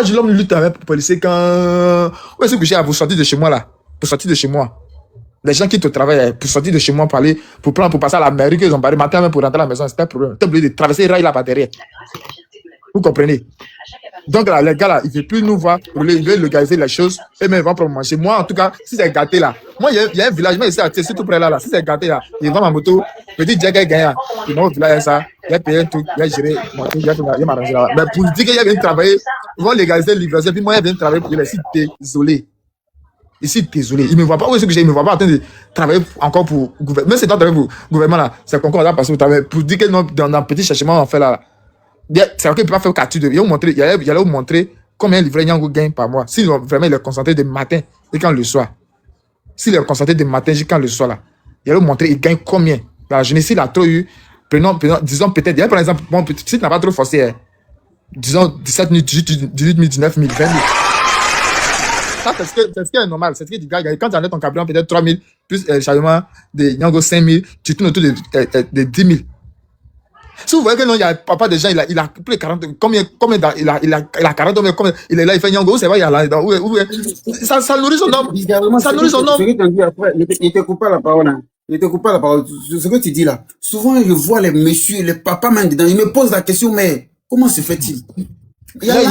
L'homme lutte avec le policier quand... Où est-ce que j'ai à vous sortir de chez moi là? Pour sortir de chez moi. Les gens qui te travaillent pour sortir de chez moi, pour aller, pour prendre, pour passer à la mairie, qu'ils ont barré matin même pour rentrer à la maison, c'était un problème. T'es obligé de traverser le rail là-bas derrière. Vous comprenez? Donc là, les gars là, ils ne veulent plus nous voir, ils veulent légaliser les choses, et même ils vont pour manger. Moi, en tout cas, si c'est gâté là, moi, il y a un village, moi, ici, c'est tout près là, si c'est gâté là, ils vont ma moto, je dis, j'ai gagné, ils vont au village, ça, il a payé un truc, il a géré mon truc, il a m'arrangé là. Mais pour dire qu'il y a bien travailler, ils vont légaliser le livraison, puis moi, il y a bien travailler pour les sites, désolé. Ici, désolé, il ne me voit pas, où est-ce que j'ai, il ne me voit pas en train de travailler encore pour le gouvernement. Même si c'est toi travailler pour le gouvernement là, c'est concours là, parce que vous travaillez, pour dire que dans un petit cherchement, on fait là. C'est vrai qu'il ne peut pas faire capture de. Il allait vous montrer combien livré Nyango gagne par mois. Si vraiment il est concentré de matin et quand le soir. S'il est concentré de matin jusqu'à le soir là, il allait vous montrer il gagne combien. La jeunesse, il a trop eu. Disons peut-être, par exemple, bon, si tu n'as pas trop forcé, hein, disons 17 000, 18 000, 19 000, 20 000. Ça, c'est ce qui est normal. C'est ce qui est du gars. Quand tu as ton carburant, peut-être 3 000, plus chargement de Nyango 5 000, tu tournes autour de 10 000. Si vous voyez que non, il y a papa des gens, il a plus de 40, combien il a 40, combien il est là, il fait Nyango, c'est vrai, il y a là, ça nourrit son homme. Ça nourrit son homme. Ce que tu dis après, il te coupe pas la parole, hein. Il te coupe pas la parole. Ce que tu dis là, souvent je vois les messieurs, les papas même dedans, ils me posent la question, mais comment se fait-il? Il y a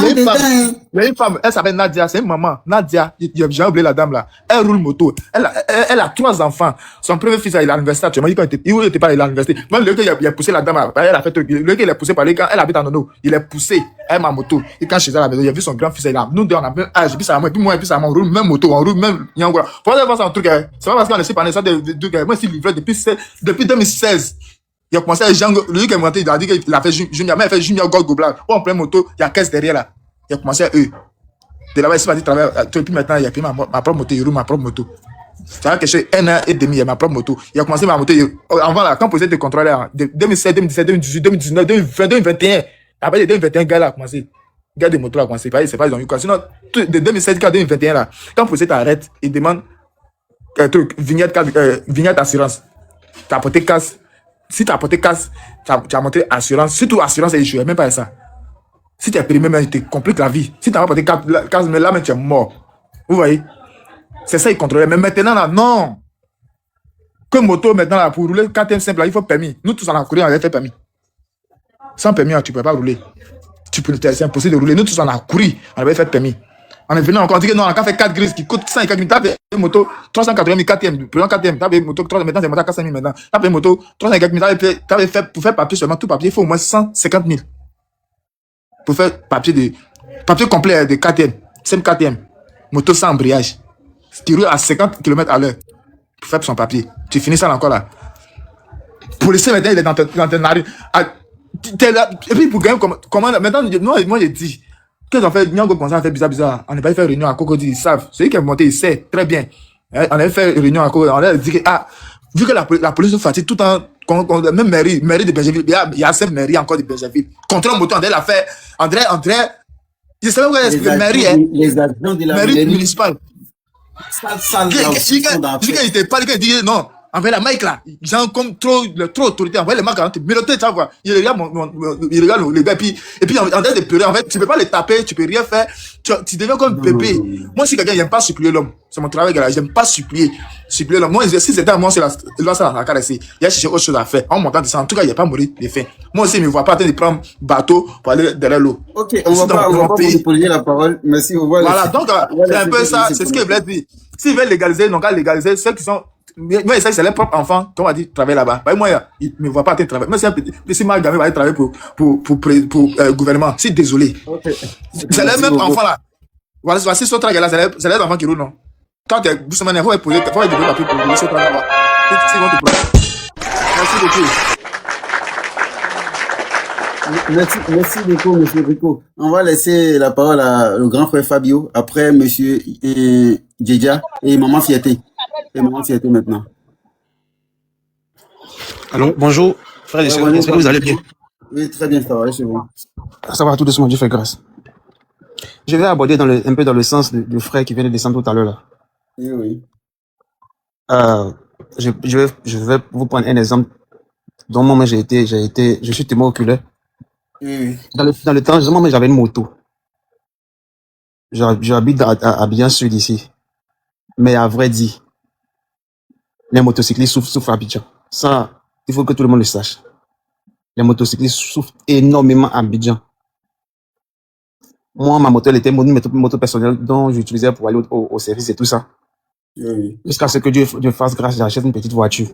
une femme, elle s'appelle Nadia, c'est une maman. Nadia, j'ai oublié la dame là. Elle roule moto. Elle a 3 enfants. Son premier fils, il est à l'université actuellement. Il n'était pas à l'université. Même le gars, il a poussé la dame là. Elle a fait, le gars, il a poussé par les gars. Elle habite à Nono. Il est poussé. Elle m'a moto. Et quand je suis à la maison, il a vu son grand fils là. Nous deux, on a même âge. Et puis ça, moi, et puis moi, on roule même moto. On roule même Nyango. Pour aller voir ça, un truc, c'est pas parce qu'on a laissé parler ça de moi, je suis livré depuis 2016. Il a commencé à Django, lui qui est monté, il a dit qu'il a fait Junior, mais il a fait Junior Gold Gobelin. On prend moto, il y a 15 derrière là. Il a commencé à eux. De là-bas, il s'est dit travailler. Et puis maintenant, il a pris ma propre moto, il roule ma propre moto. Ça a quelque chose, 1 an et demi, il a ma propre moto. Il a commencé ma moto. Avant là, quand on posait des contrôleurs, 2017, 2017, 2018, 2019, 2020, 2021. Après, 2021, gars là a commencé. Gars de moto là a commencé. C'est pas, ils ont eu quoi. Sinon, de 2016 à 2021 là, quand on posait t'arrête, il demande un truc, vignette assurance. T'as apporté casse. Si tu as apporté casse, tu as montré assurance. Surtout assurance et échoué, même pas ça. Si tu es périmé, il te complique la vie. Si tu n'as pas apporté casse, mais là, tu es mort. Vous voyez? C'est ça, ils contrôlaient. Mais maintenant, là, non. Que moto, maintenant, là, pour rouler 4e simple, là, il faut permis. Nous tous, on a couru, on avait fait permis. Sans permis, là, tu ne peux pas rouler. C'est impossible de rouler. Nous tous, on a couru, on avait fait permis. On est venu encore dire que non, on a fait 4 grises qui coûtent 150 000. Tu as une moto 380 000, 4e. Prenons 4e. Tu as une moto 3, maintenant c'est monté à 400 000 maintenant. Tu as une moto 350 000. Tu avais fait pour faire papier seulement, tout papier, il faut au moins 150 000. Pour faire papier complet de 4e. Même 4e. Moto sans embrayage. Qui roule à 50 km à l'heure. Pour faire son papier. Tu finis ça encore là. Policier maintenant, il est dans tes narines. Et puis pour gagner, comment maintenant, moi j'ai dit. Qu'est-ce qu'on fait? Nyango commence à faire bizarre. On n'est pas fait réunion à Cocody, ils savent. Celui qui est monté, il sait très bien. On avait fait réunion à Cocody. On a dit que, vu que la police se fatigue tout le temps, même mairie de Bergerville, il y a 7 mairies encore de Bergerville. Contrôle moto, André l'a fait. André, je sais même quoi est-ce que mairie, hein. Les agents de la mairie municipale. Il était pas, il dit non. Envoyez la mic là, ils ont comme trop autorité. Envoyez les marques à miroter, tu vois. Il regarde les gars, et puis en train de pleurer. En fait, tu peux pas les taper, tu peux rien faire. Tu deviens comme bébé. Moi, si quelqu'un n'aime pas supplier l'homme, c'est mon travail, gars. J'aime pas supplier l'homme. Moi, si c'était à moi, c'est la caresser. Il y a cherché autre chose à faire. En montant de ça, en tout cas, il n'y a pas mourir de faim. Moi aussi, il ne me voit pas en train de prendre bateau pour aller derrière l'eau. Ok, on va pas vous poser la parole. Merci, voilà, donc, c'est un peu ça, c'est ce qu'il voulait dire. S'ils veulent légaliser, donc à légaliser ceux qui sont. Moi, ça, c'est les propres enfants, comme on dit, travailler là-bas. Bah, moi, ils ne me voient pas en train de travailler. Moi, c'est un petit mal gamin va aller travailler pour gouvernement. C'est désolé. Okay. C'est les mêmes enfants là. Voilà, voici ce truc là, c'est les enfants qui roulent, non? Quand tu es doucement, il faut poser, il faut demander papier pour rouler ce truc là-bas. Merci beaucoup. Merci beaucoup, monsieur Rico. On va laisser la parole au grand frère Fabio, après monsieur Djedja et maman Fierté. Et maman Fierté maintenant. Alors, bonjour, frère et sœurs, j'espère que vous allez bien. Oui, très bien, ça va, c'est bon. Ça va tout doucement, Dieu fait grâce. Je vais aborder un peu dans le sens de frère qui vient de descendre tout à l'heure là. Oui. Je vais vous prendre un exemple dont moi je suis témoin oculaire. Oui. Dans le temps, justement, j'avais une moto. J'habite à Abidjan Sud ici. Mais à vrai dire, les motocyclistes souffrent à Abidjan. Ça, il faut que tout le monde le sache. Les motocyclistes souffrent énormément à Abidjan. Moi, ma moto, elle était une moto personnelle dont j'utilisais pour aller au service et tout ça. Oui. Jusqu'à ce que Dieu fasse grâce, j'achète une petite voiture.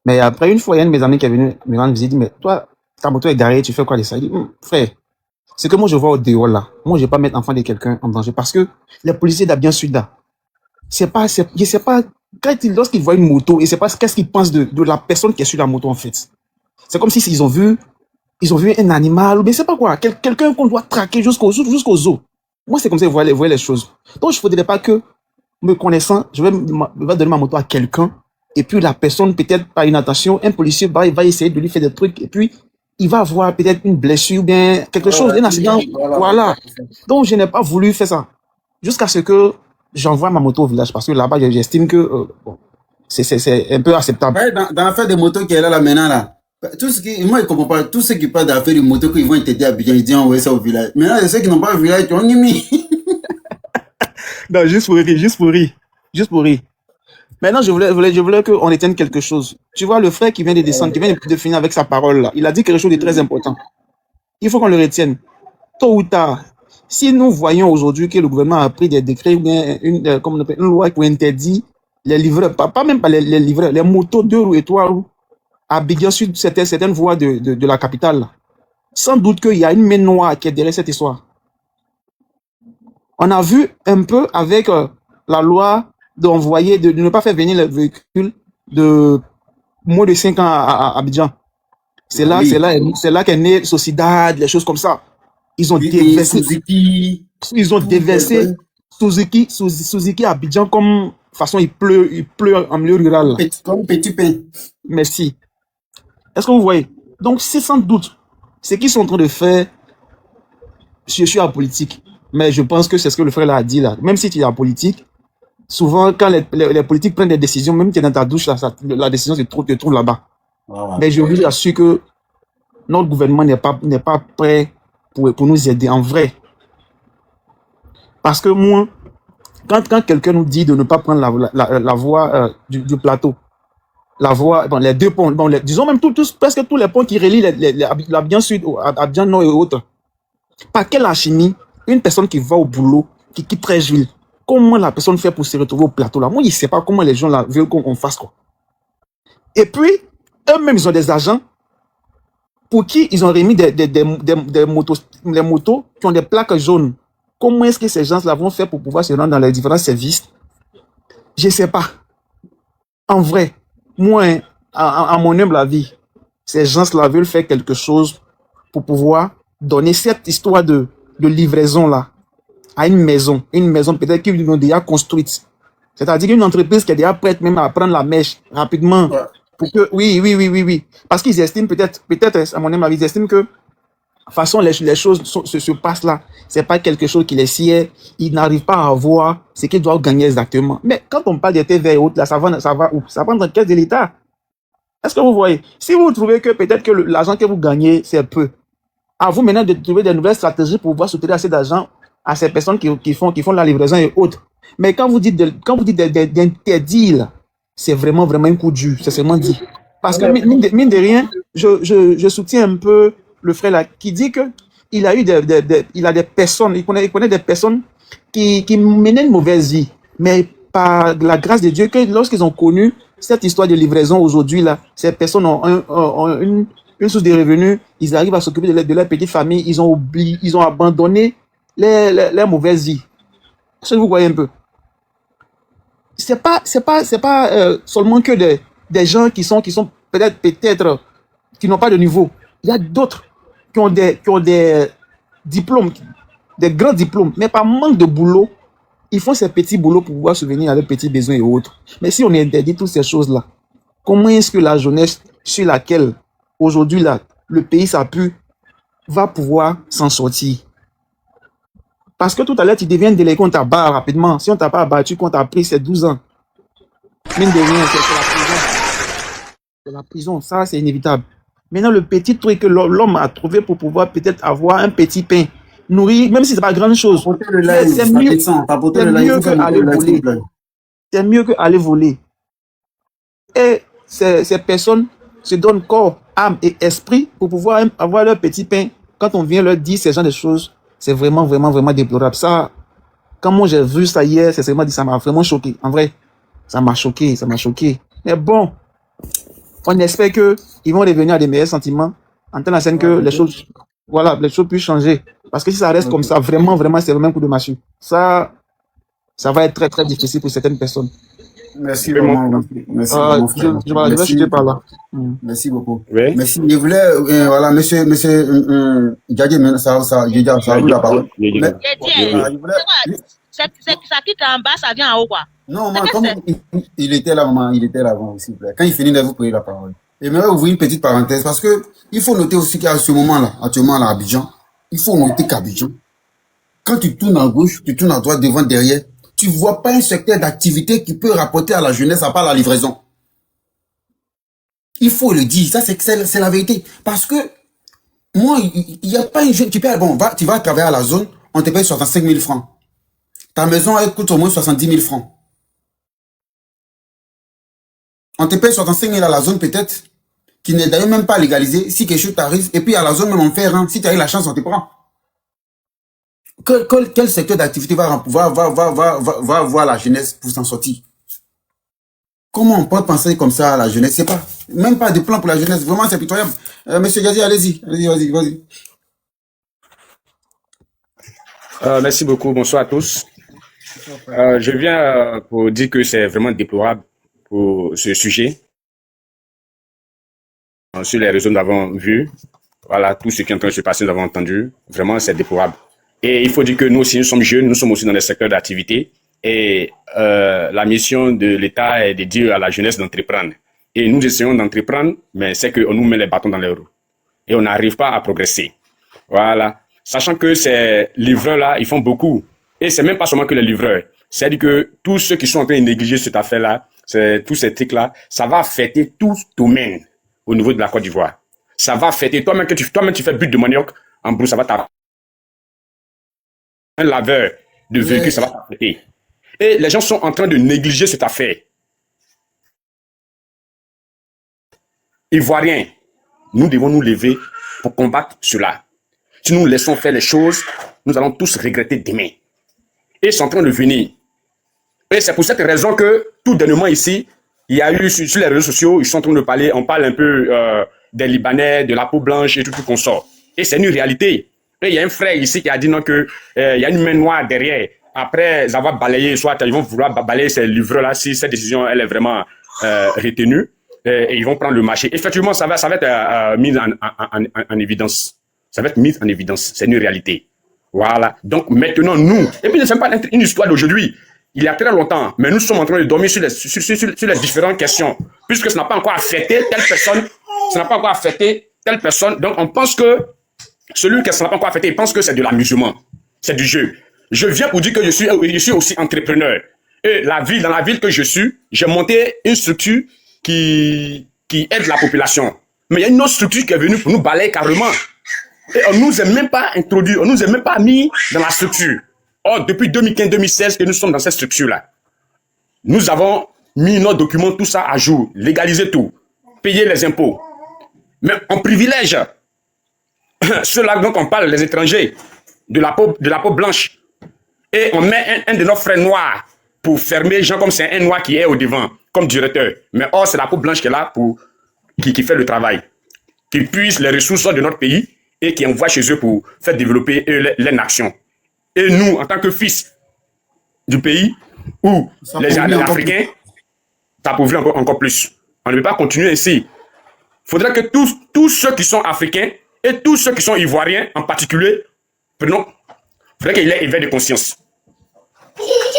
Mais après, une fois, il y a un de mes amis qui est venu me rendre visite. Il dit, mais toi, ta moto est garée, tu fais quoi de ça? Il dit, frère, c'est que moi, je vois au dehors là. Moi, je vais pas mettre l'enfant de quelqu'un en danger parce que les policiers d'Abidjan Sud là, je sais pas, lorsqu'ils voient une moto, et c'est pas qu'est-ce qu'ils pensent de la personne qui est sur la moto en fait. C'est comme si ils ont vu un animal, ou bien c'est pas quoi, quelqu'un qu'on doit traquer jusqu'au zoo. Moi, c'est comme ça, ils voient les choses. Donc, je ne faudrait pas que, me connaissant, je vais donner ma moto à quelqu'un, et puis la personne, peut-être par une attention, un policier va essayer de lui faire des trucs, et puis il va avoir peut-être une blessure, ou bien quelque chose, un accident. Voilà. Donc, je n'ai pas voulu faire ça. Jusqu'à ce que j'envoie ma moto au village, parce que là-bas, j'estime que bon, c'est un peu acceptable. Ouais, dans l'affaire des motos qui est là maintenant, là, moi, je ne comprends pas. Tous ceux qui parlent d'affaires de motos, qu'ils vont t'aider à Abidjan, ils disent envoyer ça au village. Maintenant, ceux qui n'ont pas de village, ils ont mis. Non, juste pour rire. Maintenant, je voulais qu'on éteigne quelque chose. Tu vois, le frère qui vient de descendre, qui vient de finir avec sa parole là, il a dit quelque chose de très important. Il faut qu'on le retienne. Tôt ou tard, si nous voyons aujourd'hui que le gouvernement a pris des décrets ou bien une loi qui interdit les livreurs, pas même pas les livreurs, les motos 2 roues et 3 roues, à Abidjan Sud, certaines voies de la capitale, là. Sans doute qu'il y a une main noire qui est derrière cette histoire. On a vu un peu avec la loi d'envoyer, de ne pas faire venir les véhicules de moins de 5 ans à Abidjan. C'est là, Oui. c'est là qu'est né Sociedad, les choses comme ça. Ils ont Et déversé, Suzuki, Suzuki à Abidjan comme, de toute façon, il pleut en milieu rural. comme petit pain. Merci. Est-ce que vous voyez? Donc, c'est sans doute ce qu'ils sont en train de faire. Je suis en politique, mais je pense que c'est ce que le frère là a dit là. Même si tu es en politique, souvent, quand les politiques prennent des décisions, même si tu es dans ta douche, là, la décision se trouve là-bas. Voilà. Mais je vous assure que notre gouvernement n'est pas prêt pour nous aider en vrai. Parce que moi, quand quelqu'un nous dit de ne pas prendre la voie du plateau, la voie, bon, les deux ponts, bon, disons même presque tous les ponts qui relient l'Abidjan Sud, Abidjan Nord et autres, par quelle alchimie, une personne qui va au boulot, qui quitte Treichville, comment la personne fait pour se retrouver au plateau là? Moi, je ne sais pas comment les gens là veulent qu'on fasse quoi. Et puis, eux-mêmes, ils ont des agents pour qui ils ont remis des motos qui ont des plaques jaunes. Comment est-ce que ces gens-là vont faire pour pouvoir se rendre dans les différents services? Je ne sais pas. En vrai, moi, à mon humble avis, ces gens-là veulent faire quelque chose pour pouvoir donner cette histoire de livraison-là à une maison peut-être qu'ils ont déjà construite. C'est-à-dire une entreprise qui est déjà prête même à prendre la mèche rapidement. Ouais. Pour que, oui. Parce qu'ils estiment peut-être, à mon avis, ils estiment que, de toute façon, les choses se passent là. C'est pas quelque chose qui les sied. Ils n'arrivent pas à voir ce qu'ils doivent gagner exactement. Mais quand on parle de TVA et autres, là, ça va où? Ça va dans le caisse de l'État. Est-ce que vous voyez? Si vous trouvez que peut-être que l'argent que vous gagnez, c'est peu, à vous maintenant de trouver des nouvelles stratégies pour pouvoir soutenir assez d'argent à ces personnes qui font la livraison et autres. Mais quand vous dites d'interdire, c'est vraiment un coup dur, c'est seulement dit. Parce que mine de rien, je soutiens un peu le frère là qui dit que il a eu des personnes, il connaît des personnes qui menaient une mauvaise vie, mais par la grâce de Dieu, que lorsqu'ils ont connu cette histoire de livraison aujourd'hui là, ces personnes ont une source de revenus, ils arrivent à s'occuper de leur petite famille, ils ont abandonné les mauvaises vies. Est-ce que vous voyez un peu? C'est pas seulement que des gens qui sont peut-être qui n'ont pas de niveau. Il y a d'autres qui ont des diplômes, des grands diplômes, mais par manque de boulot, ils font ces petits boulots pour pouvoir subvenir à leurs petits besoins et autres. Mais si on interdit toutes ces choses-là, comment est-ce que la jeunesse sur laquelle aujourd'hui là le pays s'appuie va pouvoir s'en sortir? Parce que tout à l'heure, tu deviens délégué, on t'abat rapidement. Si on t'a pas abattu, qu'on t'a pris, c'est 12 ans. Mine de rien, c'est la prison. C'est la prison, ça, c'est inévitable. Maintenant, le petit truc que l'homme a trouvé pour pouvoir peut-être avoir un petit pain nourrir, même si c'est pas grande chose. Tapoter le Mais live, c'est ça mieux, descend. Tapoter c'est le live, il mieux faut que faire monter aller le live, s'il vous voler. plaît. C'est mieux que aller voler. Et ces personnes se donnent corps, âme et esprit pour pouvoir avoir leur petit pain. Quand on vient leur dire ces genre de choses, c'est vraiment, vraiment, vraiment déplorable. Ça, quand moi j'ai vu ça hier, c'est vraiment dit, ça m'a vraiment choqué. En vrai, ça m'a choqué, ça m'a choqué. Mais bon, on espère que ils vont revenir à des meilleurs sentiments en temps scène que les choses, voilà, les choses puissent changer. Parce que si ça reste comme ça, vraiment, vraiment, c'est vraiment un coup de massue. Ça va être très, très difficile pour certaines personnes. Merci vraiment, merci vraiment, frère. Voilà, je vais chuter Merci, par là. merci beaucoup. Oui. Merci. Je voulais, voilà, monsieur, Djadji, ça, je veux dire, ça a la parole. Mais, J'ai dit, voilà, je voulais, c'est ça quitte en bas, ça vient en haut, quoi. non, C'est maman, que comme c'est. il était là, maman, il était là avant, s'il vous plaît. Quand il finit de vous payer la parole. Et j'aimerais ouvrir une petite parenthèse parce que il faut noter aussi qu'à ce moment-là, actuellement là, à Abidjan, il faut noter qu'Abidjan, quand tu tournes à gauche, tu tournes à droite, devant, derrière, tu vois pas un secteur d'activité qui peut rapporter à la jeunesse à part la livraison. Il faut le dire, ça c'est la vérité. Parce que moi, il n'y a pas une jeune, tu peux, bon, tu vas travailler à la zone, on te paye 65 000 francs. Ta maison, elle coûte au moins 70 000 francs. On te paye 65 000 à la zone peut-être, qui n'est d'ailleurs même pas légalisée, si quelque chose t'arrive, et puis à la zone même on fait rien, si tu as eu la chance, on te prend. Quel secteur d'activité va voir la jeunesse pour s'en sortir? Comment on peut penser comme ça à la jeunesse? C'est pas, même pas de plan pour la jeunesse, vraiment c'est pitoyable. Monsieur Gazi, allez-y, vas-y. Merci beaucoup, bonsoir à tous. Je viens pour dire que c'est vraiment déplorable pour ce sujet. Sur les réseaux, nous avons vu, voilà, tout ce qui est en train de se passer, nous avons entendu. Vraiment, c'est déplorable. Et il faut dire que nous aussi, nous sommes jeunes, nous sommes aussi dans les secteurs d'activité. Et la mission de l'État est de dire à la jeunesse d'entreprendre. Et nous essayons d'entreprendre, mais c'est qu'on nous met les bâtons dans les roues. Et on n'arrive pas à progresser. Voilà. Sachant que ces livreurs-là, ils font beaucoup. Et c'est même pas seulement que les livreurs. C'est-à-dire que tous ceux qui sont en train de négliger cette affaire-là, tous ces trucs-là, ça va affecter tout domaine au niveau de la Côte d'Ivoire. Ça va affecter. Toi-même, tu fais but de manioc, en brousse, ça va t'affecter. Un laveur de véhicule, ça va t'affecter. Et les gens sont en train de négliger cette affaire. Ivoiriens, nous devons nous lever pour combattre cela. Si nous laissons faire les choses, nous allons tous regretter demain. Et ils sont en train de venir. Et c'est pour cette raison que, tout dernièrement ici, il y a eu sur les réseaux sociaux, ils sont en train de parler, on parle un peu des Libanais, de la peau blanche et tout qu'on sort. Et c'est une réalité. Et il y a un frère ici qui a dit non que il y a une main noire derrière. Après avoir balayé, soit ils vont vouloir balayer ces livreurs-là si cette décision elle est vraiment retenue. Et ils vont prendre le marché. Effectivement, ça va être mis en évidence. Ça va être mis en évidence. C'est une réalité. Voilà. Donc maintenant, nous, et puis ce n'est pas une histoire d'aujourd'hui. Il y a très longtemps, mais nous sommes en train de dormir sur les différentes questions. Puisque ça n'a pas encore affecté telle personne, ça n'a pas encore affecté telle personne. Donc on pense que celui qui ça n'a pas encore affecté, il pense que c'est de l'amusement. C'est du jeu. Je viens pour dire que je suis aussi entrepreneur. Et dans la ville que je suis, j'ai monté une structure qui aide la population. Mais il y a une autre structure qui est venue pour nous balayer carrément. Et on nous a même pas introduit, on nous a même pas mis dans la structure. Or, depuis 2015-2016 que nous sommes dans cette structure-là, nous avons mis nos documents, tout ça à jour, légalisé tout, payer les impôts. Mais on privilège ceux-là dont on parle, les étrangers, de la peau blanche. Et on met un de nos frères noirs pour fermer les gens comme c'est un noir qui est au devant, comme directeur. Mais or, c'est la peau blanche qui est là qui fait le travail, qui puise les ressources de notre pays et qui envoie chez eux pour faire développer les nations. Et nous, en tant que fils du pays, où les Africains s'appauvrit encore plus. On ne peut pas continuer ainsi. Il faudrait que tous ceux qui sont africains et tous ceux qui sont ivoiriens en particulier, il faudrait qu'il y ait éveil de conscience.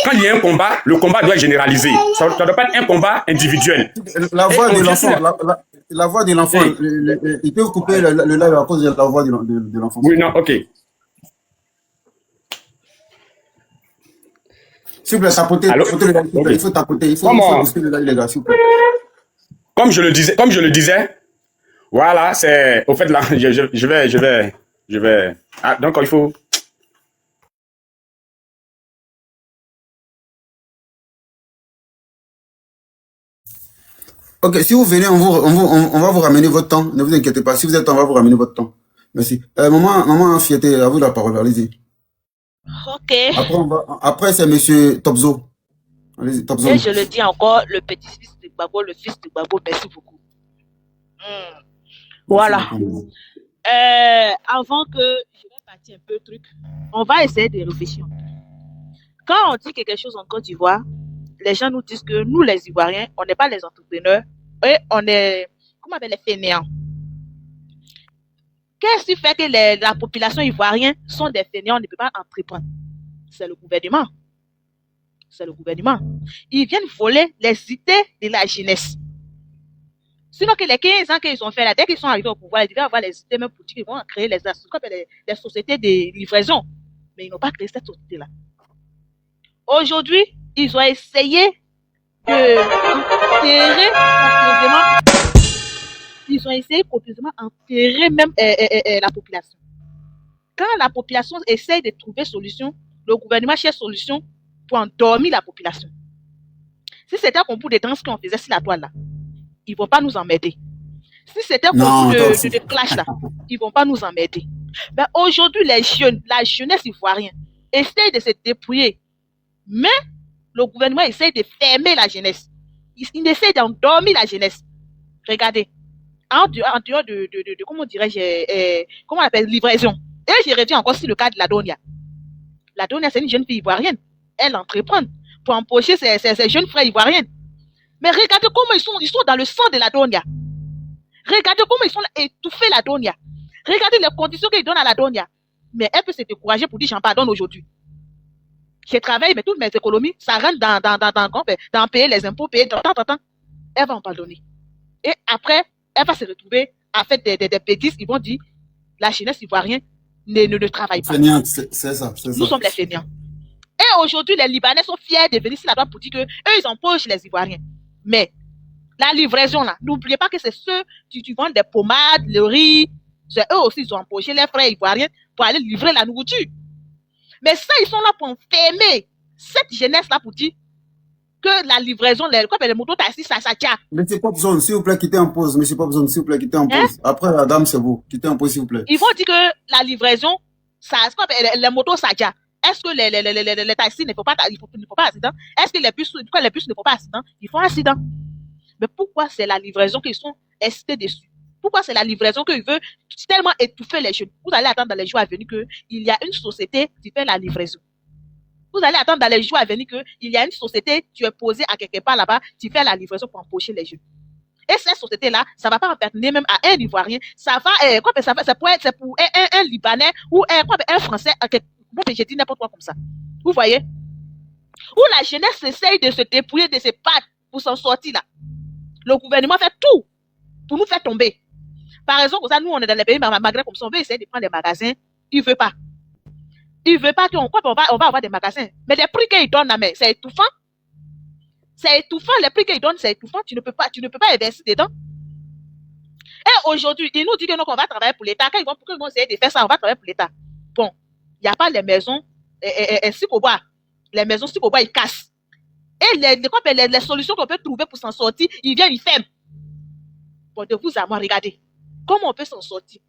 Quand il y a un combat, le combat doit être généralisé. Ça ne doit pas être un combat individuel. La voix de l'enfant, la voix de l'enfant, il peut couper le live à cause de la voix de l'enfant. Oui, non, ok. S'il vous plaît, tapoter le live, okay. Il faut tapoter, il faut booster le live, les gars, s'il vous plaît. Comme je le disais, voilà, c'est, au fait, là, je vais, donc il faut Ok, si vous venez, on va vous ramener votre temps. Ne vous inquiétez pas. Si vous êtes temps, on va vous ramener votre temps. Merci. Maman Fierté, à vous la parole. Allez-y. Ok. Après c'est monsieur Topzo. Allez-y, Topzo. Et je le dis encore, le petit-fils de Gbagbo, le fils de Gbagbo, merci beaucoup. Voilà. Avant que je vais partir un peu truc, on va essayer de réfléchir. Quand on dit quelque chose en Côte d'Ivoire, les gens nous disent que nous, les Ivoiriens, on n'est pas les entrepreneurs et on est, comment on appelle, les fainéants. Qu'est-ce qui fait que la population ivoirienne sont des fainéants, on ne peut pas entreprendre? C'est le gouvernement. C'est le gouvernement. Ils viennent voler les idées de la jeunesse. Sinon que les 15 ans qu'ils ont fait là, dès qu'ils sont arrivés au pouvoir, ils devaient avoir les idées même pour dire qu'ils vont créer les sociétés de livraison. Mais ils n'ont pas créé cette société-là. Aujourd'hui, ils ont essayé d'enterrer complètement enterrer même la population. Quand la population essaye de trouver solution, le gouvernement cherche solution pour endormir la population. Si c'était un concours de danse qu'on faisait sur la toile là, ils ne vont pas nous emmerder. Si c'était un concours de clash là, ils ne vont pas nous emmerder. Ben aujourd'hui, les jeunes, la jeunesse ivoirienne, essaye de se dépouiller. Mais le gouvernement essaye de fermer la jeunesse. Il essaie d'endormir la jeunesse. Regardez. En dehors de comment dirais-je, comment on appelle, livraison. Et je reviens encore sur le cas de la Donia. La Donia, c'est une jeune fille ivoirienne. Elle entreprend pour empocher ses jeunes frères ivoiriens. Mais regardez comment ils sont dans le sang de la Donia. Regardez comment ils sont étouffés la Donia. Regardez les conditions qu'ils donnent à la Donia. Mais elle peut se décourager pour dire j'en pardonne aujourd'hui. Je travaille, mais toutes mes économies, ça rentre dans payer les impôts, payer tant. Elle va en pardonner. Et après, elle va se retrouver à faire des bêtises. Ils vont dire la jeunesse ivoirienne ne travaille pas. C'est ça. Nous sommes les fainéants. Et aujourd'hui, les Libanais sont fiers de venir sur la droite pour dire qu'eux, ils empochent les Ivoiriens. Mais la livraison, là, n'oubliez pas que c'est ceux qui vendent des pommades, le riz. C'est eux aussi, ils ont empoché les frères ivoiriens pour aller livrer la nourriture. Mais ça, ils sont là pour enfermer cette jeunesse-là pour dire que la livraison, les motos taxis, ça tient. Monsieur Popzone, s'il vous plaît, quittez en pause. Monsieur Popzone, s'il vous plaît, quittez en pause. Après, la dame, c'est vous. Quittez en pause, s'il vous plaît. Ils vont dire que la livraison, les motos, ça tient. Est-ce que les taxis ne font pas accident? Est-ce que les bus ne font pas accident? Ils font accident. Mais pourquoi c'est la livraison qu'ils sont excités dessus? Pourquoi c'est la livraison qu'ils veulent tellement étouffer les jeunes? Vous allez attendre dans les jours à venir qu'il y a une société qui fait la livraison. Vous allez attendre dans les jours à venir qu'il y a une société, tu es posé à quelque part là-bas, qui fait la livraison pour empocher les jeunes. Et cette société-là, ça va pas appartenir même à un Ivoirien. Ça va, c'est pour un Libanais ou un Français, je dis n'importe quoi comme ça. Vous voyez? Où la jeunesse essaye de se dépouiller, de se battre pour s'en sortir là. Le gouvernement fait tout pour nous faire tomber. Par exemple, nous, on est dans les pays Maghreb comme ça, on veut essayer de prendre des magasins. Il veut pas. Il veut pas qu'on va avoir des magasins. Mais les prix qu'ils donnent, c'est étouffant. C'est étouffant, les prix qu'ils donnent, c'est étouffant. Tu ne peux pas investir dedans. Et aujourd'hui, ils nous disent que nous, on va travailler pour l'État. Quand ils vont essayer de faire ça, on va travailler pour l'État. Bon, il n'y a pas les maisons, les maisons Sikobois, ils cassent. Et les solutions qu'on peut trouver pour s'en sortir, ils viennent, ils ferment. Bon, de vous à moi, regardez. Comment on peut s'en sortir?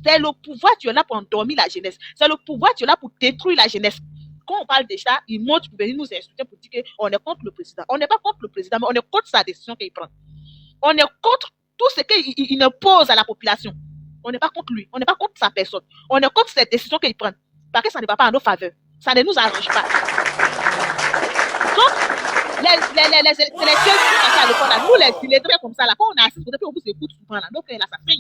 C'est le pouvoir, tu es là pour endormir la jeunesse. C'est le pouvoir, tu es là pour détruire la jeunesse. Quand on parle de ça, ils montent pour venir nous insulter pour dire qu'on est contre le président. On n'est pas contre le président, mais on est contre sa décision qu'il prend. On est contre tout ce qu'il impose à la population. On n'est pas contre lui. On n'est pas contre sa personne. On est contre cette décision qu'il prend. Parce que ça ne va pas à nos faveurs. Ça ne nous arrange pas. Donc, les élections à l'école, là, nous, les illettrés comme ça, là, quand on est assis, on vous écoute souvent, là, donc là, ça fait.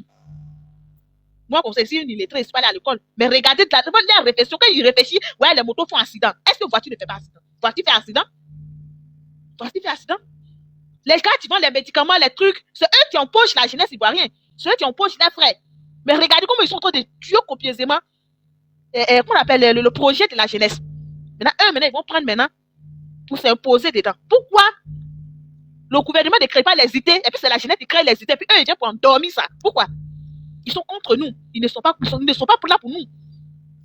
Moi, comme c'est si une illettrée, je suis pas allé à l'école. Mais regardez, la réflexion, quand il réfléchit, ouais, les motos font accident. Est-ce que voiture ne fait pas accident? Voiture fait accident? Voiture fait accident? Les gars qui vendent les médicaments, les trucs, c'est eux qui empochent la jeunesse ivoirienne. C'est eux qui empochent les frères. Mais regardez comment ils sont en train de tuer copieusement, qu'on appelle le projet de la jeunesse. Maintenant, ils vont prendre maintenant pour s'imposer dedans. Pourquoi le gouvernement ne crée pas les idées, et puis c'est la jeunesse qui crée les idées, puis eux, ils viennent pour endormir ça? Pourquoi? Ils sont contre nous. Ils ne sont pas là pour nous.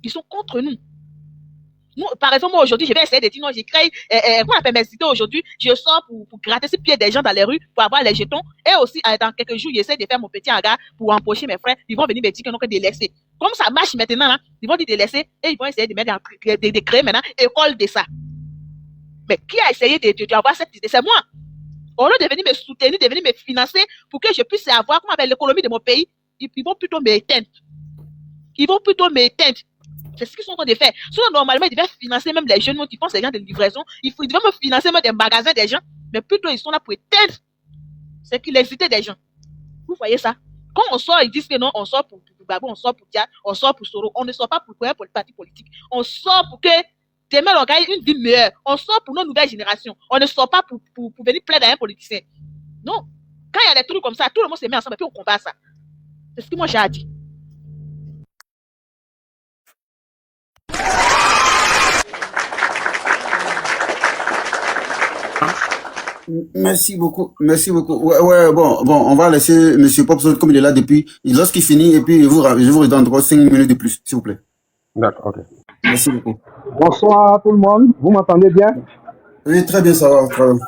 Ils sont contre nous. Nous, par exemple, moi, aujourd'hui, je vais essayer de dire non, j'ai créé, comment on appelle mes idées aujourd'hui, je sors pour gratter ces pieds des gens dans les rues, pour avoir les jetons, et aussi, dans quelques jours, j'essaie de faire mon petit hangar pour empocher mes frères, ils vont venir me dire qu'ils n'ont que délaissé. Comme ça marche maintenant, hein, ils vont dire délaisser, et ils vont essayer de mettre de créer maintenant école de ça. Mais qui a essayé d'avoir cette idée? C'est moi. Au lieu de venir me soutenir, de venir me financer pour que je puisse avoir, comment avec l'économie de mon pays, ils vont plutôt m'éteindre. Ils vont plutôt m'éteindre. C'est ce qu'ils sont en train de faire. Sinon, normalement, ils devaient financer même les jeunes qui font ces gens de livraison. Ils devaient me financer même des magasins des gens. Mais plutôt, ils sont là pour éteindre. C'est qu'ils les idées des gens. Vous voyez ça? Quand on sort, ils disent que non, on sort pour Babou, on sort pour Dia, on sort pour Soro. On ne sort pas pour le parti politique. On sort pour que demain, on gagne une vie meilleure. On sort pour nos nouvelles générations. On ne sort pas pour venir plaider à un politicien. Non. Quand il y a des trucs comme ça, tout le monde se met ensemble et puis on combat ça. C'est ce que moi j'ai à dire. Merci beaucoup, merci beaucoup. Ouais, bon, on va laisser Monsieur Popson comme il est là depuis. Lorsqu'il finit, et puis je vous redonne encore 5 minutes de plus, s'il vous plaît. D'accord, ok. Merci beaucoup. Bonsoir à tout le monde, vous m'entendez bien? Oui, très bien, ça va. Très bien.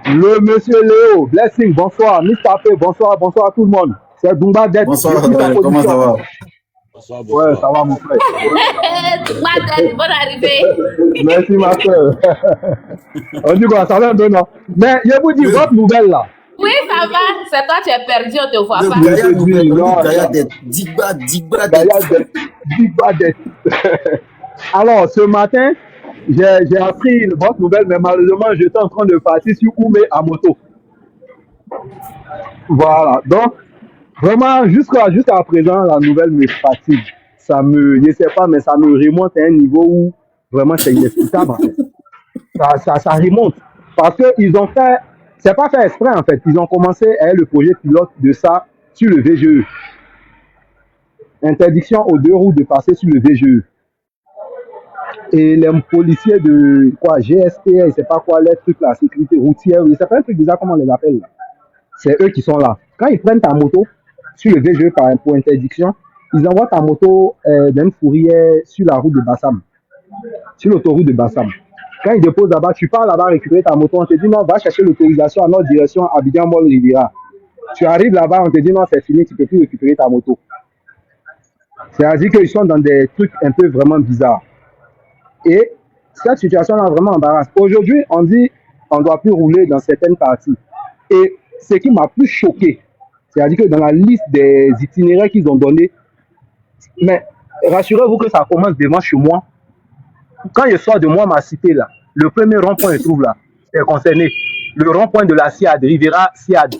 Le monsieur Léo, Blessing, bonsoir. Mr. P, bonsoir à tout le monde. C'est Dumba d'être. Bonsoir, comment ça va? Ouais, ça va mon frère. Bonne arrivée. Merci ma soeur. On dit quoi, ça va un peu, non? Mais je vous dis, votre nouvelle là. Oui, ça va. C'est toi, tu es perdu, on te voit pas. Digba d'être. Alors, ce matin, j'ai appris votre nouvelle, mais malheureusement, j'étais en train de partir sur Oumé à moto. Voilà. Donc, vraiment, jusqu'à présent, la nouvelle me fatigue. Je sais pas, mais ça me remonte à un niveau où vraiment c'est inexplicable. En fait. Ça remonte. Parce qu'ils ont fait, c'est pas fait exprès en fait, ils ont commencé à le projet pilote de ça sur le VGE. Interdiction aux 2 roues de passer sur le VGE. Et les policiers de quoi, GST, je sais pas quoi, les trucs là, sécurité routière, je sais pas un truc bizarre comment on les appelle là. C'est eux qui sont là. Quand ils prennent ta moto sur le VGE pour interdiction, ils envoient ta moto d'une fourrière sur la route de Bassam, sur l'autoroute de Bassam. Quand ils déposent là-bas, tu pars là-bas récupérer ta moto, on te dit non, va chercher l'autorisation à notre direction Abidjan Mall Riviera. Tu arrives là-bas, on te dit non, c'est fini, tu ne peux plus récupérer ta moto. C'est-à-dire qu'ils sont dans des trucs un peu vraiment bizarres. Et cette situation-là vraiment embarrasse. Aujourd'hui, on dit on ne doit plus rouler dans certaines parties. Et ce qui m'a plus choqué, c'est-à-dire que dans la liste des itinéraires qu'ils ont donnés, mais rassurez-vous que ça commence devant chez moi. Quand je sors de moi, ma cité là, le premier rond-point que je trouve là, c'est concerné. Le rond-point de la SIAD, Rivera SIAD.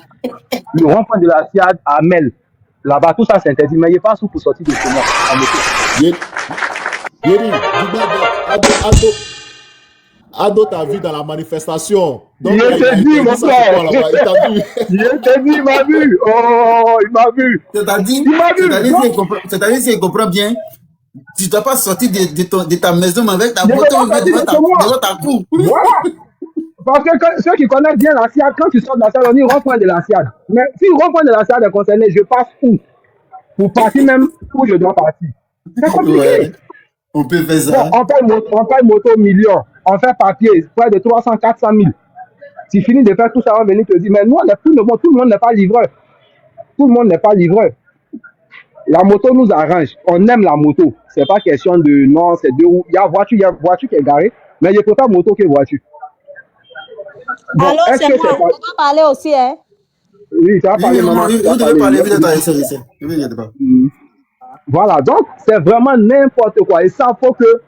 Le rond-point de la SIAD à Mel. Là-bas, tout ça c'est interdit. Mais il n'y a pas sous pour sortir de chez moi. Ado t'a vu dans la manifestation. Donc, je te dis, mon frère. Je te dis, il m'a vu. Oh, il m'a vu. C'est-à-dire, si il comprend bien, tu ne dois pas sortir de ta maison avec ta moto devant ta cour. Voilà. Parce que ceux qui connaissent bien la SIAD, quand tu sors de la SIAD, on dit rond-point de la SIAD. Mais si le rond-point de la SIAD est concerné, je passe où? Pour partir même où je dois partir. C'est compliqué. Ouais. On peut faire ça. Bon, on paye moto million. On fait papier, près de 300, 400 000. Tu finis de faire tout ça, on va venir te dire, mais nous, tout le monde n'est pas livreur. Tout le monde n'est pas livreur. La moto nous arrange. On aime la moto. C'est pas question de non, c'est 2 roues. Il y a voiture qui est garée, mais je préfère moto que voiture. Bon, allô, c'est moi. On va parler aussi, hein? Oui, ça va parler, maman. Vous devez parler, vous pas. Voilà, donc c'est vraiment n'importe quoi. Et ça, faut que.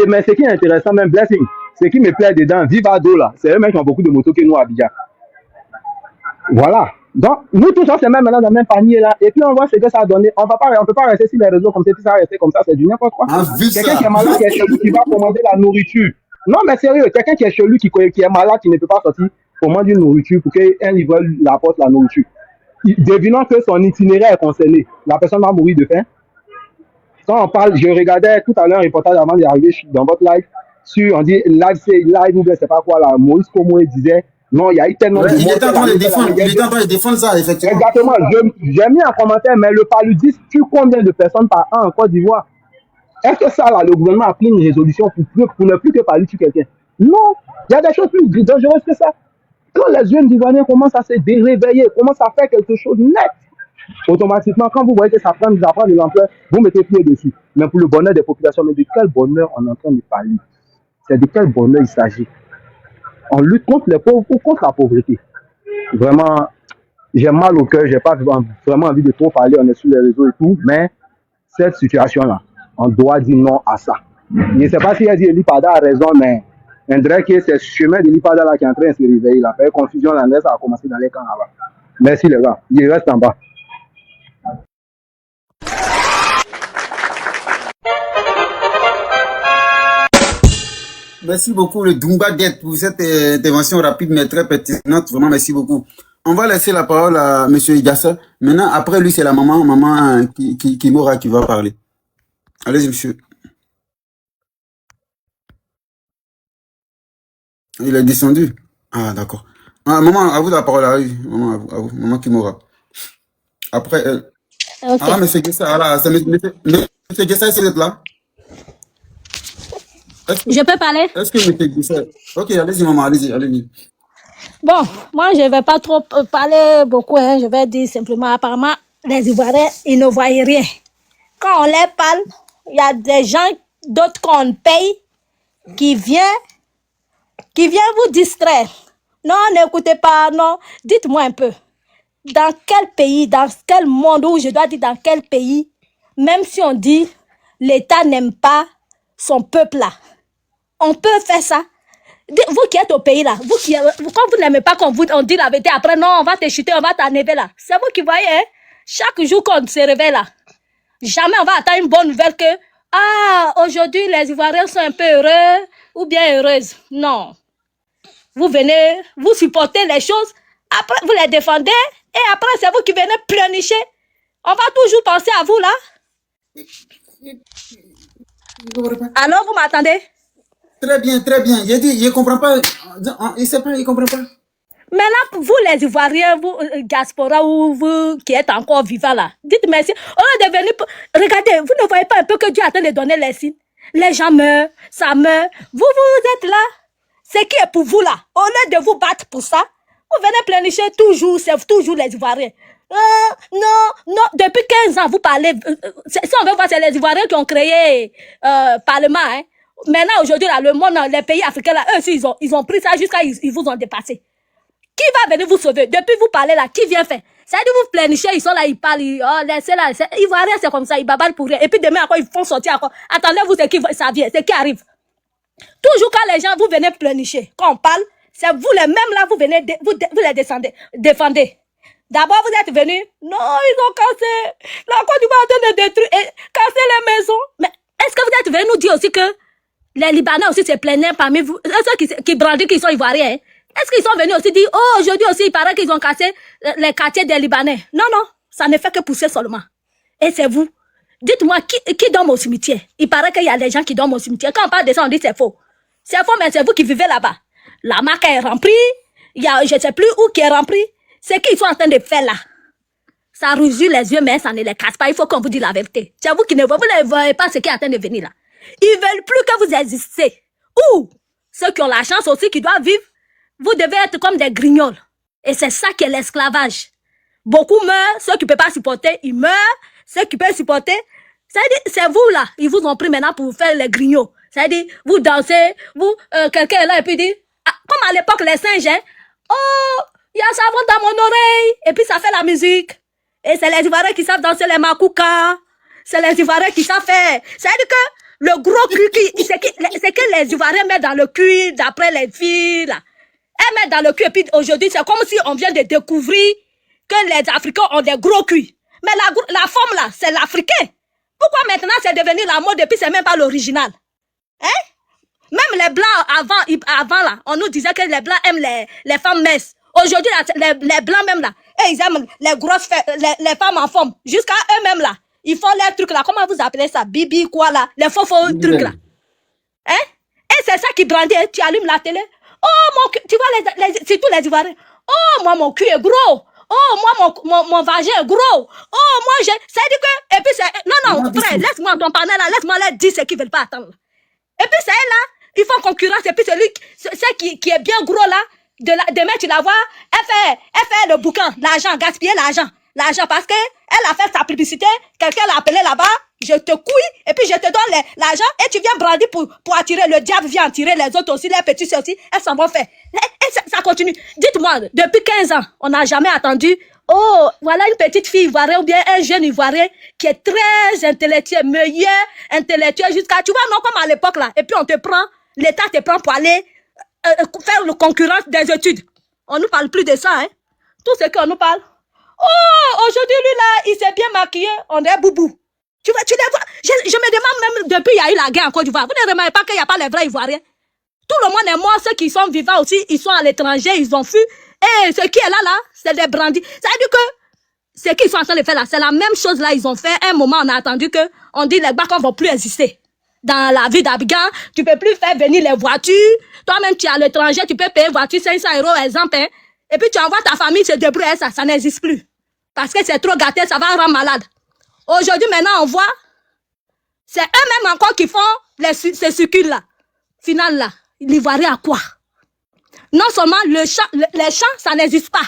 Mais ce qui est intéressant, même Blessing, ce qui me plaît dedans, Vivado là, c'est eux mêmes qui ont beaucoup de motos que nous à Abidjan. Voilà. Donc, nous tous, on se met maintenant dans le même panier là, et puis on voit ce que ça a donné. On peut pas rester sur les réseaux comme ça, puis ça va rester comme ça, c'est du n'importe quoi. Quelqu'un qui est malade, qui est chez lui, qui va commander la nourriture. Non, mais sérieux, quelqu'un qui est chez lui, qui est malade, qui ne peut pas sortir, commande une nourriture pour qu'un livreur lui apporte la nourriture. Devinons que son itinéraire est concerné. La personne va mourir de faim. Quand on parle, je regardais tout à l'heure un reportage avant d'arriver dans votre live, on dit live ou bien c'est pas quoi là, Moïse Komoé disait, non, il y a eu tellement de il était en train de défendre ça, effectivement. Exactement, j'ai mis un commentaire, mais le paludisme tue combien de personnes par an en Côte d'Ivoire? Est-ce que ça, là, le gouvernement a pris une résolution pour ne plus que parler sur quelqu'un? Non, il y a des choses plus dangereuses que ça. Quand les jeunes Ivoiriens commencent à se déréveiller, commencent à faire quelque chose de net, automatiquement, quand vous voyez que ça prend de l'ampleur, vous mettez pied dessus. Mais pour le bonheur des populations, mais de quel bonheur on est en train de parler? C'est de quel bonheur il s'agit? On lutte contre les pauvres ou contre la pauvreté? Vraiment, j'ai mal au cœur, j'ai pas vraiment envie de trop parler, on est sur les réseaux et tout, mais cette situation-là, on doit dire non à ça. Je ne sais pas si Elipada a raison, mais on dirait que c'est ce chemin de Elipada là qui est en train de se réveiller. Il a fait confusion là, ça a commencé dans les camps là-bas. Merci les gars, il reste en bas. Merci beaucoup, le Dumba Get, pour cette intervention rapide mais très pertinente. Vraiment, merci beaucoup. On va laisser la parole à M. Idassa. Maintenant, après lui, c'est la maman Kimora qui va parler. Allez-y, monsieur. Il est descendu. Ah, d'accord. Ah, maman, à vous la parole. Allez, maman, à vous, maman Kimora. Après, Ok. ah, M. Gessa, voilà, c'est M. Gessa, est-ce que vous êtes là? Je peux parler? Est-ce que M. Gessa... Ok, allez-y, maman, allez-y. Bon, moi, je ne vais pas trop parler beaucoup. Hein. Je vais dire simplement, apparemment, les Ivoiriens, ils ne voient rien. Quand on les parle, il y a des gens, d'autres qu'on paye, qui viennent vous distraire. Non, n'écoutez pas, non. Dites-moi un peu. Dans quel pays, dans quel monde, où je dois dire dans quel pays, même si on dit l'État n'aime pas son peuple là, on peut faire ça. Vous qui êtes au pays là, quand vous n'aimez pas qu'on on dit la vérité, après non, on va te chuter, on va t'enlever là. C'est vous qui voyez, hein? Chaque jour qu'on se réveille là, jamais on va attendre une bonne nouvelle que aujourd'hui les Ivoiriens sont un peu heureux ou bien heureuses. Non. Vous venez, vous supportez les choses, après vous les défendez, et après c'est vous qui venez pleurnicher. On va toujours penser à vous là. Alors vous m'attendez? Très bien. Il dit, il ne comprend pas. Il ne sait pas, il ne comprend pas. Maintenant, vous les Ivoiriens, vous, diaspora, ou vous qui êtes encore vivants là, dites merci. On est devenu... Regardez, vous ne voyez pas un peu que Dieu a train de donner les signes? Les gens meurent, ça meurt. Vous êtes là. C'est qui est pour vous là? Au lieu de vous battre pour ça, vous venez pleurnicher toujours, c'est toujours les Ivoiriens. Non, depuis 15 ans, vous parlez... si on veut voir, c'est les Ivoiriens qui ont créé Parlement, hein. Maintenant, aujourd'hui, là, le monde, les pays africains, là, eux aussi, ils ont pris ça jusqu'à ils vous ont dépassé. Qui va venir vous sauver? Depuis vous parlez là, qui vient faire? C'est-à-dire vous pleurnichez, ils sont là, ils parlent, laissez là, Ivoiriens, c'est comme ça, ils baballent pour rien. Et puis demain, encore, ils font sortir encore. Attendez-vous, c'est qui ça vient, c'est qui arrive. Toujours quand les gens, vous venez pleurnicher, quand on parle, c'est vous les mêmes là, vous venez, vous les défendez. D'abord, vous êtes venus, non, ils ont cassé, la Côte d'Ivoire est en train de détruire, casser les maisons. Mais est-ce que vous êtes venus nous dire aussi que les Libanais aussi se plaignaient parmi vous, ceux qui brandissent qu'ils sont Ivoiriens, hein? Est-ce qu'ils sont venus aussi dire, aujourd'hui aussi, il paraît qu'ils ont cassé les quartiers des Libanais? Non, ça ne fait que pousser seulement. Et c'est vous. Dites-moi, qui dorme au cimetière? Il paraît qu'il y a des gens qui dorment au cimetière. Quand on parle de ça, on dit c'est faux. C'est faux, mais c'est vous qui vivez là-bas. La marque est remplie, il y a je ne sais plus où qui est rempli. C'est qu'ils sont en train de faire là. Ça rougit les yeux, mais ça ne les casse pas. Il faut qu'on vous dise la vérité. C'est vous qui ne voyez pas ce qui est en train de venir là. Ils veulent plus que vous existiez. Ou ceux qui ont la chance aussi, qui doivent vivre, vous devez être comme des grignols. Et c'est ça qui est l'esclavage. Beaucoup meurent, ceux qui ne peuvent pas supporter, ils meurent. Ceux qui peuvent supporter, c'est vous là. Ils vous ont pris maintenant pour vous faire les grignots. C'est-à-dire, vous dansez, quelqu'un est là et puis dit, comme à l'époque les singes, hein, il y a un savon dans mon oreille. Et puis ça fait la musique. Et c'est les Ivoiriens qui savent danser les makoukas. C'est les Ivoiriens qui savent faire. C'est-à-dire que le gros cul, c'est que les Ivoiriens mettent dans le cul, d'après les filles, là. Elles mettent dans le cul, et puis aujourd'hui, c'est comme si on vient de découvrir que les Africains ont des gros culs. Mais la forme, là, c'est l'Africain. Pourquoi maintenant c'est devenu la mode, et puis c'est même pas l'original? Hein? Même les Blancs, avant, là, on nous disait que les Blancs aiment les femmes minces. Aujourd'hui, les Blancs, même, là, ils aiment les grosses, les femmes en forme. Jusqu'à eux-mêmes, là. Ils font les trucs là, comment vous appelez ça? Bibi, quoi là? Les faux trucs là. Hein? Et c'est ça qui brandit, tu allumes la télé. Oh mon cul, tu vois, c'est tous les Ivoiriens. Oh, moi mon cul est gros. Oh, moi, mon vagin est gros. Oh, moi, j'ai... Ça dit que... Et puis, c'est... Non, frère, laisse-moi ton panel là. Laisse-moi leur dire ce qu'ils veulent pas attendre. Et puis, c'est là, ils font concurrence. Et puis, celui qui est bien gros là, demain, tu la vois, elle fait le boucan, l'argent, gaspiller l'argent. L'argent, parce que elle a fait sa publicité, quelqu'un l'a appelé là-bas, je te couille, et puis je te donne l'argent, et tu viens brandir pour attirer, le diable vient attirer les autres aussi, les petits aussi, elles s'en vont faire. Et ça continue. Dites-moi, depuis 15 ans, on n'a jamais attendu, oh, voilà une petite fille ivoirienne, ou bien un jeune ivoirien, qui est très intellectuel, meilleur intellectuel, jusqu'à, tu vois, non, comme à l'époque là, et puis on te prend, l'État te prend pour aller faire la concurrence des études. On nous parle plus de ça, hein. Tout ce qu'on nous parle. Oh, aujourd'hui, lui, là, il s'est bien maquillé. On est boubou. Tu les vois. Je me demande même, depuis il y a eu la guerre en Côte d'Ivoire, vous ne remarquez pas qu'il n'y a pas les vrais Ivoiriens. Tout le monde est mort. Ceux qui sont vivants aussi, ils sont à l'étranger, ils ont fui. Et ce qui est là, c'est des brandis. Ça veut dire que ce qu'ils sont en train de faire là, c'est la même chose là, ils ont fait. Un moment, on a attendu que, on dit les Bacs ne vont plus exister. Dans la ville d'Abidjan, tu peux plus faire venir les voitures. Toi-même, tu es à l'étranger, tu peux payer une voiture 500 €, exemple, hein. Et puis tu envoies ta famille se débrouiller, ça n'existe plus. Parce que c'est trop gâté, ça va rendre malade. Aujourd'hui, maintenant, on voit, c'est eux-mêmes encore qui font ces circuits-là. Final là, l'Ivoirien à quoi? Non seulement les champs, ça n'existe pas.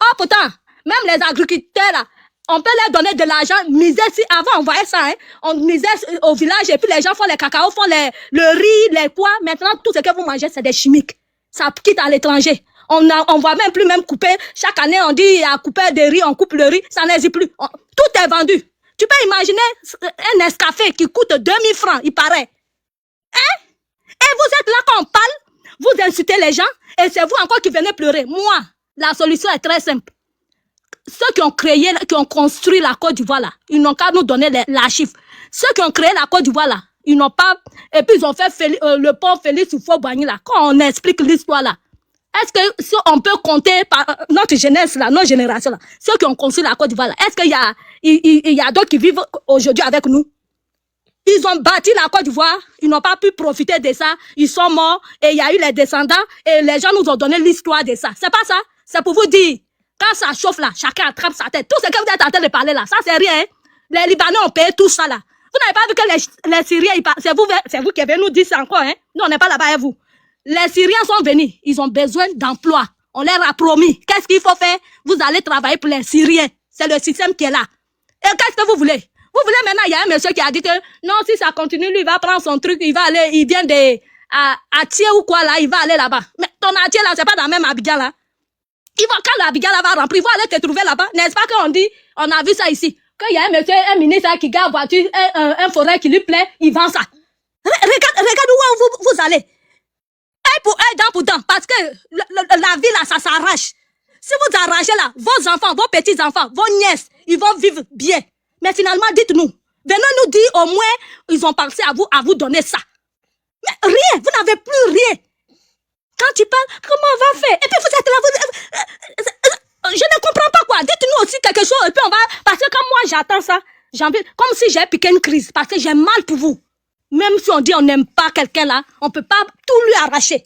Oh, pourtant, même les agriculteurs là, on peut leur donner de l'argent, miser si avant on voyait ça, hein. On misait au village et puis les gens font les cacao, font le riz, les pois. Maintenant, tout ce que vous mangez, c'est des chimiques. Ça quitte à l'étranger. On voit même plus couper. Chaque année, on dit à couper des riz, on coupe le riz, ça n'existe plus. Tout est vendu. Tu peux imaginer un Nescafé qui coûte 2000 francs, il paraît. Hein? Et vous êtes là quand on parle, vous insultez les gens, et c'est vous encore qui venez pleurer. Moi, la solution est très simple. Ceux qui ont construit la Côte d'Ivoire là, ils n'ont qu'à nous donner l'archive. Ceux qui ont créé la Côte d'Ivoire là, ils n'ont pas, et puis ils ont fait le pont Félix Houphouët-Boigny là. Quand on explique l'histoire là, est-ce que si on peut compter par notre jeunesse là, notre génération là, ceux qui ont construit la Côte d'Ivoire là, est-ce qu'il y a d'autres qui vivent aujourd'hui avec nous? Ils ont bâti la Côte d'Ivoire, ils n'ont pas pu profiter de ça, ils sont morts, et il y a eu les descendants, et les gens nous ont donné l'histoire de ça. C'est pas ça? C'est pour vous dire, quand ça chauffe là, chacun attrape sa tête. Tout ce que vous êtes en train de parler là, ça c'est rien, hein? Les Libanais ont payé tout ça là. Vous n'avez pas vu que les Syriens, c'est vous qui avez nous dit ça encore, hein? Nous on n'est pas là-bas, et vous. Les Syriens sont venus, ils ont besoin d'emploi. On leur a promis. Qu'est-ce qu'il faut faire? Vous allez travailler pour les Syriens. C'est le système qui est là. Et qu'est-ce que vous voulez? Vous voulez maintenant, il y a un monsieur qui a dit que non, si ça continue, lui, il va prendre son truc, il vient de Atié ou quoi là, il va aller là-bas. Mais ton Atié là, c'est pas dans le même Abidjan là. Quand l'Abidjan là va remplir, il va aller te trouver là-bas. N'est-ce pas qu'on dit, on a vu ça ici. Quand il y a un monsieur, un ministre qui garde voiture, un forêt qui lui plaît, il vend ça. Regarde où vous allez. Œil pour œil, dent pour dent, parce que la vie là, ça s'arrache. Si vous arrachez là, vos enfants, vos petits-enfants, vos nièces, ils vont vivre bien. Mais finalement, dites-nous, venez nous dire au moins, ils ont pensé à vous donner ça. Mais rien, vous n'avez plus rien. Quand tu parles, comment on va faire? Et puis vous êtes là, je ne comprends pas quoi. Dites-nous aussi quelque chose, et puis on va, parce que quand moi j'attends ça, j'ai envie, comme si j'ai piqué une crise, parce que j'ai mal pour vous. Même si on dit on n'aime pas quelqu'un là, on peut pas tout lui arracher.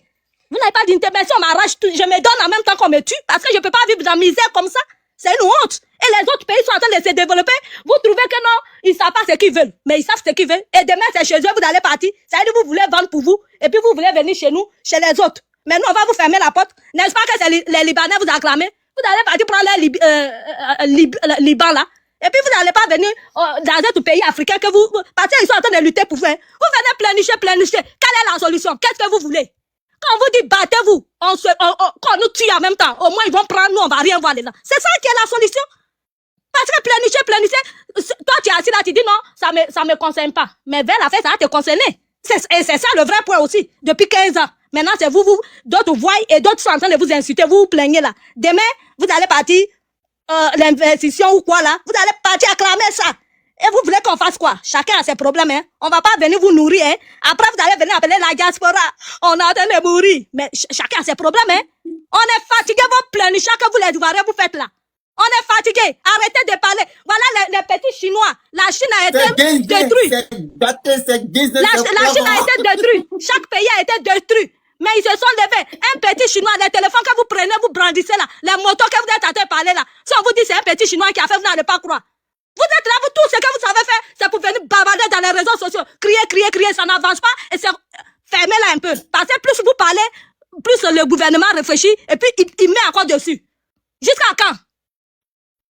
Vous n'avez pas d'unité, mais si on m'arrache tout, je me donne en même temps qu'on me tue, parce que je peux pas vivre dans la misère comme ça. C'est une honte. Et les autres pays sont en train de se développer. Vous trouvez que non, ils savent pas ce qu'ils veulent. Mais ils savent ce qu'ils veulent. Et demain, c'est chez eux, vous allez partir. Ça veut dire que vous voulez vendre pour vous. Et puis vous voulez venir chez nous, chez les autres. Mais nous, on va vous fermer la porte. N'est-ce pas que c'est les Libanais vous acclamez? Vous allez partir prendre les Liban là. Et puis vous n'allez pas venir dans un autre pays africain que vous... Parce qu'ils sont en train de lutter pour vous. Vous venez plénicher. Quelle est la solution? Qu'est-ce que vous voulez? Quand on vous dit battez-vous, qu'on nous tue en même temps, au moins ils vont prendre, nous on va rien voir dedans. C'est ça qui est la solution. Parce que plénicher, toi tu es assis là, tu dis non, ça me concerne pas. Mais vers la fin, ça va te concerner. Et c'est ça le vrai point aussi, depuis 15 ans. Maintenant c'est vous, d'autres voient et d'autres sont en train de vous insulter, vous vous plaignez là. Demain, vous allez partir, l'investition ou quoi là, vous allez partir acclamer ça. Et vous voulez qu'on fasse quoi? Chacun a ses problèmes, hein. On va pas venir vous nourrir, hein. Après, vous allez venir appeler la diaspora. On est en train de mourir. Mais chacun a ses problèmes, hein. On est fatigué, vos pleurnichants que vous les Ivoiriens vous faites là. On est fatigué. Arrêtez de parler. Voilà les petits Chinois. La Chine a été détruite. La Chine a été détruite. Chaque pays a été détruit. Mais ils se sont levés. Un petit chinois, les téléphones que vous prenez, vous brandissez là, les motos que vous êtes en train de parler là. Si on vous dit c'est un petit chinois qui a fait, vous n'allez pas croire. Vous êtes là, vous, tout ce que vous savez faire, c'est pour venir bavarder dans les réseaux sociaux. Crier, ça n'avance pas. Et c'est fermez là un peu. Parce que plus vous parlez, plus le gouvernement réfléchit et puis il met encore dessus. Jusqu'à quand?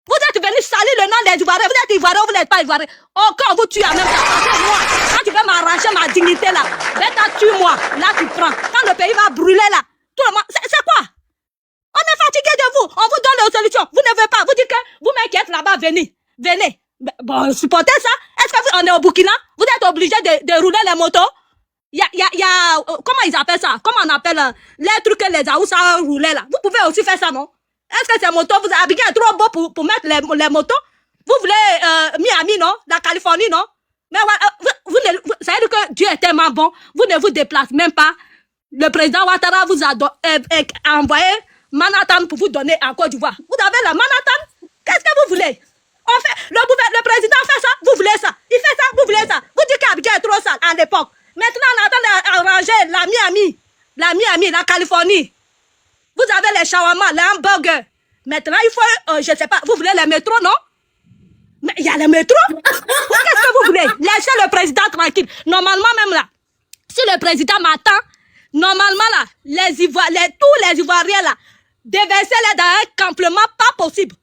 Vous êtes venus salir le nom des Ivoiriens. Vous êtes Ivoiriens, vous n'êtes pas Ivoiriens. Oh, quand on vous tue en même temps, parce que moi, quand tu veux m'arracher ma dignité là, ben tue-moi. Là, tu prends. Quand le pays va brûler là, tout le monde, c'est quoi? On est fatigué de vous. On vous donne les solutions. Vous ne voulez pas. Vous dites que vous-même qui êtes là-bas, venez. Bon, supportez ça. Est-ce qu'on est au Burkina? Vous êtes obligé de rouler les motos? Il y a, comment ils appellent ça? Comment on appelle les trucs que les Aoussa roulaient là? Vous pouvez aussi faire ça, non? Est-ce que ces motos, vous habillez trop beau pour mettre les motos? Vous voulez Miami, non? La Californie, non? Mais ça veut dire que Dieu est tellement bon, vous ne vous déplacez même pas. Le président Ouattara vous a envoyé Manhattan pour vous donner en Côte d'Ivoire. Vous avez la Manhattan? Qu'est-ce que vous voulez? On fait, le président fait ça, vous voulez ça. Il fait ça, vous voulez ça. Vous dites qu'Abidjan est trop sale à l'époque. Maintenant, on attend d'arranger la Miami, la Californie. Vous avez les shawarma, les hamburgers. Maintenant, il faut, je ne sais pas, vous voulez les métros, non? Mais il y a les métros. Qu'est-ce que vous voulez? Laissez le président tranquille. Normalement, même là, si le président m'attend, normalement là, tous les Ivoiriens là, déversez-les dans un campement pas possible.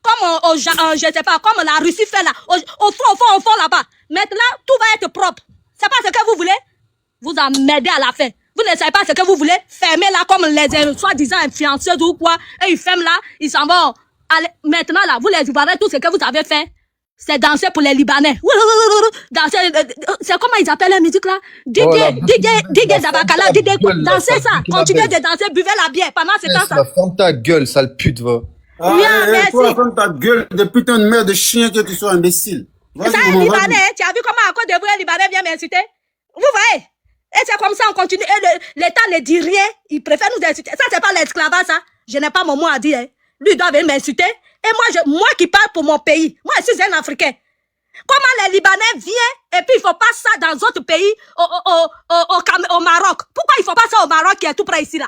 Comme je sais pas, comme la Russie fait là, au fond là-bas. Maintenant, tout va être propre. C'est pas ce que vous voulez? Vous en m'aidez à la fin. Vous ne savez pas ce que vous voulez? Fermez là comme les soi-disant influenceuses ou quoi. Et ils ferment là, ils s'en vont. Allez, maintenant là, vous les Ivoiriens, tout ce que vous avez fait, c'est danser pour les Libanais. Danser, c'est comment ils appellent la musique là? DJ Dabakala, dansez ça. Continuez de danser, buvez la bière pendant ce temps ça. Ferme ta gueule, sale pute, va. Merci. Toi, ferme ta gueule de putain de merde de chien que tu sois imbécile. Ça est Libanais, tu as vu comment à Côte d'Ivoire les Libanais viennent m'insulter? Vous voyez? Et c'est comme ça, on continue. Et l'État ne dit rien. Il préfère nous insulter. Ça, c'est pas l'esclavage, ça. Je n'ai pas mon mot à dire. Hein. Lui, il doit venir m'insulter. Et moi qui parle pour mon pays. Moi, je suis un Africain. Comment les Libanais viennent et puis ils font pas ça dans d'autres pays, au Maroc? Pourquoi ils font pas ça au Maroc qui est tout près ici, là?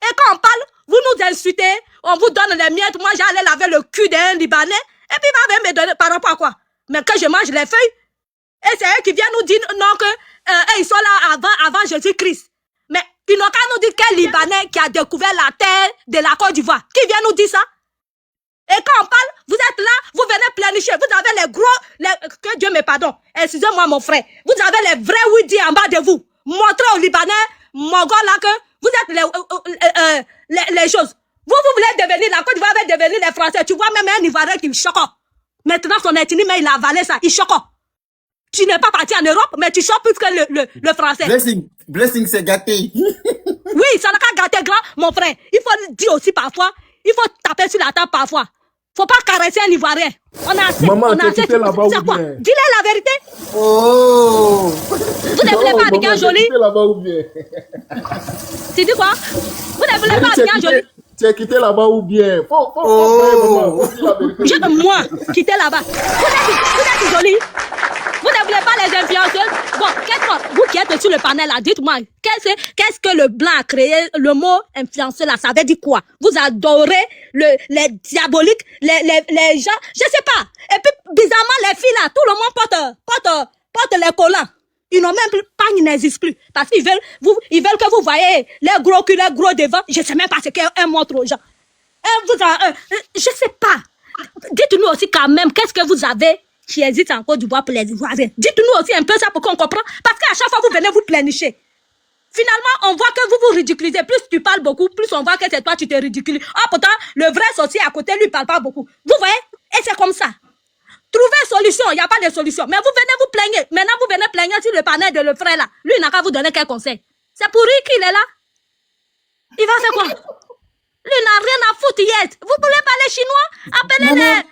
Et quand on parle, vous nous insultez, on vous donne les miettes. Moi, j'allais laver le cul d'un Libanais. Et puis, il va venir me donner par rapport à quoi? Mais que je mange les feuilles. Et c'est eux qui viennent nous dire non que ils sont là avant Jésus-Christ. Mais ils n'ont qu'à nous dire quel Libanais qui a découvert la terre de la Côte d'Ivoire. Qui vient nous dire ça? Et quand on parle, vous êtes là, vous venez planifier. Vous avez les gros, que Dieu me pardonne. Excusez-moi mon frère. Vous avez les vrais oui-dits en bas de vous. Montrez aux Libanais, Mogol là que vous êtes les choses. Vous voulez devenir, la Côte d'Ivoire va devenir les Français. Tu vois même un Ivoirien qui choque. Maintenant son ethnie, mais il a avalé ça, il choque. Tu n'es pas parti en Europe, mais tu choques plus que le français. Blessing, c'est gâté. Oui, ça n'a qu'à gâter grand, mon frère. Il faut dire aussi parfois, il faut taper sur la table parfois. Faut pas caresser un Ivoirien. On a assez. Maman, on a assez. C'est quoi? Dis-leur la vérité. Oh! Vous ne voulez pas Abidjan joli? Là-bas ou bien? Tu dis quoi? Vous ne voulez pas Abidjan joli? Tu es quitté là-bas ou bien? Moi, quitter là-bas. Vous êtes joli. Vous ne voulez pas les influenceuses? Bon, vous qui êtes sur le panel là, dites-moi, qu'est-ce que le blanc a créé? Le mot influenceur là, ça veut dire quoi? Vous adorez les diaboliques, les gens, je sais pas. Et puis, bizarrement, les filles là, tout le monde porte les collants. Ils n'ont même plus, ils n'existent plus. Parce qu'ils veulent que vous voyez les gros culs, les gros devant. Je sais même pas ce qu'un montre aux gens. Je sais pas. Dites-nous aussi quand même, qu'est-ce que vous avez qui existe en Côte d'Ivoire pour les Ivoiriens? Dites-nous aussi un peu ça pour qu'on comprenne. Parce qu'à chaque fois, vous venez vous planifier. Finalement, on voit que vous vous ridiculisez. Plus tu parles beaucoup, plus on voit que c'est toi qui te ridiculises. Ah, pourtant, le vrai sorcier à côté, lui, il parle pas beaucoup. Vous voyez? Et c'est comme ça. Trouvez solution, il n'y a pas de solution. Mais vous venez vous plaigner. Maintenant, vous venez plaigner sur le panel de le frère là. Lui, il n'a qu'à vous donner quel conseil. C'est pour lui qu'il est là. Il va faire quoi? Lui, n'a rien à foutre yet. Vous voulez parler chinois? Appelez-les.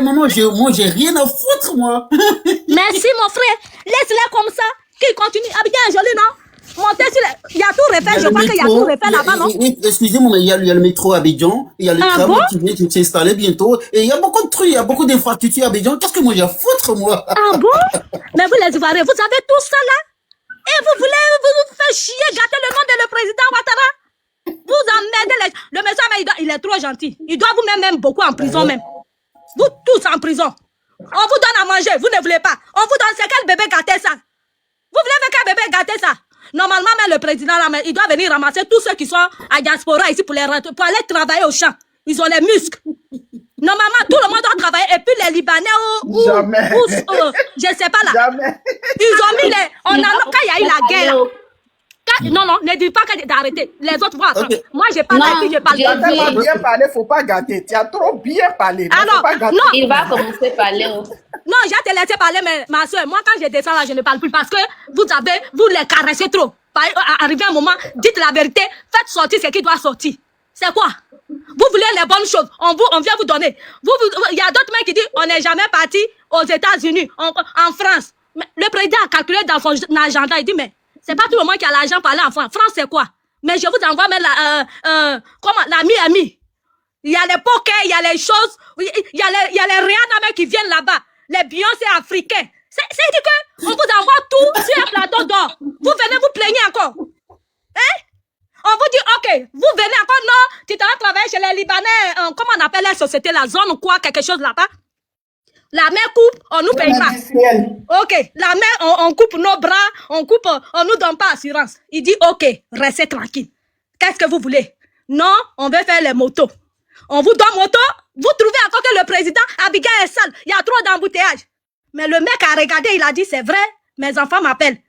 Maman, moi, j'ai rien à foutre, moi. Merci, mon frère. Laisse-les comme ça. Qu'il continue. Abidjan est joli, non? Montez sur les... Il y a tout refait. Je crois qu'il y a tout refait là-bas, non? Excusez-moi, mais il y a le métro à Abidjan. Il y a le tram qui vient de s'installer bientôt. Et il y a beaucoup de trucs. Il y a beaucoup d'infrastructures à Abidjan. Qu'est-ce que moi j'ai à foutre, moi? Ah bon? Mais vous les Ivoiriens, vous avez tout ça là? Et vous voulez vous faire chier, gâter le nom de le il est trop gentil. Il doit vous mettre même beaucoup en prison même. Vous tous en prison. On vous donne à manger, vous ne voulez pas. On vous donne, c'est quel bébé gâté ça? Vous voulez avec quel bébé gâté ça? Normalement, même le président, là, il doit venir ramasser tous ceux qui sont à diaspora ici pour aller travailler au champ. Ils ont les muscles. Normalement, tout le monde doit travailler. Et puis les Libanais, je sais pas là. Jamais. Ils ont mis les... quand il y a eu la guerre... non, ne dis pas d'arrêter. Les autres vont attendre. Ok. Moi, je parle et puis je parle. j'ai Tu as tellement vu. bien parlé, faut pas gâter. Tu as trop bien parlé. Alors, Faut pas gâter. non. Il va commencer à parler. Non, j'ai te laissé parler, mais ma soeur, moi, quand je descends là, je ne parle plus parce que vous les caressez trop. Arrivé un moment, dites la vérité, faites sortir ce qui doit sortir. C'est quoi? Vous voulez les bonnes choses, on vient vous donner. Il y a d'autres mecs qui disent, on n'est jamais parti aux États-Unis, en France. Mais le président a calculé dans son agenda, il dit, mais c'est pas tout le monde qui a l'argent pour aller en France. France, c'est quoi? Mais je vous envoie même la Miami. Il y a les poker, il y a les choses, il y a les Rihanna même qui viennent là-bas. Les Beyoncé africains. C'est dit que on vous envoie tout sur un plateau d'or. Vous venez vous plaigner encore. Hein? On vous dit, ok, vous venez encore, non, tu t'en vas travailler chez les Libanais, comment on appelle la société, la zone ou quoi, quelque chose là-bas. La main coupe, on nous paye pas. Ok, la main, on coupe nos bras, on nous donne pas assurance. Il dit, ok, restez tranquille. Qu'est-ce que vous voulez? Non, on veut faire les motos. On vous donne moto, vous trouvez encore que le président Abidjan est sale, il y a trop d'embouteillages. Mais le mec a regardé, il a dit, c'est vrai, mes enfants m'appellent.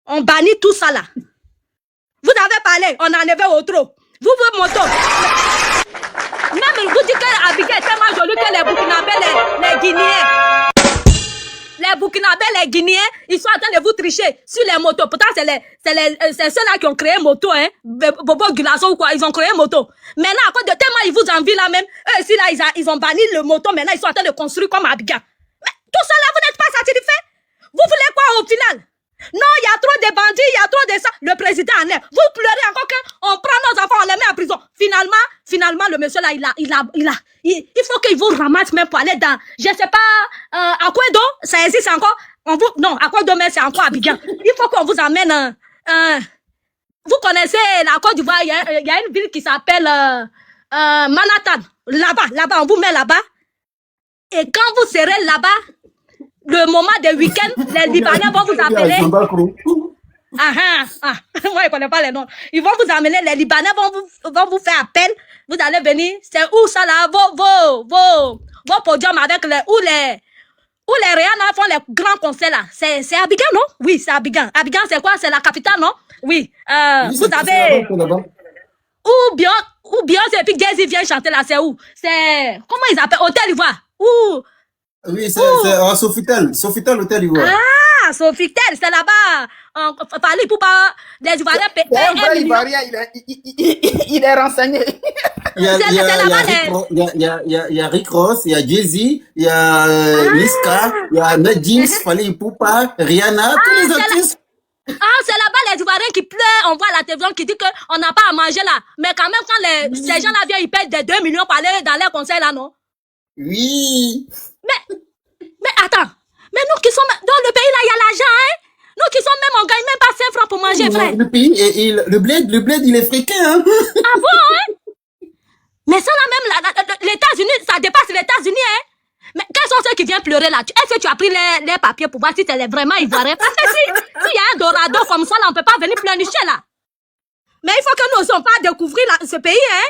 On bannit tout ça là. Vous avez parlé, on a enlevé au trop. Vous moto. Même vous dites que Abidjan est tellement joli que les Burkinabés, les Guinéens. Les Burkinabés, les Guinéens, ils sont en train de vous tricher sur les motos. Pourtant, c'est ceux-là qui ont créé moto, hein. Bobo Gulasso ou quoi, ils ont créé moto. Maintenant, à cause de tellement ils vous envient là même, eux ici là, ils ont banni le moto, maintenant ils sont en train de construire comme Abidjan. Mais tout ça là, vous n'êtes pas satisfait? Vous voulez quoi au final? Non, il y a trop de bandits, il y a trop de ça. Le président en est. Vous pleurez encore qu'on prend nos enfants, on les met en prison. Finalement, le monsieur là, il faut qu'il vous ramasse même pour aller dans, je sais pas, à quoi d'eau, ça existe encore. Non, à quoi d'eau, mais c'est encore Abidjan. Il faut qu'on vous amène, vous connaissez la Côte d'Ivoire, il y a une ville qui s'appelle, Manhattan. Là-bas, on vous met là-bas. Et quand vous serez là-bas, le moment des week-ends, les Libanais vont vous appeler. Moi, je ne connais pas les noms. Ils vont vous amener, les Libanais vont vous faire appel. Vous allez venir. C'est où ça là? Vos podiums avec où les Rihanna font les grands concerts là. C'est Abidjan, non? Oui, c'est Abidjan. Abidjan, c'est quoi? C'est la capitale, non? Oui. Vous avez. Ou Beyoncé et puis Jay-Z vient chanter là, c'est où? C'est. Comment ils appellent? Hôtel Ivoire. Où? Oui, c'est Sofitel Hôtel Ivoire. Ah, Sofitel, c'est là-bas. Fallait pour pas des Ivoiriens payer C'est un vrai 1 million. Ivoirien, il est renseigné. Il y a Rick Ross, il y a Jay-Z, il y a Niska, il y a Nadine, Fally Ipupa, Rihanna, tous les artistes. C'est là-bas les Ivoiriens qui pleurent, on voit à la télévision qui dit qu'on n'a pas à manger là. Mais quand même, quand ces gens-là viennent, ils payent des 2 millions pour aller dans les concerts là, non? Oui. Mais attends, mais nous qui sommes dans le pays là, il y a l'argent, hein? Nous qui sommes même, on gagne même pas 5 francs pour manger, frère. Le pays, le bled, il est fréquent, hein? Ah bon, hein? Mais ça là même, les États-Unis, ça dépasse les États-Unis, hein? Mais quels sont ceux qui viennent pleurer là? Est-ce que tu as pris les papiers pour voir si c'est vraiment ivoirien? Parce que s'il y a un dorado comme ça là, on peut pas venir pleurnicher là. Mais il faut que nous n'osons pas découvrir ce pays, hein?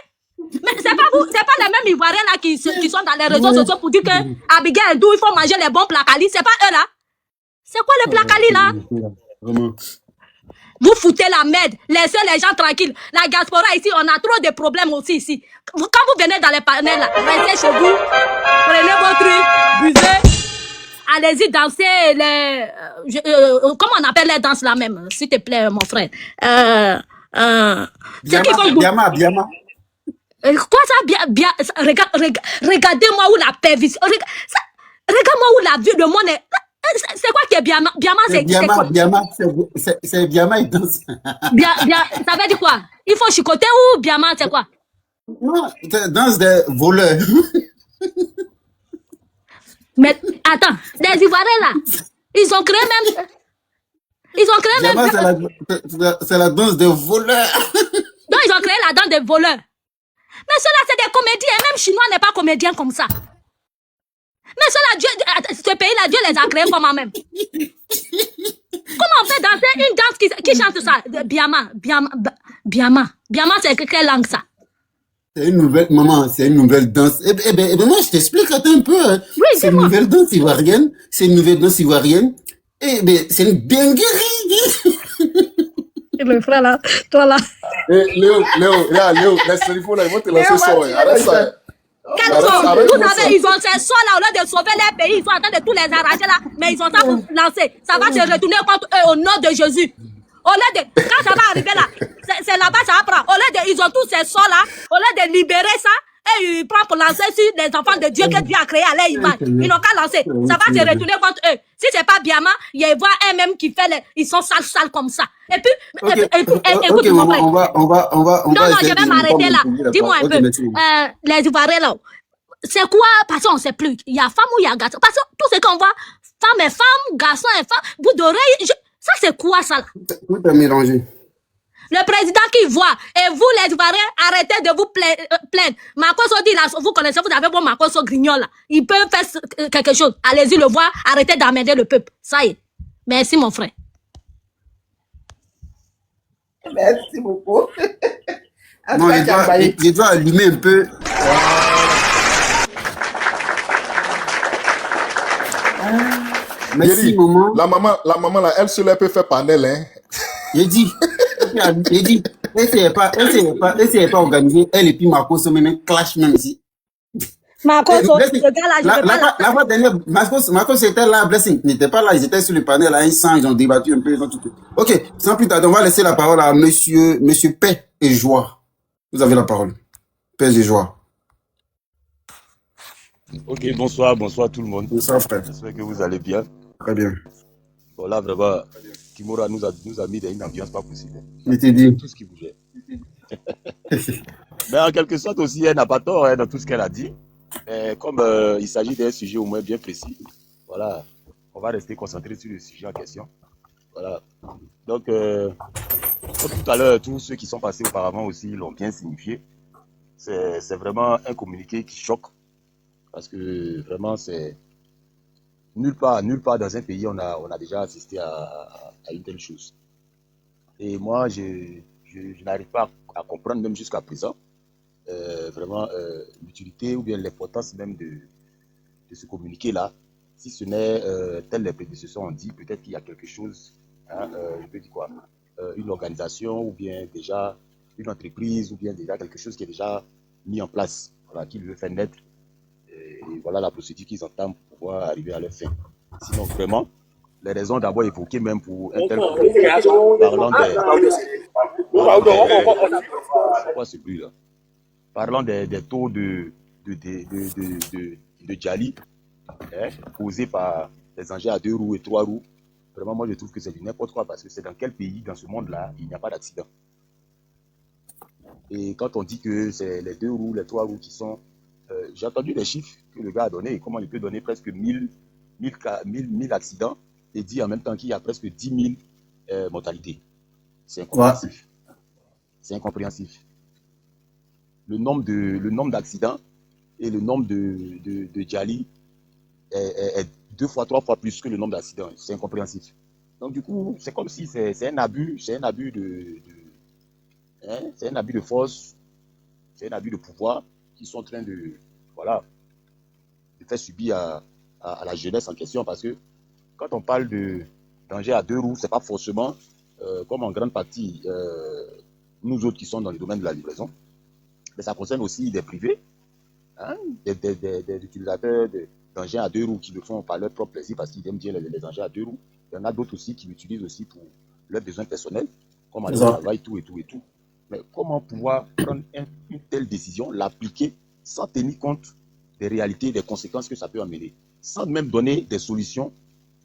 Mais c'est pas les mêmes Ivoiriens là qui sont dans les réseaux sociaux pour dire que Abidjan est doux, il faut manger les bons placali. C'est pas eux là. C'est quoi le placali là? Vraiment. Vous foutez la merde. Laissez les gens tranquilles. La diaspora ici, on a trop de problèmes aussi ici. Quand vous venez dans les panels là, restez chez vous, prenez vos trucs, buvez. Allez-y danser comment on appelle les danses là même, s'il te plaît, mon frère. Biama. Quoi ça, bien, regardez-moi où la pervis. Regarde-moi où la vie, le monde est. C'est quoi qui est Biama? Biama, c'est quoi? C'est Biama, il danse. Ça veut dire quoi? Il faut chicoter ou Biama, c'est quoi? Non, c'est danse des voleurs. Mais attends, les Ivoiriens là, ils ont créé même. Biama, c'est la danse des voleurs. Donc ils ont créé la danse des voleurs. Mais ceux-là, c'est des comédiens. Même Chinois n'est pas comédien comme ça. Mais ceux-là, ce pays-là, Dieu les a créés comment même? Comment on fait danser une danse qui chante ça? Biama. Biama, c'est quelle langue ça? C'est une nouvelle, maman, c'est une nouvelle danse. Eh ben, moi, je t'explique, attends un peu. Hein. Oui, c'est une nouvelle danse ivoirienne. C'est une nouvelle danse ivoirienne. Eh ben, c'est une dinguerie. Le frère là, toi là. Léo, laisse le téléphone là, ils vont te lancer son. Arrête ça. Quels sont? Ils ont ces soins là, au lieu de sauver leur pays, ils sont en train de tous les arracher là, mais ils ont ça pour lancer. Ça va se retourner contre eux au nom de Jésus. Au lieu de, quand ça va arriver là, c'est là-bas ça va prendre. Au lieu de, ils ont tous ces soins là, au lieu de libérer ça, et ils prennent pour lancer sur les enfants de Dieu que Dieu a créés à leur image. Ils n'ont qu'à lancer. Ça va se retourner contre eux. Si c'est pas Biama, il y a eux-mêmes qui fait ils sont sales comme ça. Et puis, écoute, mon frère. On va. Non, je vais m'arrêter là. Dis-moi un peu. Les Ivoiriens là, c'est quoi? Parce qu'on ne sait plus. Il y a femme ou il y a garçon. Parce que tout ce qu'on voit, femme et femme, garçon et femme, bout d'oreille, ça c'est quoi ça là? Tout est mélangé. Le président qui voit, et vous les Ivoiriens, arrêtez de vous plaindre. Makosso dit là, vous connaissez, vous avez bon Makosso Grignol là. Il peut faire quelque chose. Allez-y le voir, arrêtez d'emmerder le peuple. Ça y est. Merci mon frère. Merci beaucoup. Non, je dois allumer un peu. Merci, maman. La maman là, elle seule, elle peut faire panel, hein. J'ai dit, essayez pas organiser, elle et puis Marcos maintenant clash même ici. Marcos, le gars là, je ne peux pas là. La fois dernière, Marcos était là, Blessing n'était pas là, ils étaient sur le panel à un sang, ils ont débattu un peu, ils ont tout. Ok, sans plus tarder, on va laisser la parole à monsieur Paix et Joie. Vous avez la parole. Paix et Joie. Ok, bonsoir tout le monde. Bonsoir frère. J'espère que vous allez bien. Très bien. Bon là vraiment, Kimura nous a mis dans une ambiance pas possible. Je t'ai dit. Tout ce qui bougeait. Mais en quelque sorte aussi, elle n'a pas tort dans tout ce qu'elle a dit. Comme il s'agit d'un sujet au moins bien précis, voilà, on va rester concentré sur le sujet en question. Voilà. Donc, comme tout à l'heure, tous ceux qui sont passés auparavant aussi l'ont bien signifié. C'est vraiment un communiqué qui choque. Parce que vraiment, c'est nulle part dans un pays, on a déjà assisté à une telle chose. Et moi, je n'arrive pas à comprendre, même jusqu'à présent, vraiment l'utilité ou bien l'importance même de ce communiqué-là. Si ce n'est tel les prédécesseurs ont dit, peut-être qu'il y a quelque chose, hein, je peux dire quoi, une organisation ou bien déjà une entreprise ou bien déjà quelque chose qui est déjà mis en place, voilà, qui veut faire naître. Et voilà la procédure qu'ils entament pour pouvoir arriver à leur fin. Sinon, vraiment, les raisons d'abord évoquées même pour un tel parlant des taux de Djali causés par les engins à 2 roues et 3 roues, vraiment moi je trouve que c'est du n'importe quoi parce que c'est dans quel pays dans ce monde-là il n'y a pas d'accident. Et quand on dit que c'est les 2 roues, les 3 roues qui sont... j'ai entendu les chiffres que le gars a donnés, comment il peut donner presque 1000 accidents et dire en même temps qu'il y a presque 10 000 mortalités. C'est incompréhensif. Ouais. C'est incompréhensif. Le nombre d'accidents et le nombre de Djali est 2 fois, 3 fois plus que le nombre d'accidents. C'est incompréhensif. Donc du coup, c'est comme si c'est un abus de force, c'est un abus de pouvoir qui sont en train de faire subir à la jeunesse en question, parce que quand on parle d'engins à 2 roues, c'est pas forcément comme en grande partie nous autres qui sommes dans le domaine de la livraison, mais ça concerne aussi des privés, hein, des utilisateurs d'engins à 2 roues qui le font par leur propre plaisir parce qu'ils aiment bien les engins à 2 roues. Il y en a d'autres aussi qui l'utilisent aussi pour leurs besoins personnels, comme aller au travail, tout. Mais comment pouvoir prendre une telle décision, l'appliquer sans tenir compte des réalités, des conséquences que ça peut amener, sans même donner des solutions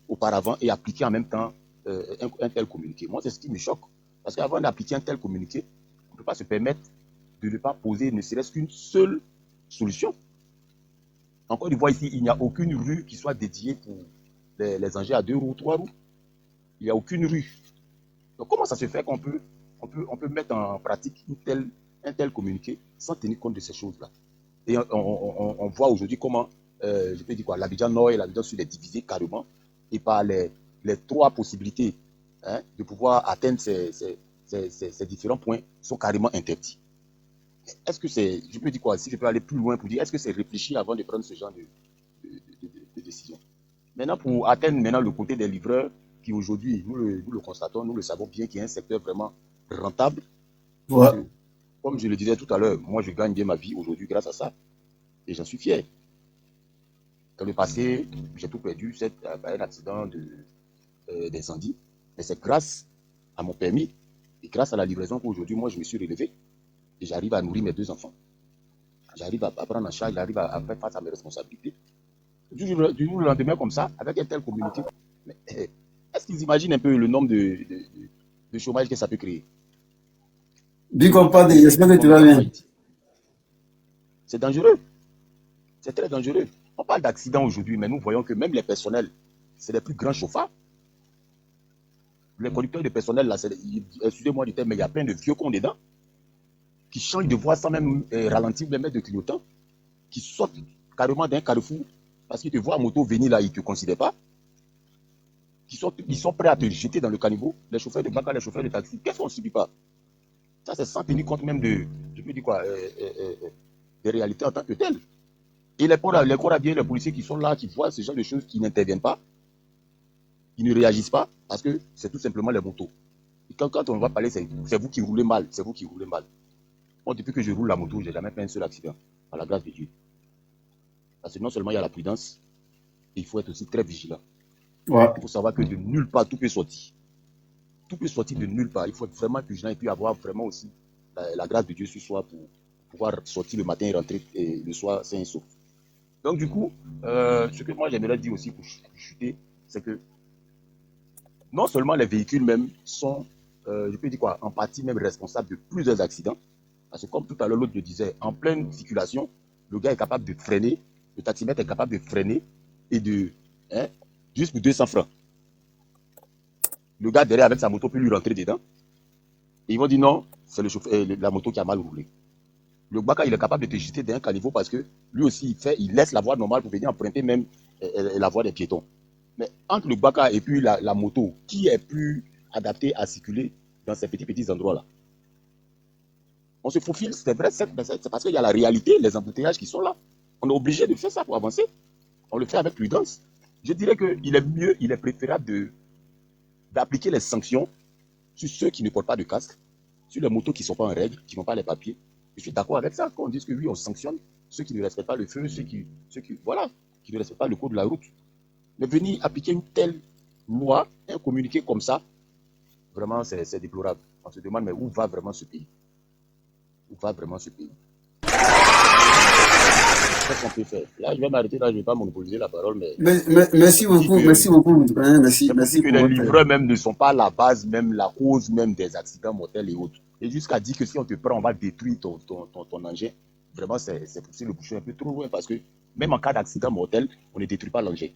auparavant et appliquer en même temps un tel communiqué. Moi, c'est ce qui me choque. Parce qu'avant d'appliquer un tel communiqué, on ne peut pas se permettre de ne pas poser ne serait-ce qu'une seule solution. En Côte d'Ivoire, ici, il n'y a aucune rue qui soit dédiée pour les engins à 2 roues, 3 roues. Il n'y a aucune rue. Donc, comment ça se fait qu'on peut mettre en pratique une telle un tel communiqué sans tenir compte de ces choses-là. Et on voit aujourd'hui comment, je peux dire quoi, l'Abidjan Nord et l'Abidjan Sud est divisé carrément, et par les trois possibilités de pouvoir atteindre ces différents points sont carrément interdits. Est-ce que c'est, je peux dire quoi, si je peux aller plus loin pour dire, est-ce que c'est réfléchi avant de prendre ce genre de décision? Maintenant, pour atteindre maintenant le côté des livreurs, qui aujourd'hui, nous le constatons, nous le savons bien, qu'il y a un secteur vraiment rentable. Ouais. Comme je le disais tout à l'heure, moi je gagne bien ma vie aujourd'hui grâce à ça. Et j'en suis fier. Dans le passé, j'ai tout perdu, c'est un accident d'incendie. Mais c'est grâce à mon permis et grâce à la livraison qu'aujourd'hui, moi, je me suis relevé. Et j'arrive à nourrir mes 2 enfants. J'arrive à prendre en charge, j'arrive à faire face à mes responsabilités. Du jour au lendemain, comme ça, avec un tel communiqué, est-ce qu'ils imaginent un peu le nombre de chômage que ça peut créer? Big up, Paddy, j'espère que tu vas bien. C'est dangereux. C'est très dangereux. On parle d'accidents aujourd'hui, mais nous voyons que même les personnels, c'est les plus grands chauffeurs. Les conducteurs de personnel, là, excusez-moi du terme, mais il y a plein de vieux cons dedans, qui changent de voie sans même ralentir ou même mettre de clignotant, qui sortent carrément d'un carrefour, parce qu'ils te voient à moto venir là, ils ne te considèrent pas. Ils sont prêts à te jeter dans le caniveau. Les chauffeurs de Baka, les chauffeurs de taxi, qu'est-ce qu'on ne subit pas? Ça, c'est sans tenir compte même je peux dire quoi, des réalités en tant que telles. Et les corps-habillés, les policiers qui sont là, qui voient ce genre de choses, qui n'interviennent pas, ils ne réagissent pas, parce que c'est tout simplement les motos. Et quand on va parler, c'est vous qui roulez mal, c'est vous qui roulez mal. Moi, depuis que je roule la moto, je n'ai jamais fait un seul accident, à la grâce de Dieu. Parce que non seulement il y a la prudence, il faut être aussi très vigilant. Ouais. Il faut savoir que de nulle part, tout peut sortir. Tout peut sortir de nulle part. Il faut être vraiment vigilant et puis avoir vraiment aussi la grâce de Dieu sur soi pour pouvoir sortir le matin et rentrer le soir sain et sauf. Donc du coup, ce que moi j'aimerais dire aussi pour chuter, c'est que non seulement les véhicules même sont, je peux dire quoi, en partie même responsables de plusieurs accidents, parce que comme tout à l'heure l'autre le disait, en pleine circulation, le gars est capable de freiner, le taximètre est capable de freiner et juste pour 200 francs. Le gars derrière avec sa moto peut lui rentrer dedans. Et ils vont dire non, c'est le chauffeur, la moto qui a mal roulé. Le Baka, il est capable de te jeter d'un caniveau parce que lui aussi, il laisse la voie normale pour venir emprunter même la voie des piétons. Mais entre le Baka et puis la moto, qui est plus adapté à circuler dans ces petits endroits-là? On se faufile, c'est vrai, c'est parce qu'il y a la réalité, les embouteillages qui sont là. On est obligé de faire ça pour avancer. On le fait avec prudence. Je dirais qu'il est mieux, il est préférable d'appliquer les sanctions sur ceux qui ne portent pas de casque, sur les motos qui ne sont pas en règle, qui n'ont pas les papiers. Je suis d'accord avec ça, quand on dit que oui, on sanctionne ceux qui ne respectent pas le feu, ceux qui ne respectent pas le code de la route. Mais venir appliquer une telle loi, un communiqué comme ça, vraiment, c'est déplorable. On se demande, mais où va vraiment ce pays? Où va vraiment ce pays? Qu'est-ce qu'on peut faire? Là, je vais m'arrêter, là, je ne vais pas monopoliser la parole, mais merci beaucoup, merci beaucoup. Merci que pour les votre... livreurs même ne sont pas la base, même la cause même des accidents mortels et autres. Et jusqu'à dire que si on te prend, on va détruire ton engin. Vraiment, c'est pousser le bouchon un peu trop loin parce que même en cas d'accident mortel, on ne détruit pas l'engin.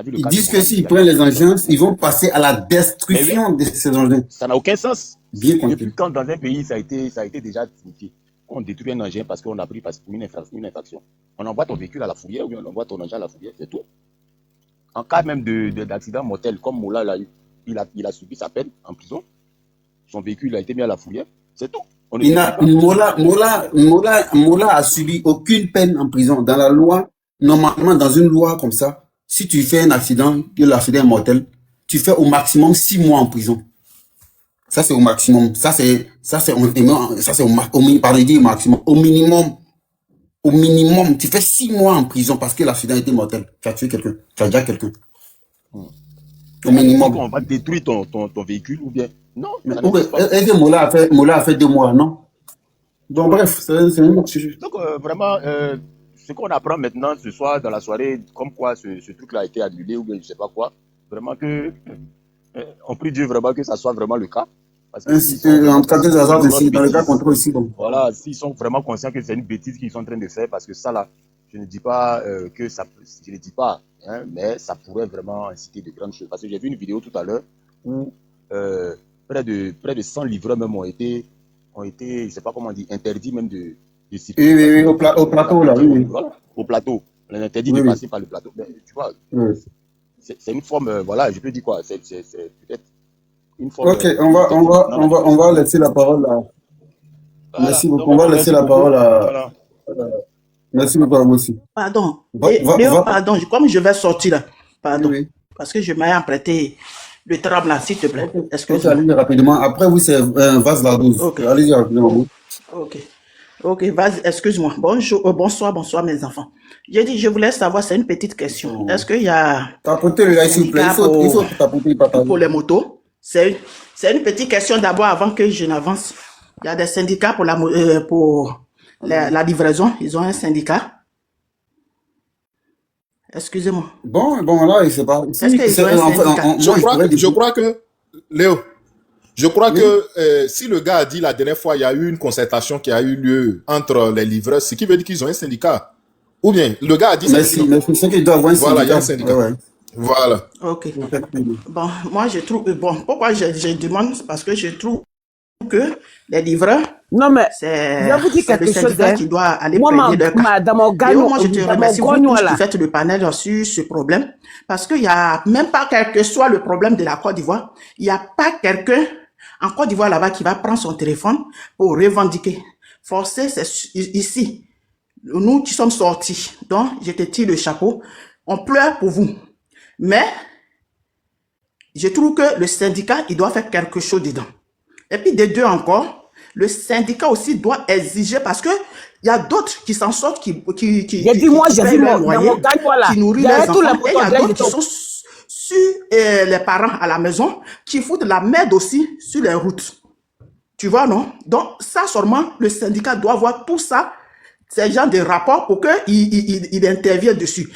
Ils disent que s'ils prennent les engins, ils vont passer à la destruction de ces engins. Ça n'a aucun sens. Bien compris. Depuis quand dans un pays, ça a été déjà signifié. On détruit un engin parce qu'on a pris pour une infraction. On envoie ton véhicule à la fourrière ou bien on envoie ton engin à la fourrière, c'est tout. En cas même d'accident mortel, comme Moula l'a eu, il a subi sa peine en prison. Son véhicule a été mis à la fourrière, c'est tout. Moula a subi aucune peine en prison. Dans la loi, normalement, dans une loi comme ça, si tu fais un accident, que l'accident est mortel, tu fais au maximum 6 mois en prison. Ça, c'est au maximum. Au minimum, tu fais 6 mois en prison parce que l'accident était mortel. Tu as tué quelqu'un. Tu as déjà quelqu'un. Au minimum. On va détruire ton véhicule ou bien... Non. Est-ce que Moula a fait 2 mois, non? Donc, bref, c'est un autre sujet. Donc, vraiment, ce qu'on apprend maintenant ce soir dans la soirée, comme quoi ce truc-là a été annulé ou bien je ne sais pas quoi, vraiment que... on prie Dieu vraiment que ça soit vraiment le cas. Parce que en tout cas, dans le cas contre ici. Bon. Voilà, s'ils sont vraiment conscients que c'est une bêtise qu'ils sont en train de faire, parce que ça là, je ne dis pas que ça, je ne dis pas, hein, mais ça pourrait vraiment inciter de grandes choses. Parce que j'ai vu une vidéo tout à l'heure où près de 100 livreurs même ont été ont été, je ne sais pas comment dire, interdits même de Oui, circuler. oui, oui, Parce que au plateau, là, oui, oui. voilà, au plateau. On est interdit Oui, de oui. passer par le plateau. Mais, tu vois, Oui. c'est une forme, voilà, je peux dire quoi, c'est peut-être une forme Ok, de on va non-acquiescence. laisser la parole à... Voilà, Merci donc beaucoup. On va voilà, laisser merci la beaucoup. parole à... Voilà. Merci beaucoup à vous aussi. Pardon. Va, Et va, Léo, va. pardon, comme je vais sortir là, Oui, pardon, oui. parce que je m'ai emprunté le tram là, s'il te plaît. Ok, Excuse-moi. allez-y rapidement. Après vous, c'est Vaz la 12. Ok, Allez-y rapidement. ok, ok, vas-y, excuse-moi. Bonjour, bonsoir, bonsoir mes enfants. J'ai dit, je voulais savoir, c'est une petite question. Est-ce qu'il y a Tapoter le un like, s'il vous plaît. syndicat Il faut tapoter, partager. pour les motos? C'est une petite question d'abord avant que je n'avance. Il y a des syndicats pour la livraison. Ils ont un syndicat. Excusez-moi. Bon, là, c'est pas... Est-ce qu'ils ont un syndicat? Je crois que, Léo, je crois Oui. que si le gars a dit la dernière fois, il y a eu une concertation qui a eu lieu entre les livreurs, ce qui veut dire qu'ils ont un syndicat. Ou bien, le gars a dit ça. Merci, merci. C'est qu'il doit avoir un syndicat. Voilà, il y a un syndicat. Ouais. Voilà. Ok. Bon, moi je trouve... Bon, pourquoi je demande? C'est parce que je trouve que les livreurs... Non, mais c'est je vous dis le quelque chose. syndicat qui doit aller Moi, plaider leur cas. madame, Et moi, je te remercie vous tous qui faites le panel sur ce problème. Parce qu'il n'y a même pas, quel que soit le problème de la Côte d'Ivoire, il n'y a pas quelqu'un en Côte d'Ivoire là-bas qui va prendre son téléphone pour revendiquer. Forcer, c'est ici. Nous qui sommes sortis. Donc, je te tire le chapeau. On pleure pour vous. Mais, je trouve que le syndicat, il doit faire quelque chose dedans. Et puis, de deux encore, le syndicat aussi doit exiger parce que il y a d'autres qui s'en sortent, qui j'ai vu leur loyer, qui nourrissent les enfants. Et il y a d'autres qui sont sur les parents à la maison, qui foutent la merde aussi sur les routes. Tu vois, non? Donc, ça seulement, le syndicat doit voir tout ça, ces genres de rapports pour qu'il intervienne dessus.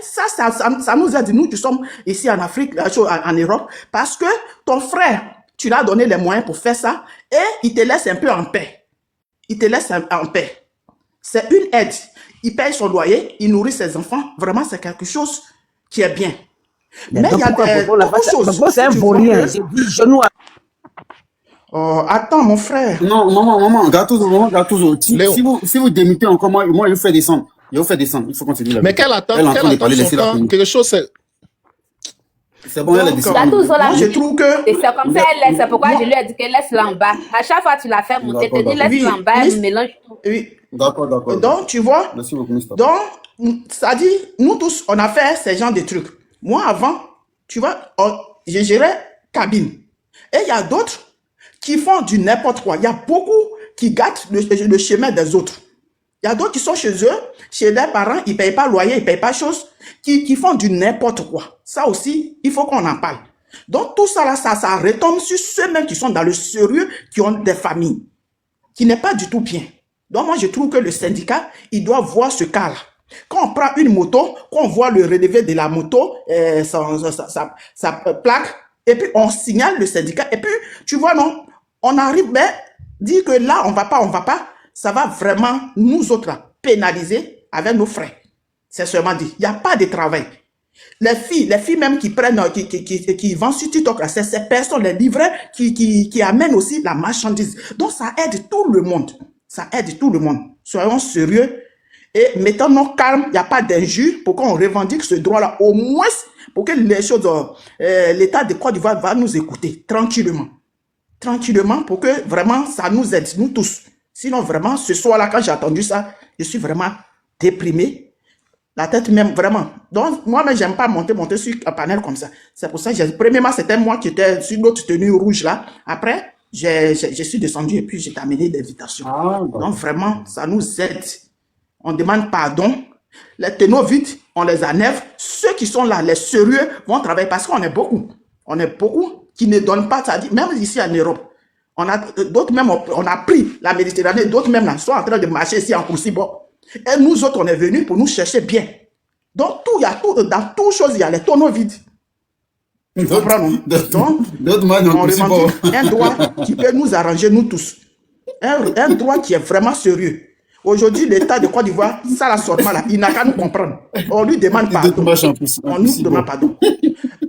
Ça nous aide, nous qui sommes ici en Afrique, en Europe, parce que ton frère, tu lui as donné les moyens pour faire ça et il te laisse un peu en paix. Il te laisse en paix. C'est une aide. Il paye son loyer, il nourrit ses enfants. Vraiment, c'est quelque chose qui est bien. Mais il y a d'autres choses. C'est un vaurien. Attends, mon frère. Non, maman, Gattuso. Si vous démitez encore, moi, je vous fais descendre. Il faut continuer. Mais quelle attente son temps, quelque chose, c'est... C'est bon, elle est descendue. Je trouve que... Et c'est comme ça, elle laisse. C'est pourquoi je lui ai dit qu'elle laisse-la en bas. À chaque fois, tu la fais monter, tu dis laisse-la en bas, elle mélange tout. Oui. D'accord. Donc, tu vois, merci beaucoup, Mr. Donc, ça dit, nous tous, on a fait ces genres de trucs. Moi, avant, tu vois, je gérais cabine. Et il y a d'autres qui font du n'importe quoi. Il y a beaucoup qui gâtent le chemin des autres. Il y a d'autres qui sont chez eux, chez leurs parents, ils ne payent pas loyer, ils ne payent pas chose, qui font du n'importe quoi. Ça aussi, il faut qu'on en parle. Donc, tout ça là, ça retombe sur ceux-mêmes qui sont dans le sérieux, qui ont des familles, qui n'est pas du tout bien. Donc, moi, je trouve que le syndicat, il doit voir ce cas-là. Quand on prend une moto, qu'on voit le relevé de la moto, sa plaque, et puis on signale le syndicat, et puis, tu vois, non, on arrive, mais dire que là, on va pas, ça va vraiment, nous autres, là, pénaliser avec nos frais. C'est seulement dit. Il n'y a pas de travail. Les filles même qui prennent, qui vendent sur TikTok, là, c'est ces personnes, les livreurs, qui amènent aussi la marchandise. Donc, ça aide tout le monde. Ça aide tout le monde. Soyons sérieux et mettons-nous calmes. Il n'y a pas d'injure pour qu'on revendique ce droit-là. Au moins, pour que les choses, l'État de Côte d'Ivoire va nous écouter tranquillement. Tranquillement pour que vraiment ça nous aide, nous tous. Sinon, vraiment, ce soir-là, quand j'ai entendu ça, je suis vraiment déprimé. La tête même, vraiment. Donc, moi-même, j'aime pas monter sur un panel comme ça. C'est pour ça que premièrement, c'était moi qui étais sur l'autre tenue rouge là. Après, je suis descendu et puis j'ai terminé l'invitation. Donc, vraiment, ça nous aide. On demande pardon. Les tenues vides, on les enlève. Ceux qui sont là, les sérieux, vont travailler parce qu'on est beaucoup. On est beaucoup qui ne donnent pas, ça dit, même ici en Europe. On a d'autres même, on a pris la Méditerranée, d'autres même là, sont en train de marcher ici en Coursibo. Et nous autres, on est venus pour nous chercher bien. Donc, il y a tout, dans toutes choses, il y a les tonneaux vides. Tu comprends, non? Donc, on revendique un droit qui peut nous arranger, nous tous. Un droit qui est vraiment sérieux. Aujourd'hui, l'État de Côte d'Ivoire, ça la sort mal, il n'a qu'à nous comprendre. On lui demande pardon. On nous demande pardon.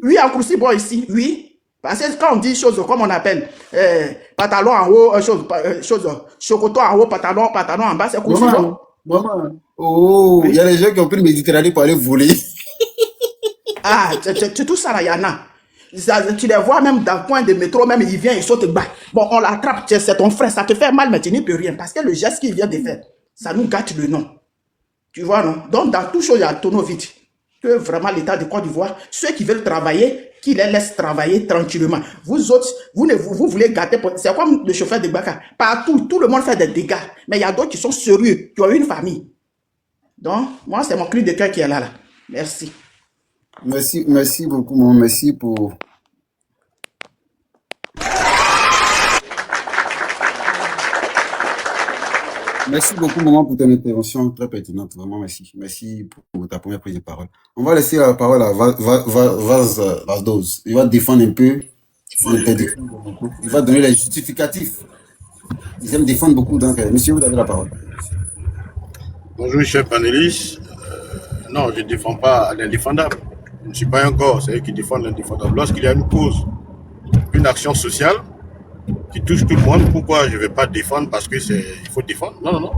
Oui, en Coursibo ici, oui. Parce que quand on dit chose, comme on appelle, pantalon en haut, chocoto en haut, pantalon en bas, c'est confusion. Maman, oh, il y a des gens qui ont pris le Méditerranée pour aller voler. Ah, c'est tout ça là, il y en a. Tu les vois même dans le point de métro, même il vient, il saute bas. Bon, on l'attrape, c'est ton frère, ça te fait mal, mais tu n'y peux rien. Parce que le geste qu'il vient de faire, ça nous gâte le nom. Tu vois, non? Donc, dans tout chose, il y a tonneau vide. Que vraiment l'État de Côte d'Ivoire, ceux qui veulent travailler, qui les laissent travailler tranquillement. Vous autres, vous voulez gâter. C'est comme le chauffeur de Baka. Partout, tout le monde fait des dégâts. Mais il y a d'autres qui sont sérieux, qui ont une famille. Donc, moi, c'est mon cri de cœur qui est là. Merci. Merci beaucoup, mon merci pour... Merci beaucoup, maman, pour ton intervention très pertinente. Vraiment, merci. Merci pour ta première prise de parole. On va laisser la parole à Vaz-Dose. Il va défendre un peu. Il va donner les justificatifs. Ils aiment défendre beaucoup. Donc, monsieur, vous avez la parole. Bonjour, chers panélistes. Non, je ne défends pas l'indéfendable. Je ne suis pas un corps, c'est eux qui défendent l'indéfendable. Lorsqu'il y a une cause, une action sociale, qui touche tout le monde, pourquoi je ne vais pas défendre parce que il faut défendre? Non, non, non.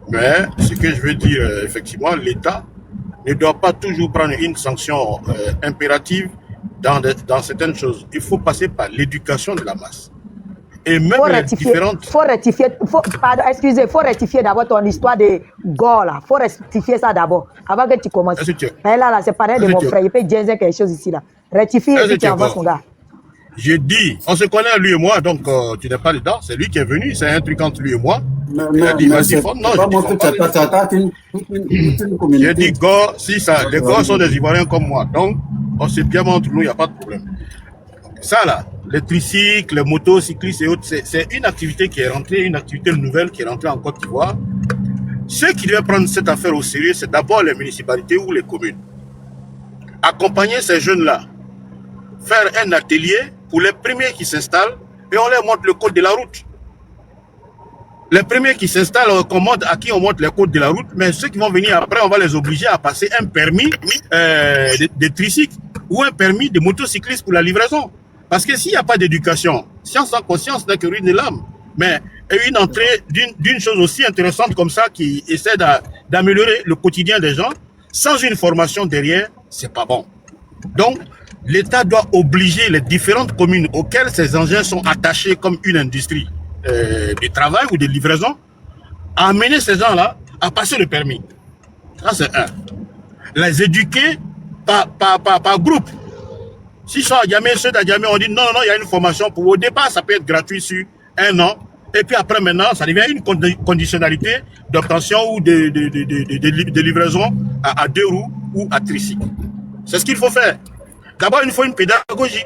Mais ce que je veux dire, effectivement, l'État ne doit pas toujours prendre une sanction impérative dans certaines choses. Il faut passer par l'éducation de la masse. Et même les différentes... Faut rectifier d'abord ton histoire de gore là. Faut rectifier ça d'abord, avant que tu commences. Là, c'est pareil de mon frère. Il peut dire quelque chose ici là. Rectifie et puis tu envoies son gars. J'ai dit, on se connaît lui et moi, donc tu n'es pas dedans. C'est lui qui est venu, c'est un truc entre lui et moi. Il a dit, vas-y, non, j'ai dit, gore, si ça, les gores sont des Ivoiriens comme moi. Donc, on sait bien entre nous, il n'y a pas de problème. Ça là, les tricycles, les motocyclistes et autres, c'est une activité qui est rentrée, une activité nouvelle qui est rentrée en Côte d'Ivoire. Ceux qui devaient prendre cette affaire au sérieux, c'est d'abord les municipalités ou les communes. Accompagner ces jeunes-là, faire un atelier pour les premiers qui s'installent et on leur montre le code de la route. Les premiers qui s'installent, à qui on montre les codes de la route, mais ceux qui vont venir après, on va les obliger à passer un permis de tricycle ou un permis de motocycliste pour la livraison. Parce que s'il n'y a pas d'éducation, science sans conscience n'est que ruine de l'âme. Mais une entrée d'une chose aussi intéressante comme ça qui essaie d'améliorer le quotidien des gens, sans une formation derrière, c'est pas bon. Donc, l'État doit obliger les différentes communes auxquelles ces engins sont attachés comme une industrie de travail ou de livraison à amener ces gens-là à passer le permis. Ça, c'est un. Les éduquer par groupe. Si sont à Djamé, ceux d'Adjamé, on dit non, il y a une formation pour au départ, ça peut être gratuit sur 1 an. Et puis après, maintenant, ça devient une conditionnalité d'obtention ou de livraison à 2 roues ou à tricycle. C'est ce qu'il faut faire. D'abord, il faut une pédagogie.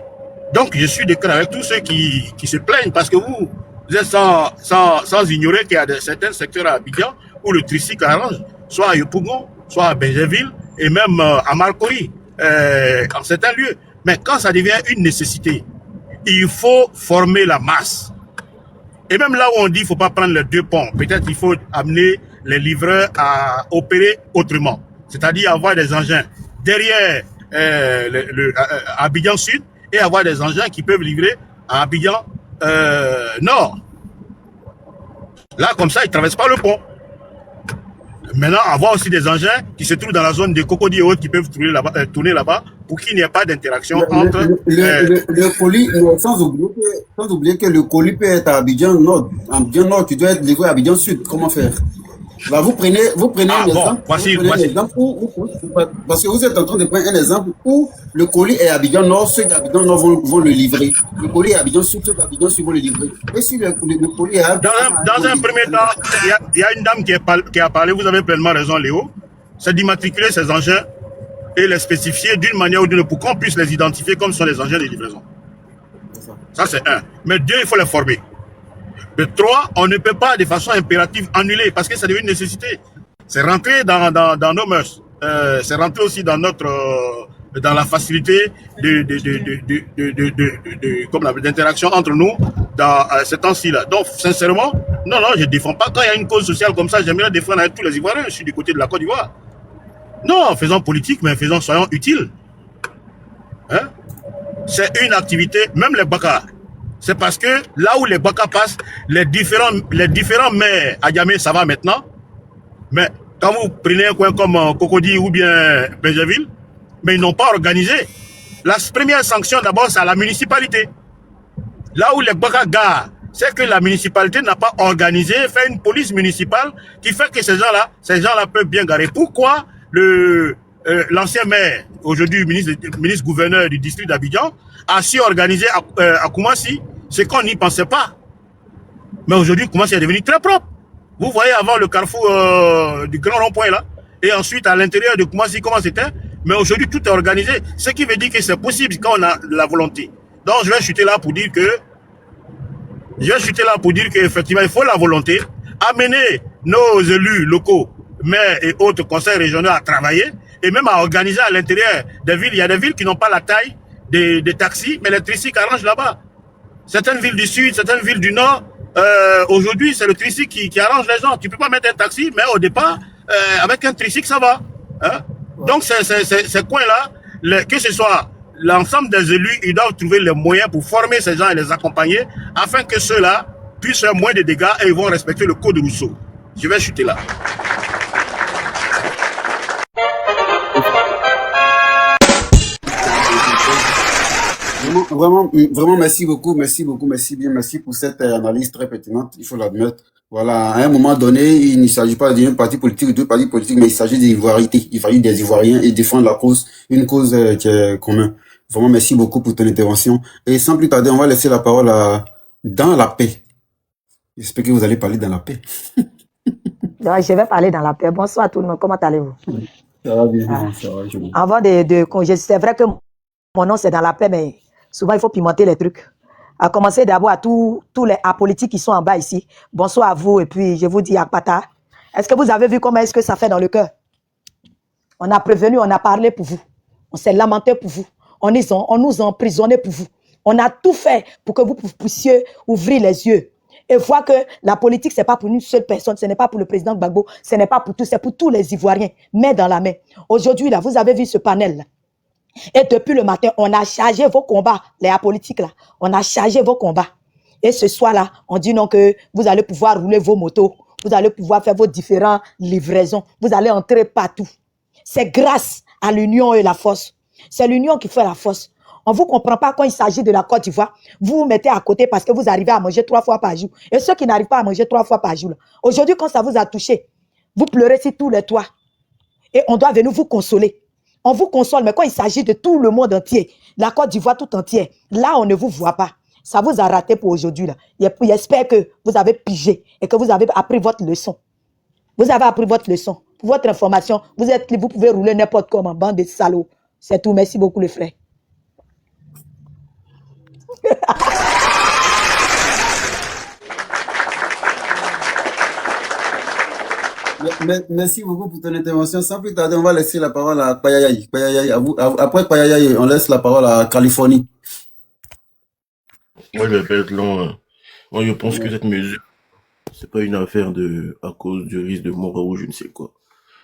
Donc, je suis d'accord avec tous ceux qui se plaignent parce que vous êtes sans ignorer qu'il y a certains secteurs à Abidjan où le tricycle arrange, soit à Yopougon, soit à Benjerville et même à Marcory, en certains lieux. Mais quand ça devient une nécessité, il faut former la masse. Et même là où on dit qu'il ne faut pas prendre les 2 ponts, peut-être il faut amener les livreurs à opérer autrement. C'est-à-dire avoir des engins derrière Abidjan Sud et avoir des engins qui peuvent livrer à Abidjan Nord. Là, comme ça, ils ne traversent pas le pont. Maintenant, avoir aussi des engins qui se trouvent dans la zone des Cocody et autres qui peuvent tourner là-bas pour qu'il n'y ait pas d'interaction entre... Le colis, sans oublier que le colis peut être à Abidjan Nord. Abidjan Nord, tu dois être livré à Abidjan Sud. Comment faire? Là, vous prenez un exemple. Voici. Parce que vous êtes en train de prendre un exemple où le colis est à Abidjan Nord, ceux d'Abidjan Nord vont le livrer. Le colis est à Abidjan Sud, ceux d'Abidjan Sud vont le livrer. Et si le colis est à... Dans un premier temps, il y a une dame qui a parlé, vous avez pleinement raison, Léo, c'est d'immatriculer ces engins et les spécifier d'une manière ou d'une autre pour qu'on puisse les identifier comme sont les engins de livraison. Ça, c'est un. Mais 2, il faut les former. De 3, on ne peut pas de façon impérative annuler parce que ça devient une nécessité. C'est rentré dans nos mœurs. C'est rentré aussi dans dans la facilité d'interaction entre nous dans ces temps-ci là. Donc sincèrement, non, je ne défends pas. Quand il y a une cause sociale comme ça, j'aimerais défendre avec tous les Ivoiriens. Je suis du côté de la Côte d'Ivoire. Non, faisons politique, mais soyons utiles. Hein? c'est une activité, même les Baka. C'est parce que là où les Baka passent, les différents maires à Yamé, ça va maintenant. Mais quand vous prenez un coin comme Cocody ou bien Benjaville, mais ils n'ont pas organisé. La première sanction, d'abord, c'est à la municipalité. Là où les Baka garent, c'est que la municipalité n'a pas organisé, fait une police municipale qui fait que ces gens-là peuvent bien garer. Pourquoi l'ancien maire, aujourd'hui ministre gouverneur du district d'Abidjan, a su organiser à Koumassi ce qu'on n'y pensait pas. Mais aujourd'hui, Koumassi est devenu très propre. Vous voyez avant le carrefour du grand rond-point là, et ensuite à l'intérieur de Koumassi, comment c'était. Mais aujourd'hui, tout est organisé. Ce qui veut dire que c'est possible quand on a la volonté. Donc, je vais chuter là pour dire qu'effectivement, il faut la volonté. Amener nos élus locaux, maires et autres conseils régionaux à travailler et même à organiser à l'intérieur des villes. Il y a des villes qui n'ont pas la taille des taxis, mais les tricycles arrangent là-bas. Certaines villes du sud, certaines villes du nord, aujourd'hui, c'est le tricycle qui arrange les gens. Tu peux pas mettre un taxi, mais au départ, avec un tricycle, ça va. Hein? Donc, ces coins-là, que ce soit l'ensemble des élus, ils doivent trouver les moyens pour former ces gens et les accompagner afin que ceux-là puissent faire moins de dégâts et ils vont respecter le code de Rousseau. Je vais chuter là. Vraiment, merci beaucoup pour cette analyse très pertinente, il faut l'admettre. Voilà, à un moment donné, il ne s'agit pas d'un parti politique ou deux partis politiques, mais il s'agit d'ivoirité. Il s'agit des Ivoiriens et défendre une cause qui est commune. Vraiment, merci beaucoup pour ton intervention. Et sans plus tarder, on va laisser la parole dans la paix. J'espère que vous allez parler dans la paix. Ouais, je vais parler dans la paix. Bonsoir tout le monde, comment allez-vous? Ça va bien, ça va. Avant de congé, c'est vrai que mon nom c'est dans la paix, mais souvent il faut pimenter les trucs. À commencer d'abord à tous les apolitiques qui sont en bas ici. Bonsoir à vous et puis je vous dis Akpata. Est-ce que vous avez vu comment est-ce que ça fait dans le cœur? On a prévenu, on a parlé pour vous. On s'est lamenté pour vous. On nous a emprisonnés pour vous. On a tout fait pour que vous puissiez ouvrir les yeux et voir que la politique, ce n'est pas pour une seule personne, ce n'est pas pour le président Gbagbo, ce n'est pas pour tous, c'est pour tous les Ivoiriens, main dans la main. Aujourd'hui, là, vous avez vu ce panel-là. Et depuis le matin, on a chargé vos combats, les apolitiques, là. On a chargé vos combats. Et ce soir-là, on dit non que vous allez pouvoir rouler vos motos, vous allez pouvoir faire vos différentes livraisons, vous allez entrer partout. C'est grâce à l'union et la force. C'est l'union qui fait la force. On ne vous comprend pas quand il s'agit de la Côte d'Ivoire. Vous vous mettez à côté parce que vous arrivez à manger 3 fois par jour. Et ceux qui n'arrivent pas à manger 3 fois par jour, aujourd'hui, quand ça vous a touché, vous pleurez sur tous les toits. Et on doit venir vous consoler. On vous console, mais quand il s'agit de tout le monde entier, la Côte d'Ivoire tout entière, là, on ne vous voit pas. Ça vous a raté pour aujourd'hui. J'espère que vous avez pigé et que vous avez appris votre leçon. Vous avez appris votre leçon. Pour votre information, vous pouvez rouler n'importe comment, bande de salauds. C'est tout. Merci beaucoup, les frères. Merci beaucoup pour ton intervention. Sans plus tarder, on va laisser la parole à Payayaï. Après Payayaï, on laisse la parole à Californie. Moi, je vais pas être long. Moi, je pense que cette mesure, c'est pas une affaire à cause du risque de mort ou je ne sais quoi.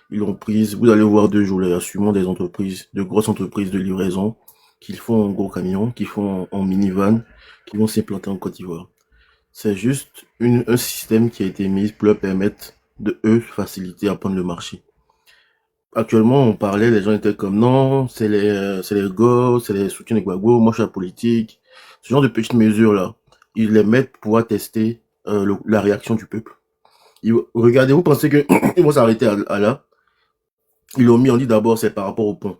Ils l'ont prise. Vous allez voir 2 jours là, sûrement des entreprises, de grosses entreprises de livraison, qui font en gros camion, qui font en minivan, qui vont s'implanter en Côte d'Ivoire. C'est juste un système qui a été mis pour leur permettre de faciliter à prendre le marché. Actuellement, on parlait, les gens étaient comme non, c'est les gosses, c'est les soutiens de Gbagbo, moi je suis la politique. Ce genre de petites mesures là, ils les mettent pour pouvoir tester la réaction du peuple. Regardez, vous pensez que ils vont s'arrêter à là? Ils l'ont mis, on dit d'abord c'est par rapport au pont.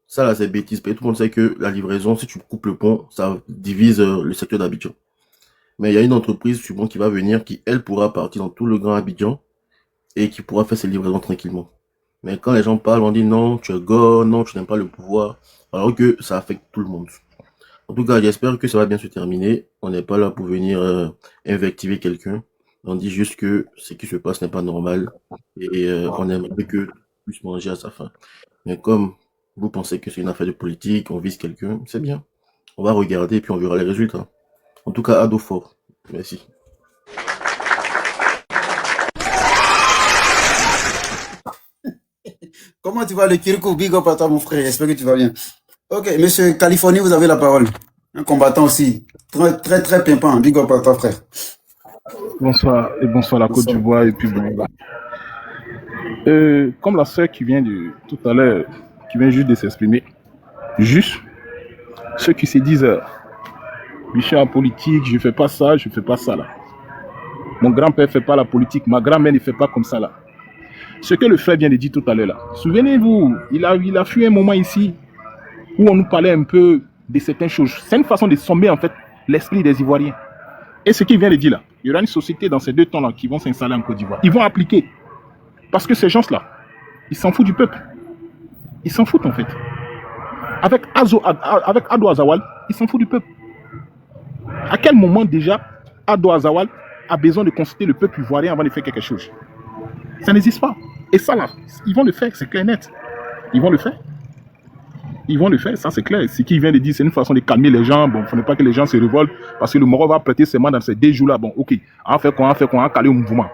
Ça là c'est bêtise, parce que tout le monde sait que la livraison, si tu coupes le pont, ça divise le secteur d'Abidjan. Mais il y a une entreprise sûrement qui va venir, qui elle pourra partir dans tout le grand Abidjan et qui pourra faire ses livraisons tranquillement. Mais quand les gens parlent, on dit non, tu es gore, non, tu n'aimes pas le pouvoir, alors que ça affecte tout le monde. En tout cas, j'espère que ça va bien se terminer. On n'est pas là pour venir invectiver quelqu'un. On dit juste que ce qui se passe n'est pas normal et on aimerait que tout puisse manger à sa faim. Mais comme vous pensez que c'est une affaire de politique, on vise quelqu'un, c'est bien. On va regarder et puis on verra les résultats. En tout cas, ado fort. Merci. Comment tu vas le Kiriko? Big up à toi, mon frère. J'espère que tu vas bien. Ok, monsieur Californie, vous avez la parole. Un combattant aussi. Très, très, très pimpant. Big up à toi, frère. Bonsoir et bonsoir la Côte d'Ivoire et puis bon. Comme la sœur qui vient de tout à l'heure, qui vient juste de s'exprimer, juste ceux qui se disent je suis en politique, je fais pas ça là. Mon grand-père fait pas la politique, ma grand-mère ne fait pas comme ça là. Ce que le frère vient de dire tout à l'heure là. Souvenez-vous, il a fui un moment ici où on nous parlait un peu de certaines choses. C'est une façon de sommer en fait l'esprit des Ivoiriens. Et ce qu'il vient de dire là, il y aura une société dans ces 2 temps là qui vont s'installer en Côte d'Ivoire. Ils vont appliquer. Parce que ces gens-là, ils s'en foutent du peuple. Ils s'en foutent en fait. Avec Ado Azawal, ils s'en foutent du peuple. À quel moment déjà Ado Azawal a besoin de consulter le peuple ivoirien avant de faire quelque chose? Ça n'existe pas. Et ça là, ils vont le faire, c'est clair et net. Ils vont le faire. Ils vont le faire, ça c'est clair. Ce qu'il vient de dire, c'est une façon de calmer les gens. Bon, il ne faudrait pas que les gens se révoltent parce que le Moro va prêter ses mains dans ces 2 jours-là. Bon, ok, on va caler au mouvement.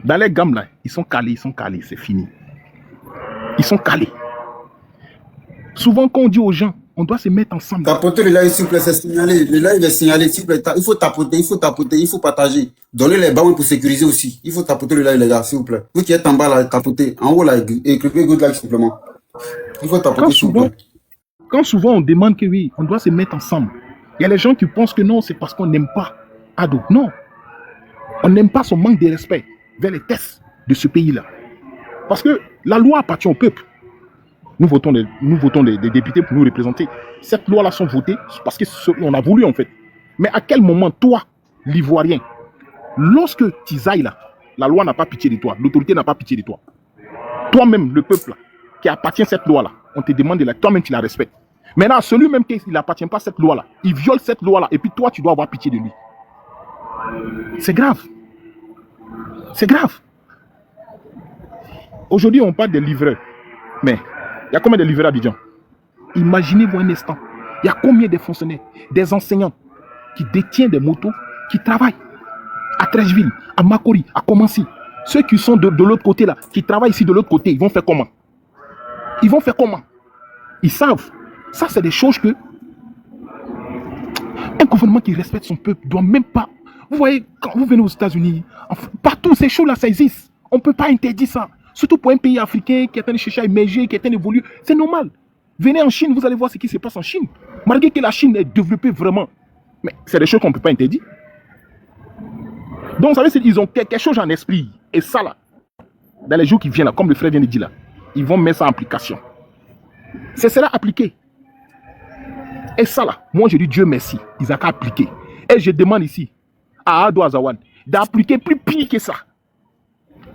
Dans les gammes là, ils sont calés, c'est fini. Ils sont calés. Souvent, quand on dit aux gens, on doit se mettre ensemble. Tapoter le live, s'il vous plaît, c'est signalé. Le live est signalé, s'il vous plaît. Il faut tapoter, il faut partager. Donner les ballons pour sécuriser aussi. Il faut tapoter le live, les gars, s'il vous plaît. Vous qui êtes en bas là, tapotez. En haut là, écrivez good like simplement. Il faut tapoter, s'il vous plaît. Quand souvent on demande que oui, on doit se mettre ensemble, il y a les gens qui pensent que non, c'est parce qu'on n'aime pas Ado. Non. On n'aime pas son manque de respect vers les tests de ce pays-là. Parce que la loi appartient au peuple. Nous votons des députés pour nous représenter. Cette loi-là sont votées parce qu'on a voulu en fait. Mais à quel moment, toi, l'Ivoirien, lorsque tu ailles là, la loi n'a pas pitié de toi, l'autorité n'a pas pitié de toi. Toi-même, le peuple là, qui appartient à cette loi-là, on te demande de la, toi-même tu la respectes. Maintenant, celui même qui n'appartient pas à cette loi-là, il viole cette loi-là et puis toi, tu dois avoir pitié de lui. C'est grave. C'est grave. Aujourd'hui, on parle des livreurs. Mais il y a combien de livreurs à Abidjan? Imaginez-vous un instant. Il y a combien de fonctionnaires, des enseignants qui détiennent des motos, qui travaillent à Trècheville, à Makori, à Komansi. Ceux qui sont de l'autre côté là, qui travaillent ici de l'autre côté, ils vont faire comment? Ils vont faire comment? Ils savent. Ça, c'est des choses que un gouvernement qui respecte son peuple doit même pas. Vous voyez, quand vous venez aux États-Unis, partout ces choses-là, ça existe. On ne peut pas interdire ça. Surtout pour un pays africain qui est en train de chercher à émerger, qui est en train d'évoluer. C'est normal. Venez en Chine, vous allez voir ce qui se passe en Chine. Malgré que la Chine est développée vraiment. Mais c'est des choses qu'on ne peut pas interdire. Donc, vous savez, ils ont quelque chose en esprit. Et ça, là, dans les jours qui viennent, là, comme le frère vient de dire là, ils vont mettre ça en application. C'est cela appliqué. Et ça, là, moi, je dis Dieu merci. Ils ont qu'à appliquer. Et je demande ici à Ado Azawad d'appliquer plus pire que ça.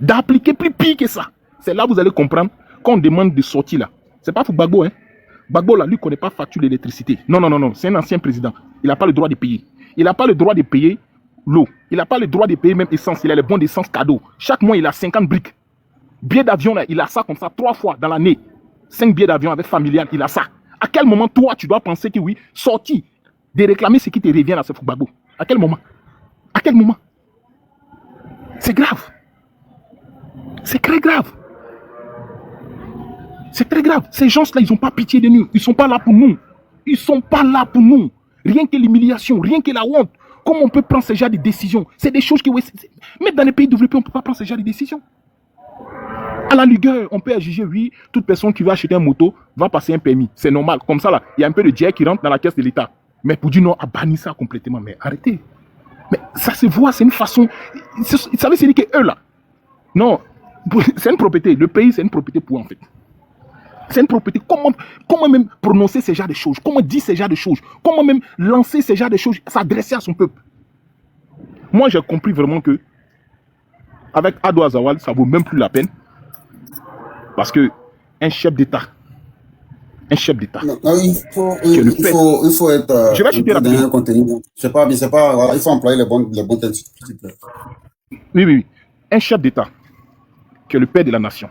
D'appliquer plus pire que ça. C'est là que vous allez comprendre qu'on demande de sortir là. C'est pas pour Gbagbo, hein. Gbagbo là, lui, ne connaît pas facture d'électricité. Non, non, non, non. C'est un ancien président. Il n'a pas le droit de payer. Il n'a pas le droit de payer l'eau. Il n'a pas le droit de payer même essence. Il a les bons d'essence cadeau. Chaque mois, il a 50 briques. Billets d'avion là, il a ça comme ça 3 fois dans l'année. 5 billets d'avion avec familial, il a ça. À quel moment, toi, tu dois penser que oui, sortir, de réclamer ce qui te revient là, c'est Gbagbo? À quel moment? À quel moment? C'est grave. C'est très grave. C'est très grave. Ces gens-là, ils n'ont pas pitié de nous. Ils ne sont pas là pour nous. Ils ne sont pas là pour nous. Rien que l'humiliation, rien que la honte. Comment on peut prendre ce genre de décisions? C'est des choses qui... Ouais, même dans les pays développés, on ne peut pas prendre ce genre de décisions. À la rigueur, on peut juger, oui, toute personne qui va acheter une moto va passer un permis. C'est normal. Comme ça, là, il y a un peu de diète qui rentre dans la caisse de l'État. Mais pour dire non, à bannir ça complètement. Mais arrêtez. Mais ça se voit, c'est une façon... Vous savez, c'est dit qu'eux, là... Non, c'est une propriété. Le pays, c'est une propriété pour eux, en fait. C'est une propriété. Comment même prononcer ce genre de choses? Comment dire ce genre de choses? Comment même lancer ce genre de choses? S'adresser à son peuple? Moi, j'ai compris vraiment que avec Ado Azawad, ça ne vaut même plus la peine. Parce que un chef d'État, non, il faut être. Je vais chuter la dans un contenu. C'est pas, voilà, il faut employer les bons termes. Oui. Un chef d'État, qui est le père de la nation,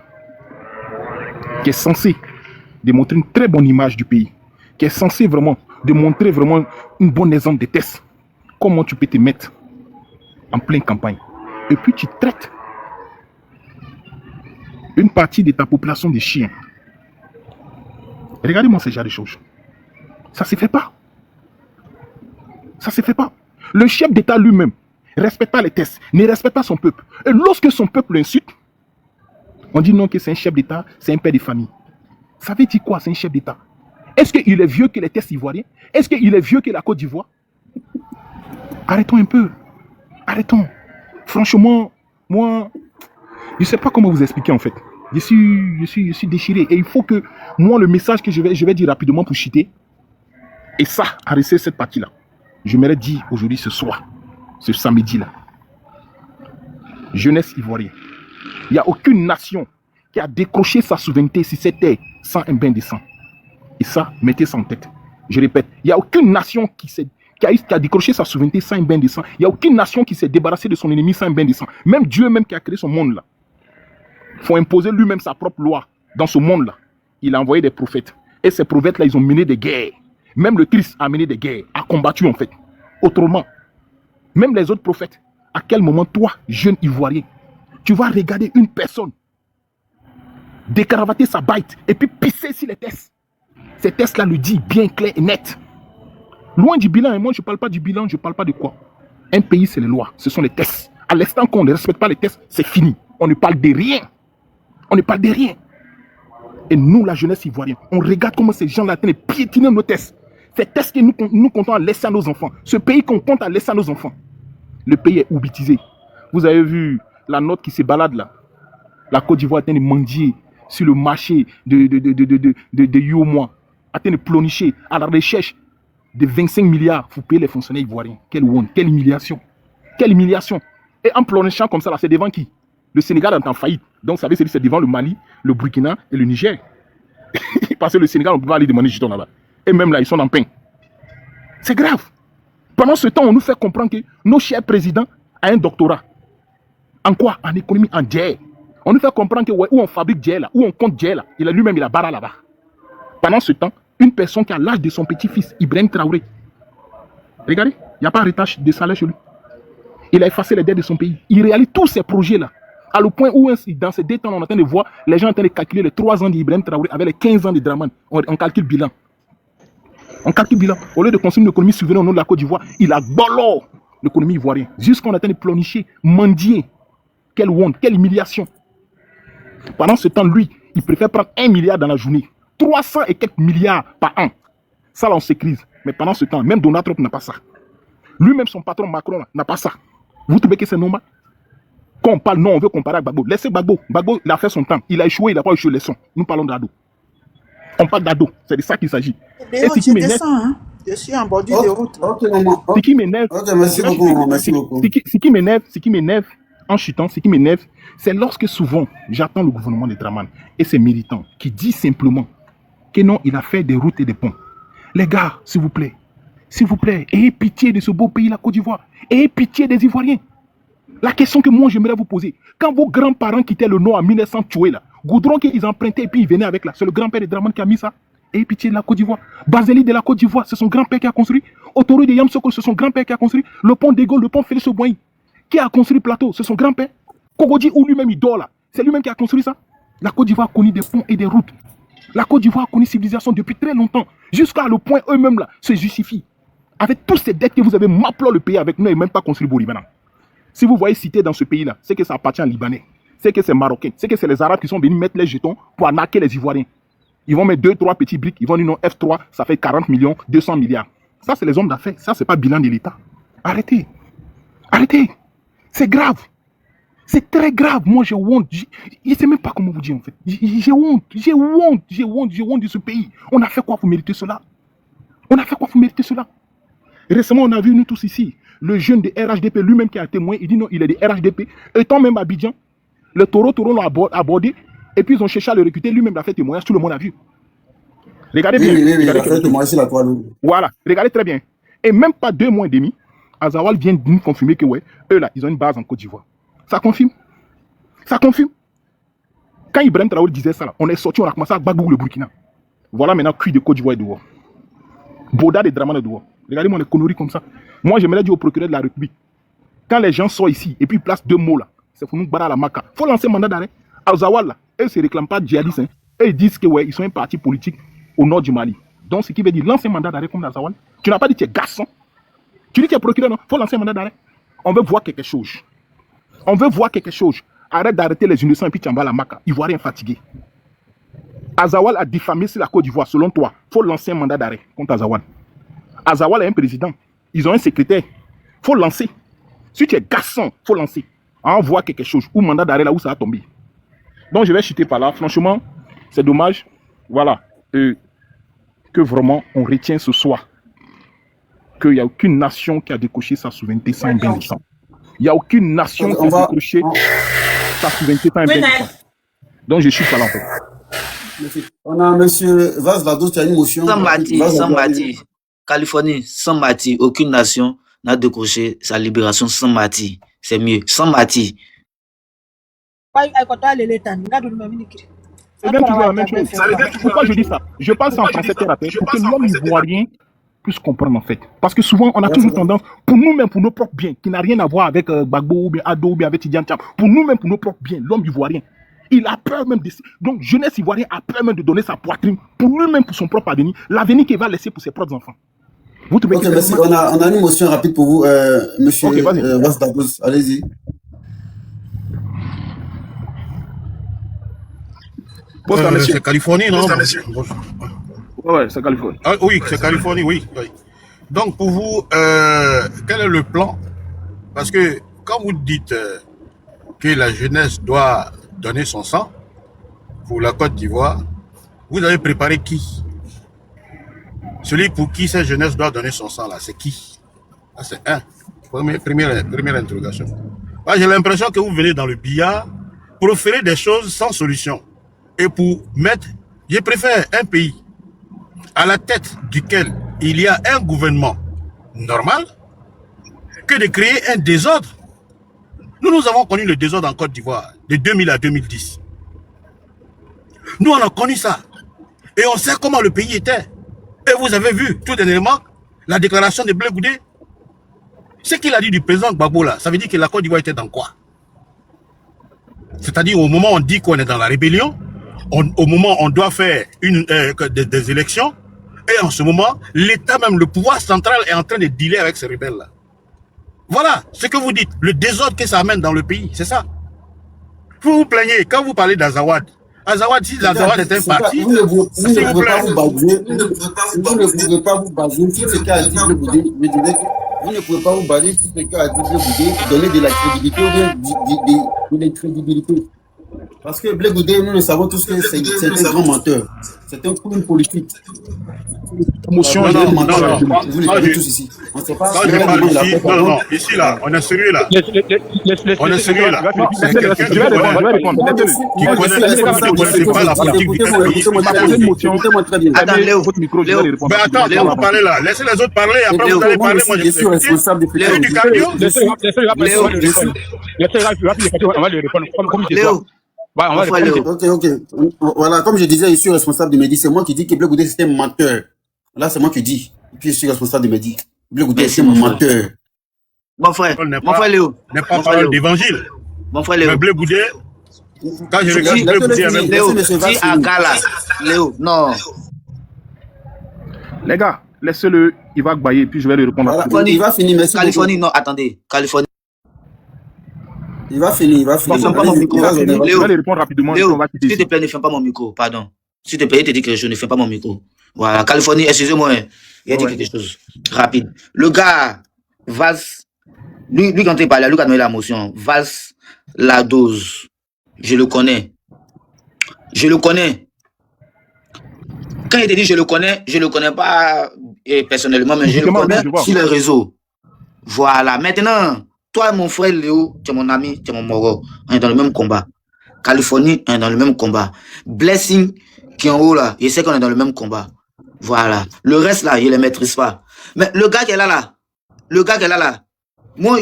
qui est censé démontrer une très bonne image du pays, qui est censé vraiment démontrer vraiment une bonne exemple de tests. Comment tu peux te mettre en pleine campagne et puis tu traites une partie de ta population de chiens. Regardez-moi ce genre de choses. Ça ne se fait pas. Ça ne se fait pas. Le chef d'État lui-même ne respecte pas les tests, ne respecte pas son peuple. Et lorsque son peuple l'insulte, on dit non que c'est un chef d'État, c'est un père de famille. Ça veut dire quoi, c'est un chef d'État? Est-ce qu'il est vieux que les tests ivoiriens? Est-ce qu'il est vieux que la Côte d'Ivoire? Arrêtons un peu. Arrêtons. Franchement, moi, je ne sais pas comment vous expliquer en fait. Je suis déchiré. Et il faut que, moi, le message que je vais dire rapidement pour chuter, et ça, arrêter cette partie-là, je m'aurais dit aujourd'hui, ce soir, ce samedi-là, jeunesse ivoirienne, il n'y a aucune nation qui a décroché sa souveraineté sur cette terre sans un bain de sang. Et ça, mettez ça en tête. Je répète, il n'y a aucune nation qui a décroché sa souveraineté sans un bain de sang. Il n'y a aucune nation qui s'est débarrassée de son ennemi sans un bain de sang. Même Dieu même qui a créé ce monde-là, il faut imposer lui-même sa propre loi dans ce monde-là. Il a envoyé des prophètes. Et ces prophètes-là, ils ont mené des guerres. Même le Christ a mené des guerres, a combattu en fait. Autrement, même les autres prophètes, à quel moment toi, jeune Ivoirien, tu vas regarder une personne décravater sa bite et puis pisser sur les tests? Ces tests-là le disent bien clair et net. Loin du bilan, et moi je ne parle pas du bilan, je ne parle pas de quoi. Un pays, c'est les lois, ce sont les tests. À l'instant qu'on ne respecte pas les tests, c'est fini. On ne parle de rien. On ne parle de rien. Et nous, la jeunesse ivoirienne, on regarde comment ces gens-là tiennent piétiner nos tests. Ces tests que nous comptons à laisser à nos enfants. Ce pays qu'on compte à laisser à nos enfants. Le pays est oubitisé. Vous avez vu la note qui se balade là. La Côte d'Ivoire est en train de mendier sur le marché de Yomois. En train de plonicher à la recherche de 25 milliards pour payer les fonctionnaires ivoiriens. Quelle honte, quelle humiliation. Quelle humiliation. Et en plongeant comme ça, là, c'est devant qui? Le Sénégal est en faillite. Donc, ça veut dire c'est devant le Mali, le Burkina et le Niger. Parce que le Sénégal, on ne peut pas aller demander jeton là-bas. Et même là, ils sont en pain. C'est grave. Pendant ce temps, on nous fait comprendre que nos chers présidents ont un doctorat. En quoi? En économie, en djihad. On nous fait comprendre que ouais, où on fabrique djihad là, où on compte djihad là, il a lui-même, il a barra là-bas. Pendant ce temps, une personne qui a l'âge de son petit-fils, Ibrahim Traoré, regardez, il n'y a pas de retard de salaire chez lui. Il a effacé les dettes de son pays. Il réalise tous ces projets-là. À le point où, dans ces 2 temps, on est en train de voir les gens en train de calculer les 3 ans d'Ibrahim Traoré avec les 15 ans de Draman. On calcule bilan. On calcule bilan. Au lieu de construire une économie souveraine au nom de la Côte d'Ivoire, il a bolé l'économie ivoirienne. Jusqu'on est en train de planifier, mendier. Quelle honte, quelle humiliation. Pendant ce temps, lui, il préfère prendre 1 milliard dans la journée. 300 et quelques milliards par an. Ça, là, on s'écrise. Mais pendant ce temps, même Donald Trump n'a pas ça. Lui-même, son patron Macron n'a pas ça. Vous trouvez que c'est normal? Quand on parle, non, on veut comparer avec Gbagbo. Laissez Gbagbo. Gbagbo, il a fait son temps. Il a échoué, il n'a pas échoué les sons. Nous parlons d'Ado. On parle d'Ado. C'est de ça qu'il s'agit. Et ce qui m'énerve, je suis en bordure de route. Ce qui m'énerve, ce qui m'énerve, en chutant, ce qui m'énerve, c'est lorsque souvent, j'attends le gouvernement de Draman et ses militants qui disent simplement que non, il a fait des routes et des ponts. Les gars, s'il vous plaît, ayez pitié de ce beau pays, la Côte d'Ivoire. Ayez pitié des Ivoiriens. La question que moi j'aimerais vous poser, quand vos grands-parents quittaient le Nord en 1900, là, goudron qu'ils empruntaient et puis ils venaient avec là, c'est le grand-père de Draman qui a mis ça. Ayez pitié de la Côte d'Ivoire. Baseli de la Côte d'Ivoire, c'est son grand-père qui a construit. Autoroute de Yamsoko, c'est son grand-père qui a construit. Le pont d'Ego, le pont Félix Auboigny, qui a construit Plateau, c'est son grand-père. Kogodi, où lui-même il dort là, c'est lui-même qui a construit ça. La Côte d'Ivoire a connu des ponts et des routes. La Côte d'Ivoire a connu civilisation depuis très longtemps, jusqu'à le point eux-mêmes là se justifient. Avec toutes ces dettes que vous avez maplé le pays avec nous et même pas construit au Liban. Si vous voyez citer dans ce pays-là, c'est que ça appartient aux Libanais, c'est que c'est Marocain, c'est que c'est les Arabes qui sont venus mettre les jetons pour arnaquer les Ivoiriens. Ils vont mettre 2-3 petits briques, ils vont dire non, F3, ça fait 40 millions, 200 milliards. Ça, c'est les hommes d'affaires, ça, c'est pas bilan de l'État. Arrêtez. Arrêtez. C'est grave. C'est très grave. Moi, j'ai honte. Je ne sais même pas comment vous dire, en fait. J'ai honte. J'ai honte. J'ai honte. J'ai honte de ce pays. On a fait quoi pour mériter cela? On a fait quoi pour mériter cela? Récemment, on a vu, nous tous ici, le jeune de RHDP, lui-même qui a témoin, il dit non, il est de RHDP. Étant même à Abidjan, le taureau l'ont abordé, et puis ils ont cherché à le recruter, lui-même l'a fait témoignage, tout le monde a vu. Regardez bien. Oui, il a fait témoignage sur la toile. Voilà, regardez très bien. Et même pas 2 mois et demi, Azawal vient de nous confirmer que, ouais, eux là, ils ont une base en Côte d'Ivoire. Ça confirme. Ça confirme. Quand Ibrahim Traoré disait ça, là, on est sorti, on a commencé à Gbagbo le Burkina. Voilà maintenant, cuit de Côte d'Ivoire et dehors. Boda de Draman et dehors. Regardez-moi les conneries comme ça. Moi, j'aimerais dire au procureur de la République, quand les gens sont ici et puis ils placent 2 mots là, c'est pour nous barrer à la maca. Il faut lancer un mandat d'arrêt. Azawal, là, eux ne se réclament pas djihadistes. Hein. Eux, ils disent que ouais, ils sont un parti politique au nord du Mali. Donc, ce qui veut dire lancer un mandat d'arrêt comme Azawad. Tu n'as pas dit que tu es garçon. Tu dis que tu es procureur, non? Il faut lancer un mandat d'arrêt. On veut voir quelque chose. On veut voir quelque chose. Arrête d'arrêter les innocents et puis tu en vas à la Maca. Ivoirien fatigué. Azawad a diffamé sur la Côte d'Ivoire. Selon toi, il faut lancer un mandat d'arrêt contre Azawad. Azawad est un président. Ils ont un secrétaire. Il faut lancer. Si tu es garçon, il faut lancer. On voit quelque chose. Ou mandat d'arrêt là où ça va tomber. Donc je vais chuter par là. Franchement, c'est dommage. Voilà. Que vraiment on retient ce soir qu'il n'y a aucune nation qui a décoché sa souveraineté sans un bain de sang. Il n'y a aucune nation qui a décoché sa souveraineté sans un bain de sang. Donc je chute par là en fait. On a monsieur Vaz Lados qui a une motion. Sans Mati, Californie, sans Mati, aucune nation n'a décroché sa libération sans Mati. C'est mieux. Sans Mati. C'est bien toujours la même chose. Pourquoi je dis ça? Je parle ça en français terre à terre pour que l'homme ivoirien puisse comprendre en fait. Parce que souvent, on a toujours tendance, pour nous-mêmes, pour nos propres biens, qui n'a rien à voir avec Gbagbo ou bien Ado ou bien avec Tidiane Tcham, pour nous-mêmes, pour nos propres biens, l'homme ivoirien, il a peur même de... Donc, jeunesse ivoirienne a peur même de donner sa poitrine pour lui-même, pour son propre l'avenir qu'il va laisser pour ses propres enfants. Vous trouvez que merci. On a une motion rapide pour vous, monsieur Vaz Lados. Allez-y. C'est Californie, non? Ouais, c'est Californie. Ah, oui, c'est Californie, oui. Donc, pour vous, quel est le plan? Parce que quand vous dites que la jeunesse doit donner son sang pour la Côte d'Ivoire, vous avez préparé qui? Celui pour qui cette jeunesse doit donner son sang, là, c'est qui? Ah, c'est un. Première interrogation. J'ai l'impression que vous venez dans le billard pour offrir des choses sans solution. Et pour mettre, je préfère un pays à la tête duquel il y a un gouvernement normal que de créer un désordre. Nous avons connu le désordre en Côte d'Ivoire de 2000 à 2010. Nous, on a connu ça. Et on sait comment le pays était. Et vous avez vu, tout dernièrement, la déclaration de Blé Goudé. Ce qu'il a dit du président Gbagbo là, ça veut dire que la Côte d'Ivoire était dans quoi? C'est-à-dire au moment où on dit qu'on est dans la rébellion, au moment où on doit faire des élections, et en ce moment, l'État même, le pouvoir central est en train de dealer avec ces rebelles-là. Voilà ce que vous dites, le désordre que ça amène dans le pays, c'est ça. Vous vous plaignez, quand vous parlez d'Azawad, si Azawad est un parti, vous ne pouvez pas vous baser, sur ce qu'a dit Blé Goudé. Vous ne pouvez pas vous baser sur ce qu'a dit Blé Goudé, donner de la crédibilité ou bien de l'incrédibilité. Parce que Blé Goudé, nous le savons tous que c'est un grand menteur. C'est un clown politique. Vous l'avez tous ici. On ne sait pas. Non, ici là, on est sérieux là. On est sérieux là. C'est quelqu'un qui connaît pas la politique du pays. Mais attends, quand vous parlez là, laissez les autres parler, après vous allez parler, moi je suis responsable de Léo du camion. Léo. Ok. Voilà, comme je disais, je suis responsable de Mehdi. C'est moi qui dis que Blé Goudé c'était un menteur. Là, c'est moi qui dis. Et puis je suis responsable de Mehdi. Blé Goudé c'est un menteur. Mon frère Léo. N'est pas parole d'évangile. Mon frère Léo. Mais Blé Goudé, quand je regarde Blé Goudé avec Léo, dis à Gala. Léo, non. Les gars, laissez-le, il va bailler, puis je vais lui répondre. Voilà, il va finir, merci. Californie, non, attendez. Californie. Il va finir. Ne ferme pas mon micro. Léo, je vais lui répondre rapidement. Léo, s'il te plaît, ne ferme pas mon micro, pardon. S'il te plaît, il te dit que je ne fais pas mon micro. Voilà, Californie, excusez-moi, il a dit quelque chose. Rapide. Le gars, Vaz, lui quand il parlait, lui quand il a la motion, Vaz Lados, je le connais. Quand il te dit je le connais pas personnellement, mais je le connais sur les réseaux. Voilà, maintenant, toi, mon frère Léo, tu es mon ami, tu es mon moro. On est dans le même combat. Californie, on est dans le même combat. Blessing, qui est en haut là, je sais qu'on est dans le même combat. Voilà. Le reste là, je ne les maîtrise pas. Mais le gars qui est là, moi,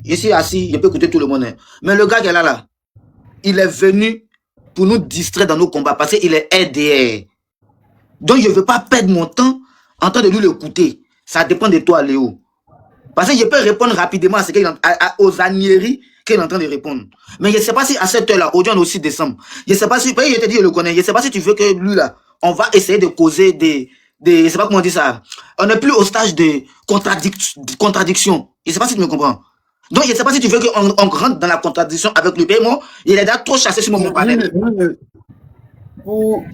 je suis assis, je peux écouter tout le monde. Mais le gars qui est là, il est venu pour nous distraire dans nos combats parce qu'il est RDR. Donc, je ne veux pas perdre mon temps en train de lui l'écouter. Ça dépend de toi, Léo. Parce que je peux répondre rapidement à ce qu'il aux aniéries qu'il est en train de répondre. Mais je ne sais pas si à cette heure-là, aujourd'hui on est aussi décembre. Je ne sais pas si, je te dis, je le connais. Je ne sais pas si tu veux que lui là, on va essayer de causer des je sais pas comment on dit ça. On n'est plus au stage de contradiction. Je sais pas si tu me comprends. Donc, je ne sais pas si tu veux qu'on rentre dans la contradiction avec le paiement. Il est déjà trop chassé sur mon panel. Pour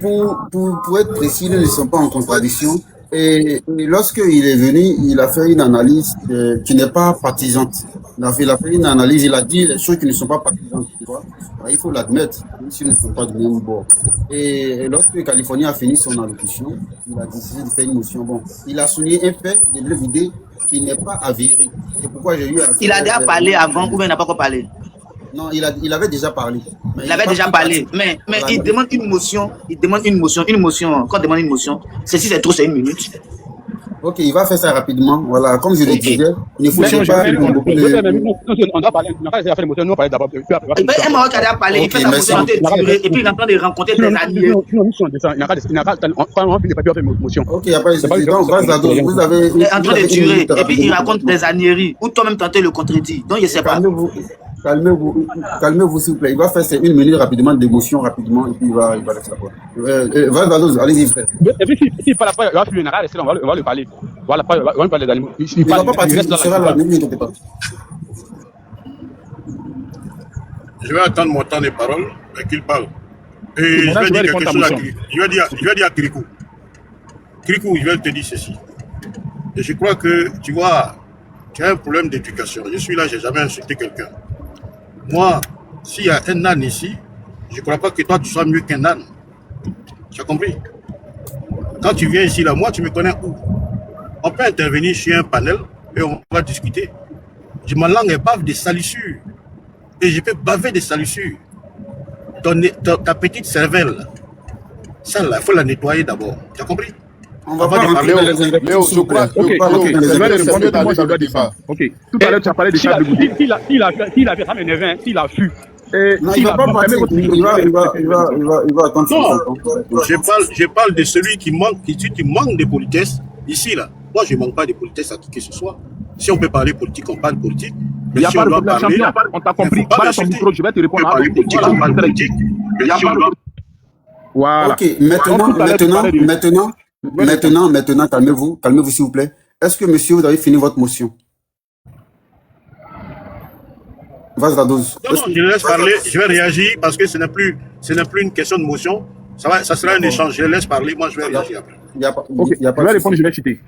être précis, ils ne sont pas en contradiction. Et lorsqu'il est venu, il a fait une analyse qui n'est pas partisante. Il a fait une analyse, il a dit les choses qui ne sont pas partisanes. Tu vois? Il faut l'admettre, même s'ils ne sont pas du même bord. Et lorsque Californie a fini son allocution, il a décidé de faire une motion. Bon, il a souligné un fait de l'idée qui n'est pas avéré. C'est pourquoi j'ai eu Il a déjà parlé avant ou bien il n'a pas encore parlé? Non, il avait déjà parlé. Il avait déjà parlé, mais il demande une motion. Il demande une motion. Quand on demande une motion, si c'est trop, c'est 1 minute. Ok, il va faire ça rapidement. Voilà, comme je le disais, il ne faut pas. On doit parler. On n'a pas essayé de faire une motion. Nous, on parlait d'abord. Un Maroc a déjà parlé. Il fait sa motion en durée et puis il est en train de rencontrer des alliés. Il n'a pas fait une motion. Ok, il n'y a pas de donc, vous avez. Il est en train de durer et puis il raconte des annieries ou toi-même tenter le contredit. Donc, je ne sais pas. Calmez-vous, s'il vous plaît. Il va faire ses 1 minute rapidement d'émotion, rapidement, et puis il va laisser la parole. Vados, allez-y, frère. Et puis, s'il parle pas, il va plus le narrer, on va lui parler. On va parler des animaux. Il ne va pas partir, il sera là, ne vous inquiétez pas. Je vais attendre mon temps de parole et qu'il parle. Et je vais dire quelque chose à Kirikou. Je vais dire à Kirikou. Kirikou, je vais te dire ceci. Et je crois que, tu vois, tu as un problème d'éducation. Je suis là, je n'ai jamais insulté quelqu'un. Moi, s'il y a un âne ici, je ne crois pas que toi, tu sois mieux qu'un âne. Tu as compris? Quand tu viens ici, là, moi, tu me connais où? On peut intervenir sur un panel et on va discuter. Ma langue bave des salissures. Et je peux baver des salissures. Ta petite cervelle, ça, là, il faut la nettoyer d'abord. Tu as compris? On va pas rentrer dans les Léo, je crois. Ok, je vais répondre dans les arguments. Ok, tout à l'heure, tu as parlé de Charles de Gaulle. S'il a fait ça, m'énerve, s'il a fui. Non, il va pas partir. Il va attendre. Non, je parle de celui qui manque de politesse. Ici, là, moi, je ne manque pas de politesse à qui que ce soit. Si on peut parler politique, on parle politique. Il n'y a pas de problème, champion. On t'a compris. Parle ton micro, je vais te répondre. Voilà. Ok, maintenant, calmez-vous, s'il vous plaît. Est-ce que, monsieur, vous avez fini votre motion? Vas-y, la dose. Non, je le laisse parler, je vais réagir parce que ce n'est plus une question de motion. Ça sera un échange. Je le laisse parler, moi je vais réagir après. Ok, je vais répondre, je vais citer.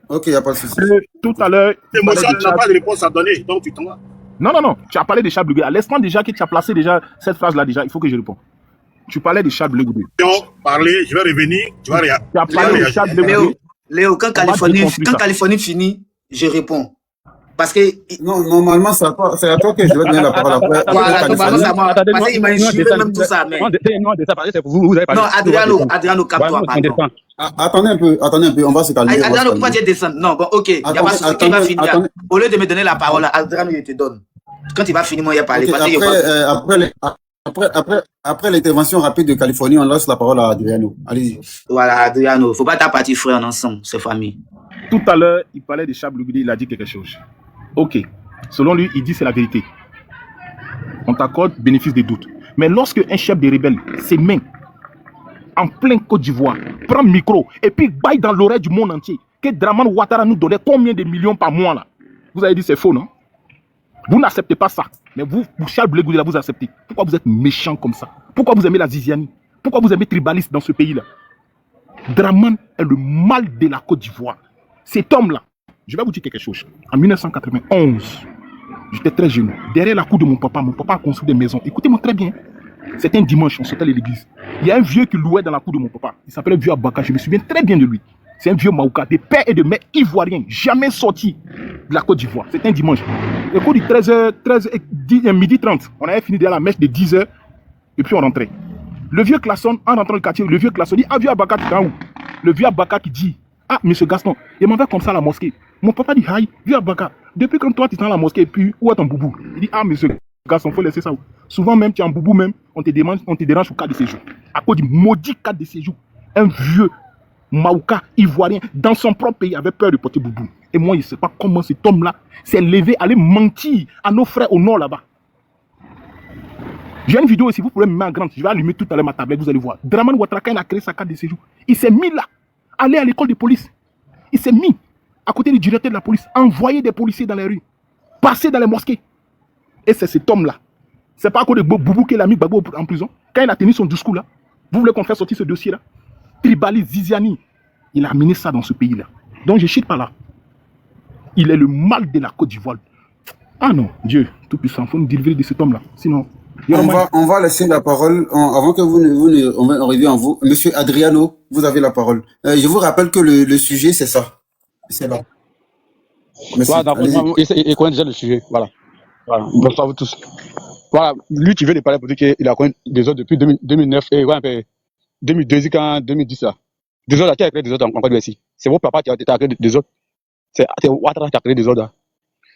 Ok, il n'y a pas de souci. Tout à l'heure. L'émotion, tu n'as pas de réponse à donner, donc tu t'en vas. Non. Tu as parlé de Charles Bleu. À l'instant déjà que tu as placé déjà cette phrase-là, déjà, il faut que je réponde. Tu parlais de Charles Bleu. Parler, je vais revenir, tu vas réagir. Tu as parlé de Charles Bleu. Léo, quand Californie finit, je réponds. Parce que. Non, normalement, c'est à toi que je vais donner la parole après. Voilà, normalement, parce qu'il m'a insulté même tout ça. Mais... Non, Adriano, capte-toi. Attendez un peu, on va se calmer. Adriano, pourquoi tu descends? Non, bon, ok, il n'y a pas de souci, il va finir. Au lieu de me donner la parole, Adriano, il te donne. Quand il va finir, moi, il va parler. Après l'intervention rapide de Californie, on laisse la parole à Adriano. Allez-y. Voilà, Adriano, il ne faut pas ta partie frère ensemble, c'est famille. Tout à l'heure, il parlait de Charles Bleu, il a dit quelque chose. Ok, selon lui, il dit c'est la vérité. On t'accorde bénéfice des doutes. Mais lorsque un chef de rebelle, ses mains, en plein Côte d'Ivoire, prend le micro et puis baille dans l'oreille du monde entier, que Dramane Ouattara nous donnait combien de millions par mois là? Vous avez dit c'est faux, non? Vous n'acceptez pas ça. Mais vous, Charles Bleu, vous acceptez. Pourquoi vous êtes méchant comme ça? Pourquoi vous aimez la zizianie? Pourquoi vous aimez tribaliste dans ce pays-là? Dramane est le mal de la Côte d'Ivoire. Cet homme-là, je vais vous dire quelque chose. En 1991, j'étais très jeune. Derrière la cour de mon papa a construit des maisons. Écoutez-moi très bien. C'était un dimanche, on sortait à l'église. Il y a un vieux qui louait dans la cour de mon papa. Il s'appelait Vieux Abaka. Je me souviens très bien de lui. C'est un vieux Maouka, des pères et de mères ivoiriens, jamais sortis de la Côte d'Ivoire. C'était un dimanche. Le cours de 13h, midi 30, on avait fini déjà la mèche de 10h et puis on rentrait. Le vieux Classon, en rentrant le quartier, le vieux Classon dit, ah, Vieux Abaka, tu es où? Le vieux Abaka qui dit, ah, monsieur Gaston, il m'en va comme ça à la mosquée. Mon papa dit, aïe, Vieux Abaka, depuis quand toi tu es dans la mosquée, et puis où est ton boubou? Il dit, ah, monsieur Gaston, il faut laisser ça. Souvent même, tu es en boubou même, on te dérange au cas de séjour. À cause du maudit cas de séjour. Un vieux Maouka ivoirien, dans son propre pays, avait peur de porter boubou. Et moi, je ne sais pas comment cet homme-là s'est levé, aller mentir à nos frères au nord là-bas. J'ai une vidéo ici, vous pouvez me mettre en grande. Je vais allumer tout à l'heure ma tablette, vous allez voir. Draman Ouattara, quand il a créé sa carte de séjour, il s'est mis là, aller à l'école de police. Il s'est mis à côté du directeur de la police, envoyer des policiers dans les rues, passer dans les mosquées. Et c'est cet homme-là. C'est pas à cause de Boubou qu'il a mis Gbagbo en prison. Quand il a tenu son discours là, vous voulez qu'on fasse sortir ce dossier-là? Tribali Ziziani, il a amené ça dans ce pays-là. Donc je chute pas là. Il est le mal de la Côte d'Ivoire. Ah non, Dieu, tout puissant, il faut nous délivrer de cet homme-là. Sinon, on va laisser la parole, avant que on revient en vous. Monsieur Adriano, vous avez la parole. Je vous rappelle que le sujet, c'est ça. C'est là. Merci. Voilà, il connaît déjà le sujet. Voilà. Bonsoir à vous tous. Voilà, lui qui veut de parler pour dire qu'il a connu des autres depuis 2009 et 2002 jusqu'en 2010 là. Des autres qui a créé des autres en Côte d'Ivoire. C'est votre papa qui a créé des autres. C'est Ouattara qui a créé des autres là.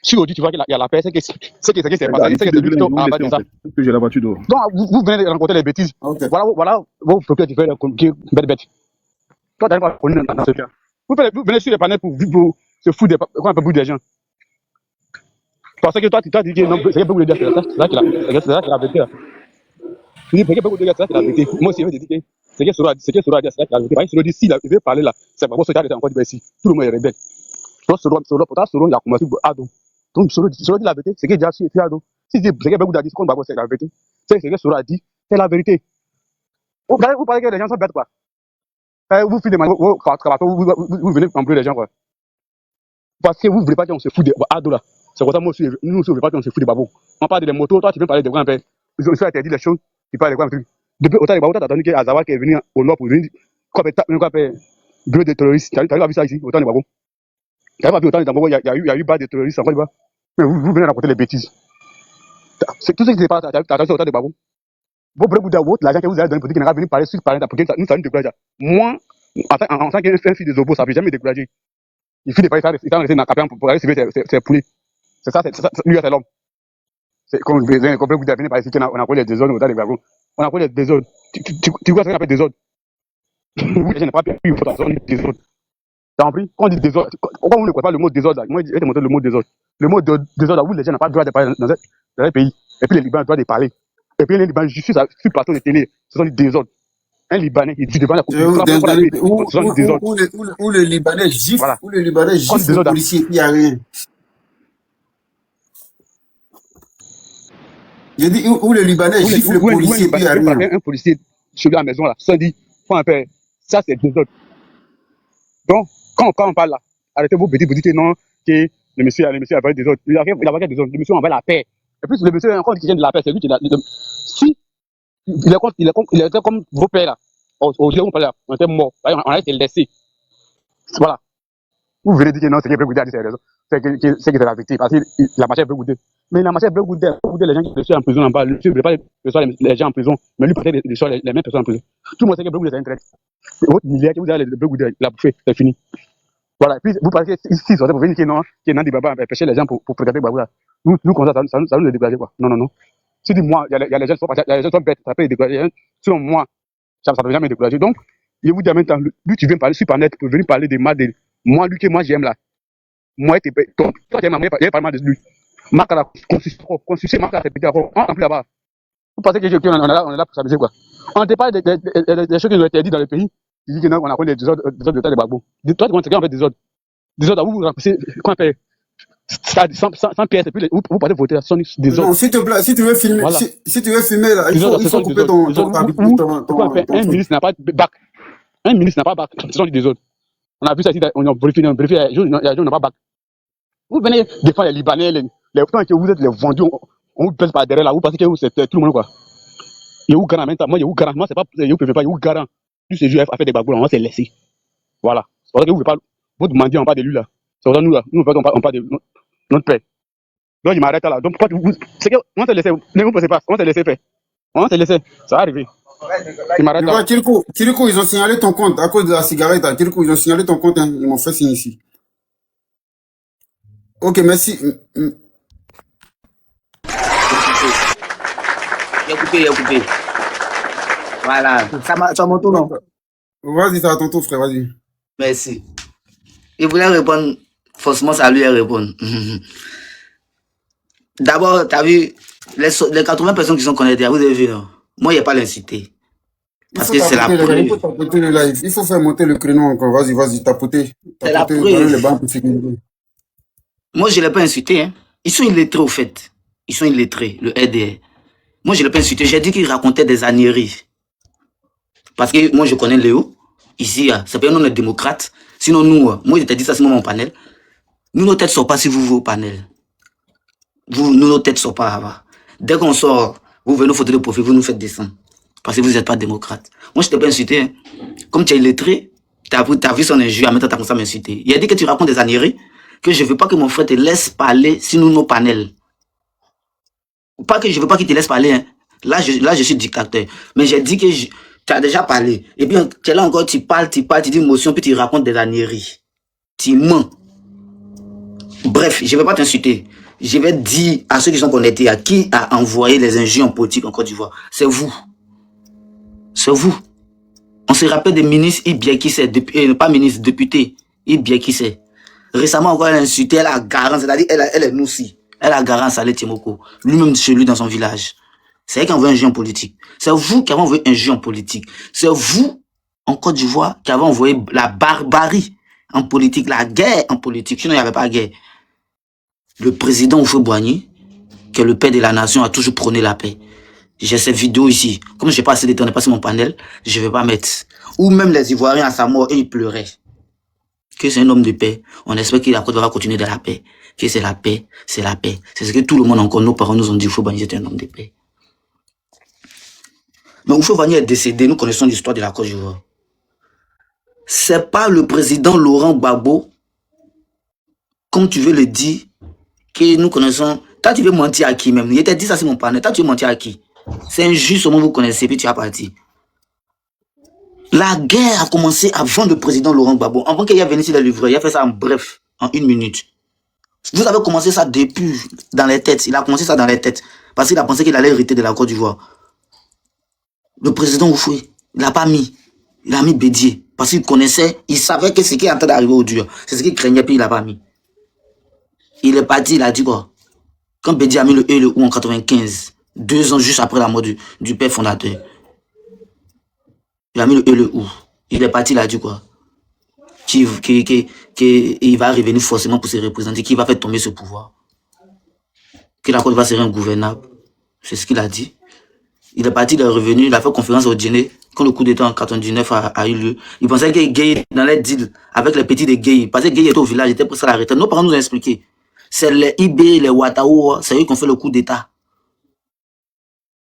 Si aujourd'hui tu vois qu'il y a la paix, c'est que c'est passé, c'est que c'est lui plutôt en bas de ça. Que j'ai la voiture dehors. Donc vous venez de rencontrer les bêtises. Voilà vos propriétaires qui font bête. Toi t'arrives pas à dans ce cas. Vous venez sur les panels pour se foutre un peu des gens. Parce que toi tu dis que non, c'est beaucoup de gars, c'est là qu'il a vérité. Tu dis que beaucoup de gars, c'est là qu'il a vérité. Moi aussi je veux te dire que c'est que Soro a dit, c'est là qu'il a vérité. Parce que Soro dit s'il veut parler là, c'est pas bon, c'est encore dit ici. Tout le monde est rebelle. Donc Soro il a commencé à ado. Donc Soro dit la vérité, c'est qu'il a su et ado. Si c'est que beaucoup dit qu'on va c'est la vérité. C'est que Soro a dit, c'est la vérité. Vous parlez que les gens sont bêtes quoi. Vous filez vous venez embrouiller les gens quoi. Parce que vous voulez pas qu'on se fout de ado là. C'est pour ça moi aussi nous ne voulons pas qu'on se fout de babou. On parle des motos, toi tu veux parler de quoi un peu. Ils ont interdit les choses, tu parles de quoi un truc. Depuis autant de babou, t'as attendu que Azawa qui est venu au nord pour venir quoi bureau de terroristes. Tu as vu ça ici, autant de babou. Tu as pas vu autant de babou, il y a eu bas de terroristes en Côte d'Ivoire. Mais vous venez raconter les bêtises. C'est tout ce qui se passe, tu as attendu autant de babou. Vous prenez l'argent que vous avez donné pour dire qu'il n'a pas venu parler sur parler pour que nous ça nous décourage. Moi, en tant qu'un fils de Zobo, ça ne peut jamais décourager. Il finit par il s'en laissé dans la capelle pour aller suivre ses poulets. C'est ça, lui, c'est l'homme. C'est comme vous avez venu par ici qu'on a appelé les désordres, on a appelé les désordres. Tu vois ce qu'on appelle désordre? Oui, je n'ai pas pu une photo de désordre. T'as compris? Quand on dit désordre, pourquoi vous ne connaissez pas le mot désordre? Moi, je vais te montrer le mot désordre. Le mot désordre, où les gens n'ont pas le droit de parler dans un pays. Et puis les Libanais ont le droit de parler. Et puis les Libanais, je suis sur le plateau de télé, ce sont des désordres. Un Libanais, il dit devant la où le Libanais gifle, voilà. Où le Libanais gifle le policier, il n'y a rien. J'ai dit où le Libanais gifle le policier, il n'y a rien. Un policier sur la maison là, ça dit, ça c'est désordre. Donc, quand on parle là, arrêtez vos bêtises, vous dites que non, que le monsieur a envoyé des ordres. Il a envoyé des ordres, le monsieur a envoyé la paix. Et puis le monsieur est encore qui vient de la paix, c'est lui qui l'a. Si il était comme vos pères là. Au lieu où on était mort, on a été laissé. Voilà. Vous venez dire que non, c'est que Bégoudé a dit c'est raison. C'est que c'est la vérité. Parce que la machine est Bégoudé. Mais la machine est Bégoudé, les gens qui sont en prison en bas, lui, il ne veut pas les gens en prison, mais lui, peut-être les mêmes personnes en prison. Tout le monde sait que Bégoudé, c'est un traître. Votre milliard que vous avez le Bégoudé, il a bouffé, c'est fini. Voilà. Et puis, vous parlez que si vous venez dire que non, des babas pêcher les gens pour regarder Babou là. Nous, comme ça nous décourager quoi. Non. Si dis moi, il y a les gens qui sont bêtes, ça peut les décourager. Selon moi, ça ne va jamais décourager. Donc, je vous dis en même temps, lui, tu viens parler sur Panet pour venir parler des mal de moi, lui que moi j'aime là. Moi, toi, tu aimes, il y a pas mal de lui. Marc à la constitution, Marc à la répéter encore. En plus là-bas. Vous pensez que on est là pour s'amuser quoi. On ne parle des choses qui nous ont été dites dans le pays. Tu dis que non, on a connu des désordres de temps de Gbagbo. Toi, tu vois, c'est qu'on fait des ordres. Des ordres, vous remplissez, qu'on appelle, 100 pièces, et puis vous partez voter, ce sont des ordres. Non, s'il te plaît, si tu veux filmer, voilà. si tu veux filmer là, il faut couper ton un ministre n'a pas de bac. Un ministre n'a pas de bac. Ce sont des ordres. On a vu ça ici, on a vérifié, il y a des gens qui n'ont pas de bac. Vous venez défendre les Libanais, les temps que vous êtes les vendus, on vous pèse par derrière là, vous pensez que vous c'est tout le monde quoi. Il y a où garant maintenant, moi il y a où garant, moi c'est pas, il y a où garant. Lui c'est juste à faire des bagoules, on va se laisser. Voilà. C'est pour ça que vous ne voulez pas, vous demandez, on parle de lui là. C'est pour ça que nous là, on parle de notre père. Donc il m'arrête là. Donc c'est que, on s'est laissé, ne vous pensez pas, on s'est laissé faire. On s'est laissé, ça va arriver. Il m'arrête là. Kirikou, ils ont signalé ton compte à cause de la cigarette. Kirikou, ils ont signalé ton compte, hein. Ils m'ont fait signe ici. Ok, merci. Il a coupé. Voilà. Ça mon tour, non? Vas-y, ça va ton tour, frère, vas-y. Merci. Il voulait répondre, forcément, ça lui répondre. D'abord, tu as vu, Les 80 personnes qui sont connectées, vous avez vu, non? Moi, il n'y a pas l'inciter. Parce que c'est la preuve. Il faut tapoter le live. Il faut faire monter le créneau encore. Vas-y, tapoter. C'est la Tapoter, preuve. donner les bancs pour sécuriser. Moi, je ne l'ai pas insulté. Hein. Ils sont illettrés, au fait. Ils sont illettrés, le RDR. Moi, je ne l'ai pas insulté. J'ai dit qu'il racontait des âneries. Parce que moi, je connais Léo. Ici, c'est pas un homme démocrate. Sinon, nous, moi, je t'ai dit ça, c'est mon panel. Nous, nos têtes ne sortent pas si vous vos panel. Nous, nos têtes ne sortent pas avant. Dès qu'on sort, vous venez nous photos de profil, vous nous faites descendre. Parce que vous n'êtes pas démocrate. Moi, je ne t'ai pas insulté. Hein. Comme tu es illettré, tu as vu son injure, en même temps, tu as commencé à m'insulter. Il a dit que tu racontes des âneries, que je ne veux pas que mon frère te laisse parler sinon nos panels. Pas que je ne veux pas qu'il te laisse parler. Hein. Là, je suis dictateur. Mais j'ai dit que tu as déjà parlé. Et puis, tu es là encore, tu parles, tu dis émotion, puis tu racontes des âneries. Tu mens. Bref, je ne vais pas t'insulter. Je vais dire à ceux qui sont connectés, à qui a envoyé les injures en politique en Côte d'Ivoire. C'est vous. C'est vous. On se rappelle des ministres Ibia qui c'est, pas ministre, député Ibia qui c'est. Récemment encore, elle a insulté, elle a garant, c'est-à-dire elle est nous aussi. Elle a garant Salé Timoko, lui-même chez lui dans son village. C'est elle qui a envoyé un jeu en politique. C'est vous qui avez envoyé un jeu en politique. C'est vous, en Côte d'Ivoire, qui avez envoyé la barbarie en politique, la guerre en politique. Sinon, il n'y avait pas de guerre. Le président Houphouët-Boigny, qui est le père de la nation, a toujours prôné la paix. J'ai cette vidéo ici. Comme je n'ai pas assez de temps de passer mon panel, je ne vais pas mettre. Ou même les Ivoiriens à sa mort, ils pleuraient. Que c'est un homme de paix. On espère qu'il va continuer de la paix. Que c'est la paix, c'est la paix. C'est ce que tout le monde, encore nos parents nous ont dit. Houphouët-Boigny était un homme de paix. Mais Houphouët-Boigny est décédé. Nous connaissons l'histoire de la Côte d'Ivoire. C'est pas le président Laurent Gbagbo, comme tu veux le dire, que nous connaissons. Toi, tu veux mentir à qui même? Il t'a dit ça, c'est mon panel. Toi, tu veux mentir à qui? C'est injuste, au moment où vous connaissez, puis tu as parti. La guerre a commencé avant le président Laurent Gbagbo. Avant qu'il y ait venu sur le livret, il a fait ça en bref, en 1 minute. Vous avez commencé ça depuis dans les têtes. Il a commencé ça dans les têtes. Parce qu'il a pensé qu'il allait hériter de la Côte d'Ivoire. Le président Houphouët, il n'a pas mis. Il a mis Bédier. Parce qu'il connaissait, il savait que ce qui est en train d'arriver au dur, c'est ce qu'il craignait, puis il n'a pas mis. Il est parti, il a dit quoi? Quand Bédier a mis le E et le OU en 95, 2 ans juste après la mort du père fondateur, il a mis le E et le OU. Il est parti, il a dit quoi? Qu'il va revenir forcément pour se représenter, qu'il va faire tomber ce pouvoir. Que la Côte d'Ivoire serait ingouvernable. C'est ce qu'il a dit. Il est parti, il est revenu, il a fait conférence au dîner quand le coup d'État en 99 a eu lieu. Il pensait que Gay, dans les deals avec les petits de Gay, parce que Gay était au village, il était prêt à l'arrêter. Nos parents nous ont expliqué. C'est les IB, les Ouattao, c'est eux qui ont fait le coup d'État.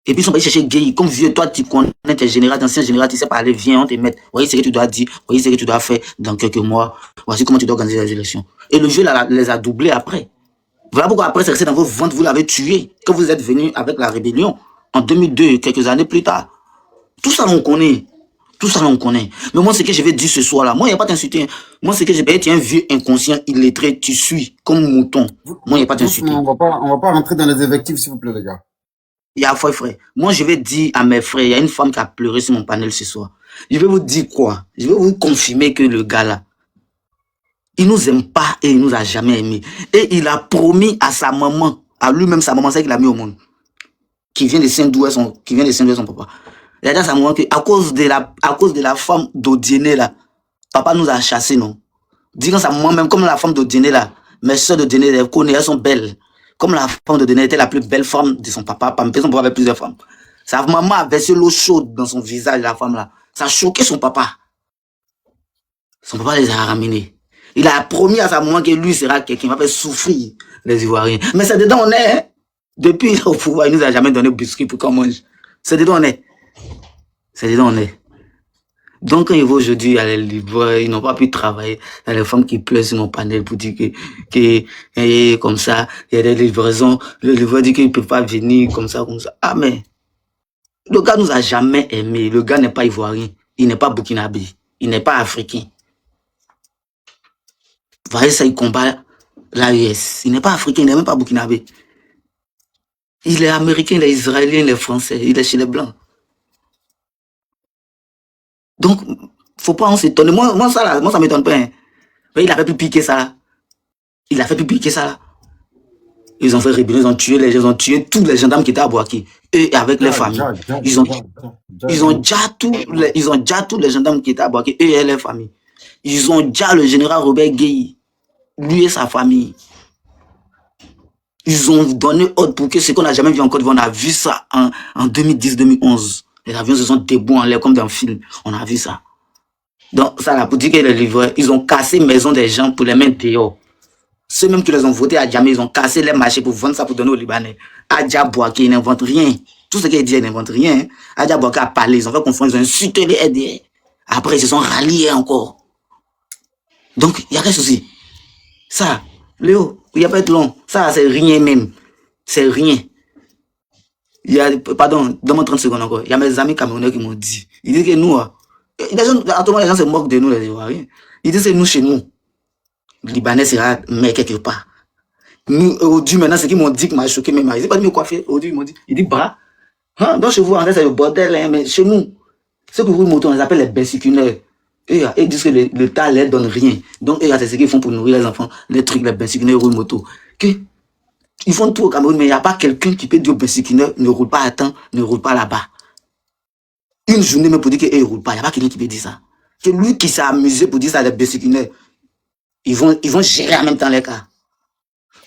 Et puis ils sont partis chercher Gay. Comme vieux, toi, tu connais tes généraux, d'anciens généraux, tu sais pas aller, viens, on te met. Voyez ce que tu dois dire, voyez ce que tu dois faire dans quelques mois. Voici comment tu dois organiser les élections. Et le jeu les a doublés après. Voilà pourquoi après, c'est resté dans vos ventes, vous l'avez tué. Quand vous êtes venu avec la rébellion, en 2002, quelques années plus tard. Tout ça, on connaît. Tout ça, on connaît. Mais moi, ce que je vais dire ce soir-là, moi, il n'y a pas t'insulter. Moi, ce que je vais dire, tu es un vieux inconscient, illettré, tu suis comme mouton. Moi, il n'y a pas t'insulter. On va pas rentrer dans les effectifs, s'il vous plaît, les gars. Il y a frère. Moi, je vais dire à mes frères, il y a une femme qui a pleuré sur mon panel ce soir. Je vais vous dire quoi? Je vais vous confirmer que le gars là, il nous aime pas et il nous a jamais aimé. Et il a promis à sa maman, à lui-même sa maman, c'est qu'il a mis au monde, qui vient de Saint-Douai, son papa. Il a dit à sa maman que à cause de la femme d'Odiene là, papa nous a chassés, non? Disant sa maman, même comme la femme d'Odiene là, mes soeurs d'Odiene, elles connaissent, elles sont belles. Comme la femme d'Odiene était la plus belle femme de son papa, son papa avait plusieurs femmes. Sa maman a versé l'eau chaude dans son visage, la femme là. Ça a choqué son papa. Son papa les a ramenés. Il a promis à sa maman que lui sera quelqu'un qui va faire souffrir les Ivoiriens. Mais c'est dedans on est, hein? Depuis au pouvoir, il nous a jamais donné biscuit pour qu'on mange. C'est dedans on est. C'est dedans on est. Donc quand il va aujourd'hui à l'Ivoire, ils n'ont pas pu travailler. Il y a les femmes qui pleurent sur mon panel pour dire que comme ça, il y a des livraisons. Le livreur dit qu'il ne peut pas venir comme ça, comme ça. Ah mais, le gars nous a jamais aimé. Le gars n'est pas ivoirien. Il n'est pas burkinabé. Il n'est pas africain. Vous voyez ça, il combat l'AES. Il n'est pas africain, il n'est même pas burkinabé. Il est américain, il est israélien, il est français. Il est chez les blancs. Donc, faut pas s'étonner. Moi, ça m'étonne pas. Hein. Mais il a fait plus piquer ça là. Il a fait plus piquer ça là. Ils ont fait rébellion, ils ont tué les gens, ils ont tué tous les gendarmes qui étaient à Boaké. Eux avec les familles. Ils ont déjà tous les gendarmes qui étaient à Boaké, eux et leurs familles. Ils ont déjà le général Robert Gueye, lui et sa famille. Ils ont donné ordre pour que ce qu'on n'a jamais vu en Côte d'Ivoire, on a vu ça en 2010-2011. Les avions se sont debout en l'air comme dans un film. On a vu ça. Donc, ça, là, pour dire que les livreurs, ils ont cassé les maisons des gens pour les mettre dehors. Ceux même qui les ont votés à Djamé, ils ont cassé les marchés pour vendre ça pour donner aux Libanais. Adja Boaké, ils n'inventent rien. Tout ce qu'il dit, ils n'inventent rien. Adja Boaké a parlé, ils ont fait confiance, ils ont insulté les RDR. Après, ils se sont ralliés encore. Donc, il y a quel souci? Ça, Léo, il n'y a pas de long. Ça, c'est rien même. C'est rien. Il y a, pardon, donne-moi 30 secondes encore. Il y a mes amis camerounais qui m'ont dit. Ils disent que nous, les gens se moquent de nous, les Ivoiriens. Ils disent que nous, chez nous, le Libanais sera mais quelque part. Nous, aujourd'hui, maintenant, ce qu'ils m'ont dit qui m'a choqué, même, ils n'ont pas dit me coiffer. Aujourd'hui, ils m'ont dit, ils disent, bah, hein, donc chez vous, en fait, c'est le bordel, hein, mais chez nous, ceux qui roulent moto, on les appelle les bensiculeurs. Ils disent que l'État ne leur donne rien. Donc, c'est ce qu'ils font pour nourrir les enfants, les trucs, les bensiculeurs roulent moto. Ils font tout au Cameroun, mais il n'y a pas quelqu'un qui peut dire au bensiculeur, ne roule pas à temps, ne roule pas là-bas. Une journée, même pour dire qu'ils ne roulent pas, il n'y a pas quelqu'un qui peut dire ça. C'est lui qui s'est amusé pour dire ça, les bensiculeurs. Ils vont gérer en même temps les cas.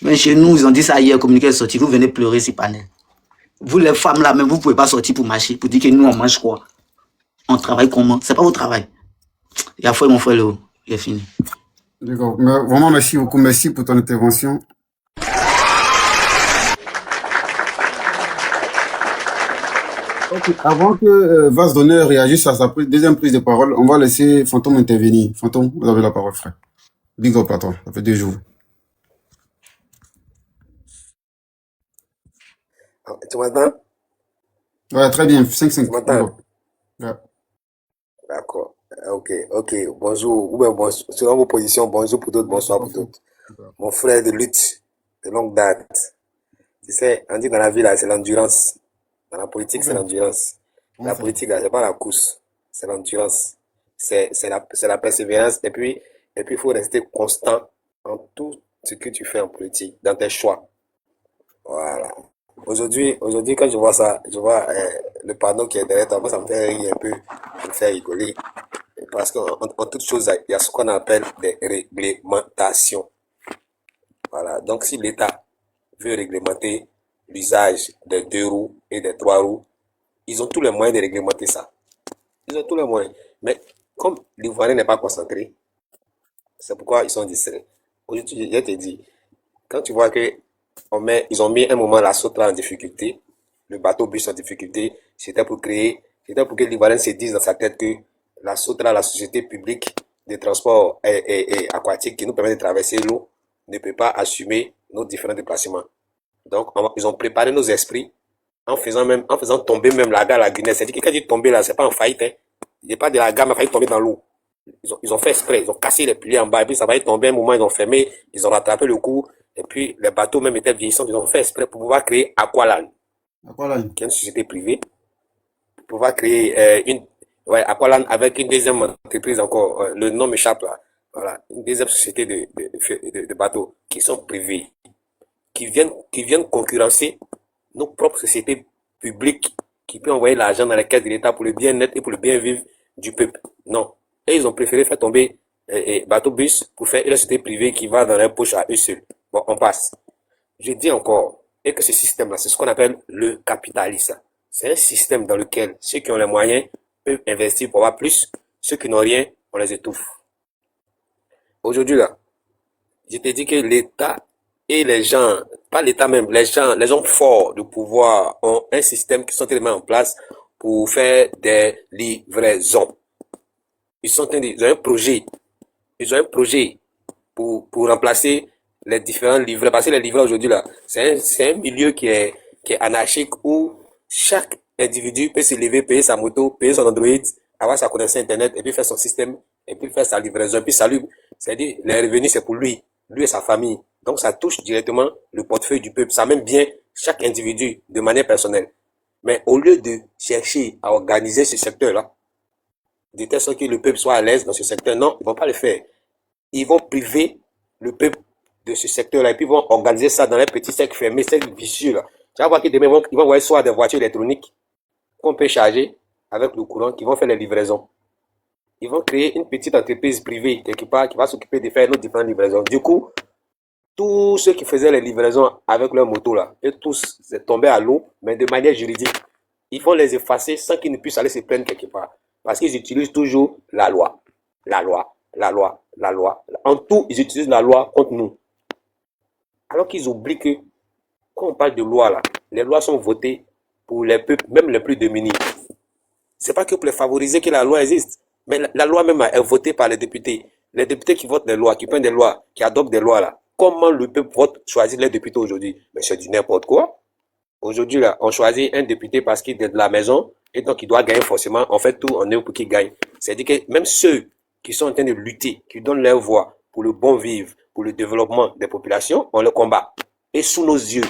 Mais chez nous, ils ont dit ça hier, communiqué est sorti, vous venez pleurer sur panel. Vous les femmes là, même vous ne pouvez pas sortir pour marcher, pour dire que nous on mange quoi. On travaille comment? C'est pas votre travail. Il y a foi mon frère Léo, il est fini. D'accord. Vraiment, merci beaucoup. Merci pour ton intervention. Okay. Avant que Vase d'honneur réagisse à sa deuxième prise de parole, on va laisser Fantôme intervenir. Fantôme, vous avez la parole, frère. Big up à toi, ça fait 2 jours. Tu m'entends? Ouais, très bien, 5-5. Tu m'entends? Ouais. D'accord. Ok. Bonjour. Ou bien bonjour. Selon vos positions, bonjour pour d'autres, bonsoir pour d'autres. Mon frère de lutte, de longue date. Tu sais, on dit dans la vie, là, c'est l'endurance. Dans la politique, c'est l'endurance. La politique, là, c'est pas la course. C'est l'endurance. C'est la persévérance. Et puis, il faut rester constant en tout ce que tu fais en politique, dans tes choix. Voilà. Aujourd'hui, quand je vois ça, je vois le panneau qui est derrière toi, moi, ça me fait rire un peu, ça me fait rigoler. Parce qu'en toute chose, il y a ce qu'on appelle des réglementations. Voilà. Donc, si l'État veut réglementer l'usage des 2 roues et des 3 roues, ils ont tous les moyens de réglementer ça. Ils ont tous les moyens. Mais comme l'Ivoirien n'est pas concentré, c'est pourquoi ils sont distraits. Aujourd'hui, je te dis, quand tu vois que ils ont mis un moment la Sotra en difficulté, le bateau bus en difficulté, c'était pour que l'Ivoirien se dise dans sa tête que la Sotra, la société publique de transport et aquatique qui nous permet de traverser l'eau, ne peut pas assumer nos différents déplacements. Donc, ils ont préparé nos esprits en faisant tomber même la gare à la Guinée. C'est-à-dire que quand ils tombent là, c'est pas en faillite, hein. Il n'est pas de la gare, mais il a failli tomber dans l'eau. Ils ont fait exprès, ils ont cassé les piliers en bas, et puis ça va y tomber un moment, ils ont fermé, ils ont rattrapé le coup, et puis les bateaux même étaient vieillissants, ils ont fait exprès pour pouvoir créer Aqualand. Qui est une société privée, pour pouvoir créer Aqualand avec une deuxième entreprise encore, le nom m'échappe là. Voilà, une deuxième société de bateaux qui sont privés, qui viennent concurrencer nos propres sociétés publiques qui peuvent envoyer l'argent dans les caisses de l'État pour le bien-être et pour le bien-vivre du peuple. Non. Et ils ont préféré faire tomber bateau bus pour faire une société privée qui va dans leur poche à eux seuls. Bon, on passe. Je dis encore, et que ce système-là, c'est ce qu'on appelle le capitalisme. C'est un système dans lequel ceux qui ont les moyens peuvent investir pour avoir plus, ceux qui n'ont rien, on les étouffe. Aujourd'hui, là, je te dis que l'État et les gens, pas l'État même, les hommes forts de pouvoir ont un système qui sont tellement en place pour faire des livraisons. Ils ont un projet pour remplacer les différents livreurs. Parce que les livreurs aujourd'hui, là, c'est un milieu qui est anarchique où chaque individu peut se lever, payer sa moto, payer son Android, avoir sa connexion Internet et puis faire son système et puis faire sa livraison. Et puis c'est-à-dire, les revenus, c'est pour lui et sa famille. Donc, ça touche directement le portefeuille du peuple. Ça même bien chaque individu de manière personnelle. Mais au lieu de chercher à organiser ce secteur-là, de telle sorte que le peuple soit à l'aise dans ce secteur, non, ils vont pas le faire. Ils vont priver le peuple de ce secteur-là, et puis ils vont organiser ça dans les petits cercles fermés, cercles vicieux, là. Tu vas voir que demain, ils vont voir soit des voitures électroniques qu'on peut charger avec le courant, qui vont faire les livraisons. Ils vont créer une petite entreprise privée, quelque part, qui va s'occuper de faire nos différentes livraisons. Du coup, tous ceux qui faisaient les livraisons avec leur moto, là, et tous tombaient à l'eau, mais de manière juridique. Ils vont les effacer sans qu'ils ne puissent aller se plaindre quelque part. Parce qu'ils utilisent toujours la loi. La loi, la loi, la loi. En tout, ils utilisent la loi contre nous. Alors qu'ils oublient que, quand on parle de loi, là, les lois sont votées pour les peuples, même les plus démunis. C'est pas que pour les favoriser que la loi existe. Mais la loi même est votée par les députés. Les députés qui votent des lois, qui prennent des lois, qui adoptent des lois, là. Comment le peuple vote, choisit les députés aujourd'hui? Mais c'est du n'importe quoi. Aujourd'hui, là, on choisit un député parce qu'il est de la maison et donc il doit gagner forcément. On fait tout en eux pour qu'il gagne. C'est-à-dire que même ceux qui sont en train de lutter, qui donnent leur voix pour le bon vivre, pour le développement des populations, on le combat. Et sous nos yeux,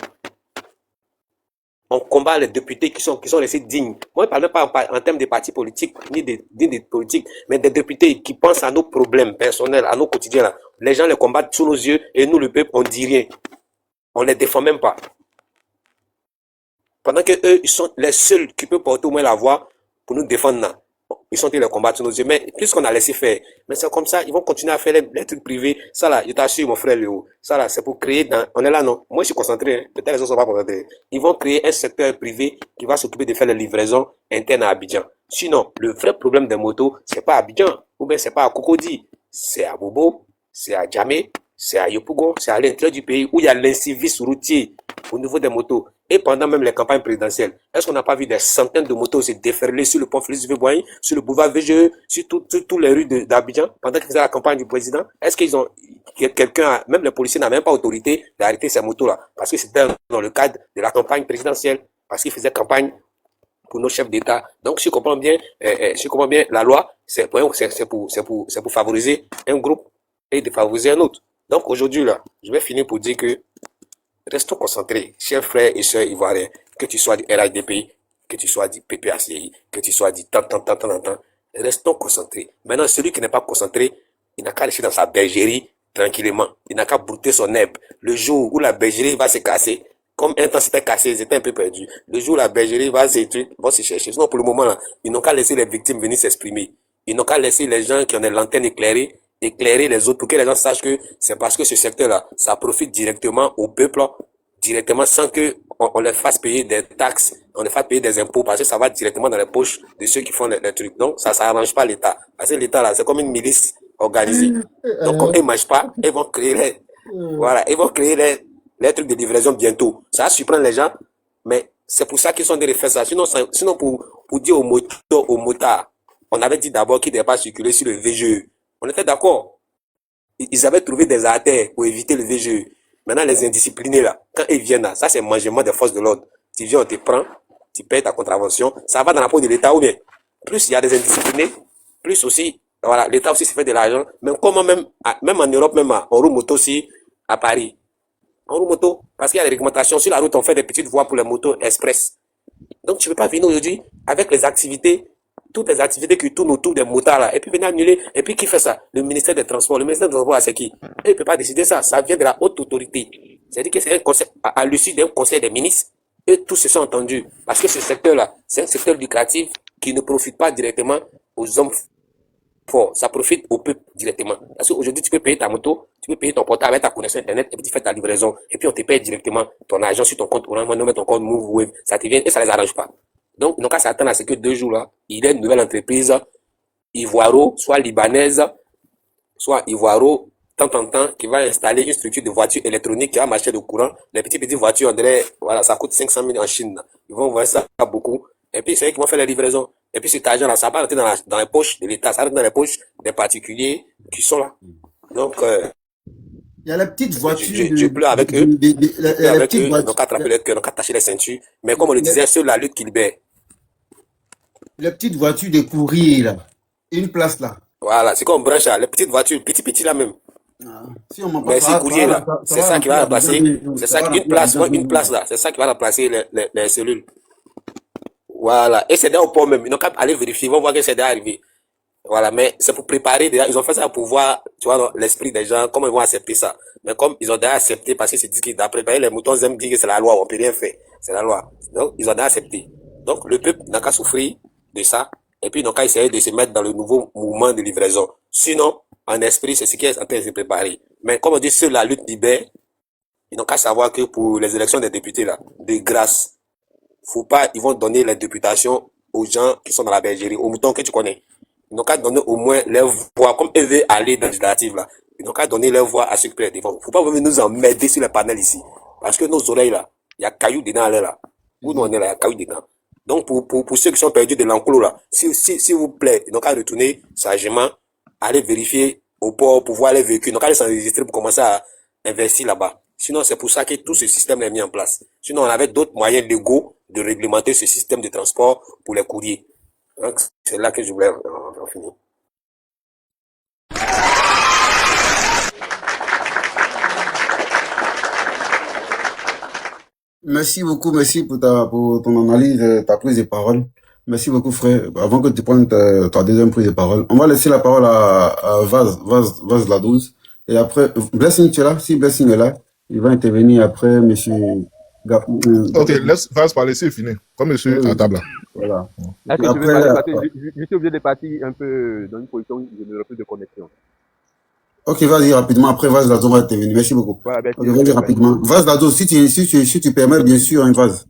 on combat les députés qui sont laissés dignes. Moi, je ne parle pas en termes de partis politiques, ni des politiques, mais des députés qui pensent à nos problèmes personnels, à nos quotidiens. Là. Les gens les combattent sous nos yeux et nous, le peuple, on ne dit rien. On ne les défend même pas. Pendant que eux, ils sont les seuls qui peuvent porter au moins la voix pour nous défendre. Là. Ils sont en train de les combattre sous nos yeux. Mais puisqu'on a laissé faire, mais c'est comme ça, ils vont continuer à faire les trucs privés. Ça là, je t'assure, mon frère Léo, ça là, c'est pour créer on est là, non? Moi, je suis concentré, hein. Peut-être les autres sont pas concentrés. Ils vont créer un secteur privé qui va s'occuper de faire les livraisons internes à Abidjan. Sinon, le vrai problème des motos, c'est pas à Abidjan, ou bien c'est pas à Cocody, c'est à Bobo, c'est à Djamé, c'est à Yopougon, c'est à l'intérieur du pays où il y a l'incivisme routier au niveau des motos. Et pendant même les campagnes présidentielles, est-ce qu'on n'a pas vu des centaines de motos se déferler sur le pont Félix Houphouët-Boigny, sur le boulevard VGE, sur toutes les rues d'Abidjan, pendant qu'ils faisaient la campagne du président? Est-ce qu'ils ont, même les policiers n'ont même pas autorité d'arrêter ces motos-là? Parce que c'était dans le cadre de la campagne présidentielle, parce qu'ils faisaient campagne pour nos chefs d'État. Donc, si je comprends bien, la loi, c'est pour favoriser un groupe et défavoriser un autre. Donc, aujourd'hui, là, je vais finir pour dire que restons concentrés, chers frères et sœurs ivoiriens, que tu sois du RHDP, que tu sois du PPACI, que tu sois du tant. Restons concentrés. Maintenant, celui qui n'est pas concentré, il n'a qu'à rester dans sa bergerie tranquillement. Il n'a qu'à brouter son herbe. Le jour où la bergerie va se casser, comme un temps c'était cassé, ils étaient un peu perdus. Le jour où la bergerie va se chercher. Sinon, pour le moment, là, ils n'ont qu'à laisser les victimes venir s'exprimer. Ils n'ont qu'à laisser les gens qui ont des lanternes éclairées les autres pour que les gens sachent que c'est parce que ce secteur-là, ça profite directement au peuple, directement sans que on les fasse payer des taxes, on les fasse payer des impôts parce que ça va directement dans les poches de ceux qui font les trucs. Donc, ça arrange pas l'État. Parce que l'État, là, c'est comme une milice organisée. Donc, comme ils ne marchent pas, ils vont créer ils vont créer les trucs de livraison bientôt. Ça va surprendre les gens, mais c'est pour ça qu'ils sont de faire ça. Sinon pour dire aux motards, on avait dit d'abord qu'ils ne devaient pas circuler sur le VGE. On était d'accord. Ils avaient trouvé des artères pour éviter le VGE. Maintenant, les indisciplinés, là, quand ils viennent là, ça c'est mangement des forces de l'ordre. Tu viens, on te prend, tu payes ta contravention, ça va dans la peau de l'État ou bien. Plus il y a des indisciplinés, plus aussi, voilà, l'État aussi se fait de l'argent. Mais comment même en Europe, même on roule moto aussi à Paris. On roule moto parce qu'il y a des réglementations. Sur la route, on fait des petites voies pour les motos express. Donc tu ne peux pas venir aujourd'hui avec les activités, toutes les activités qui tournent autour des motards là, et puis venir annuler. Et puis qui fait ça? Le ministère des Transports. Le ministère des Transports, c'est qui? Et il ne peut pas décider ça. Ça vient de la haute autorité. C'est-à-dire que c'est un conseil, à l'issue d'un conseil des ministres, et tous se sont entendus. Parce que ce secteur-là, c'est un secteur lucratif qui ne profite pas directement aux hommes forts. Ça profite au peuple directement. Parce qu'aujourd'hui, tu peux payer ta moto, tu peux payer ton portable avec ta connexion Internet, et puis tu fais ta livraison. Et puis on te paye directement ton argent sur ton compte Orange Money, ton compte Move Wave. Ça te vient et ça les arrange pas. Donc, ils n'ont qu'à s'attendre à ce que 2 jours là, il y ait une nouvelle entreprise ivoiro, soit libanaise, soit ivoiro, tant, qui va installer une structure de voitures électroniques qui va marcher de courant. Les petites voitures, on dirait, voilà, ça coûte 500 000 en Chine. Ils vont voir ça beaucoup. Et puis, c'est eux qui vont faire les livraisons. Et puis, cet argent-là, ça va rentrer dans les poches de l'État, ça rentre dans les poches des particuliers qui sont là. Donc, il y a la petite voiture. Je pleure avec eux. Ils n'ont qu'à attraper leur cœur, ils n'ont qu'à attacher les ceintures. Mais comme on le disait, c'est la lutte qui libère. Les petites voitures de courrier, là. Une place, là. Voilà, c'est comme branche, là. Les petites voitures, petit là même. Si on mais c'est courrier, là. C'est ça qui va remplacer. C'est ça, une place, là. C'est ça qui va remplacer les cellules. Voilà. Et c'est dans au port même. Ils n'ont qu'à aller vérifier. Ils vont voir que c'est déjà arrivé. Voilà, mais c'est pour préparer déjà. Ils ont fait ça pour voir, tu vois, l'esprit des gens, comment ils vont accepter ça. Mais comme ils ont déjà accepté, parce qu'ils se disent qu'ils doivent préparer les moutons, ils aiment dire que c'est la loi, on peut rien faire. C'est la loi. Donc, ils ont déjà accepté. Donc, le peuple n'a qu'à souffrir de ça. Et puis, ils n'ont qu'à essayer de se mettre dans le nouveau mouvement de livraison. Sinon, en esprit, c'est ce qui est en train de se préparer. Mais comme on dit, seule la lutte libère. Ils n'ont qu'à savoir que pour les élections des députés, là, de grâce, faut pas, ils vont donner les députations aux gens qui sont dans la bergerie, aux moutons que tu connais. Ils n'ont qu'à donner au moins leur voix, comme eux veulent aller dans les législatives, là. Ils n'ont qu'à donner leur voix à ceux qui peuvent les défendre. Faut pas venir nous emmerder sur les panels ici. Parce que nos oreilles, là, il y a cailloux dedans, là. Où nous on est là, il y a cailloux dedans. Donc, pour ceux qui sont perdus de l'enclos, là, s'il vous plaît, ils n'ont qu'à retourner sagement, aller vérifier au port pour voir les véhicules. Ils n'ont qu'à aller s'enregistrer pour commencer à investir là-bas. Sinon, c'est pour ça que tout ce système est mis en place. Sinon, on avait d'autres moyens légaux de réglementer ce système de transport pour les courriers. Donc, c'est là que je voulais en finir. Merci beaucoup, merci pour ton analyse, ta prise de parole. Merci beaucoup, frère. Avant que tu prennes ta deuxième prise de parole, on va laisser la parole à Vaz la 12. Et après, Blessing, tu es là? Si Blessing est là, il va intervenir après, monsieur. Ok, laisse Vaz parler, c'est fini. Comme monsieur à table là. Voilà. Est-ce que tu veux Après, parler parce que je suis obligé de partir un peu dans une position où je n'aurai plus de connexion. ok, vas-y rapidement. Après, Vaz Lado va intervenir. Merci beaucoup. Voilà, merci. Ok, vas-y rapidement. Vaz Lado, si tu permets, bien sûr, un Vaz.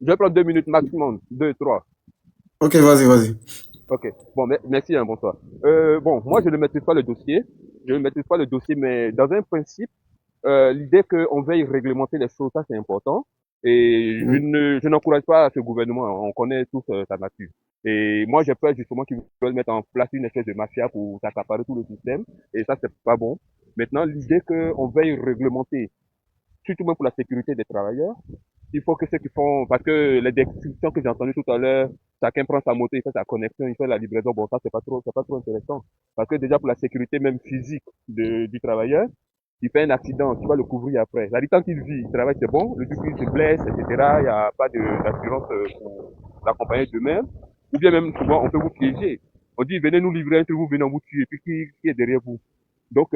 Je vais prendre 2 minutes maximum. 2, 3. Ok, vas-y. Ok. Bon, merci, hein, bonsoir. Bon, moi, je ne maîtrise pas le dossier. Mais dans un principe, l'idée qu'on veuille réglementer les choses, ça, c'est important. Et je n'encourage pas ce gouvernement. On connaît tous sa nature. Et moi, j'ai peur justement qu'ils veulent mettre en place une espèce de mafia pour s'accaparer tout le système. Et ça, c'est pas bon. Maintenant, l'idée qu'on veuille réglementer, surtout même pour la sécurité des travailleurs, il faut que ceux qui font, parce que les descriptions que j'ai entendues tout à l'heure, chacun prend sa moto, il fait sa connexion, il fait la livraison, bon, ça, c'est pas trop intéressant. Parce que déjà, pour la sécurité même physique du travailleur, il fait un accident, tu vas le couvrir après. La tant qu'il vit, il travaille, c'est bon, le coup, il se blesse, etc., il n'y a pas d'assurance pour l'accompagner demain. Ou bien même, souvent, on peut vous piéger. On dit, venez nous livrer un truc, vous venez, on vous tue, et puis qui est derrière vous? Donc,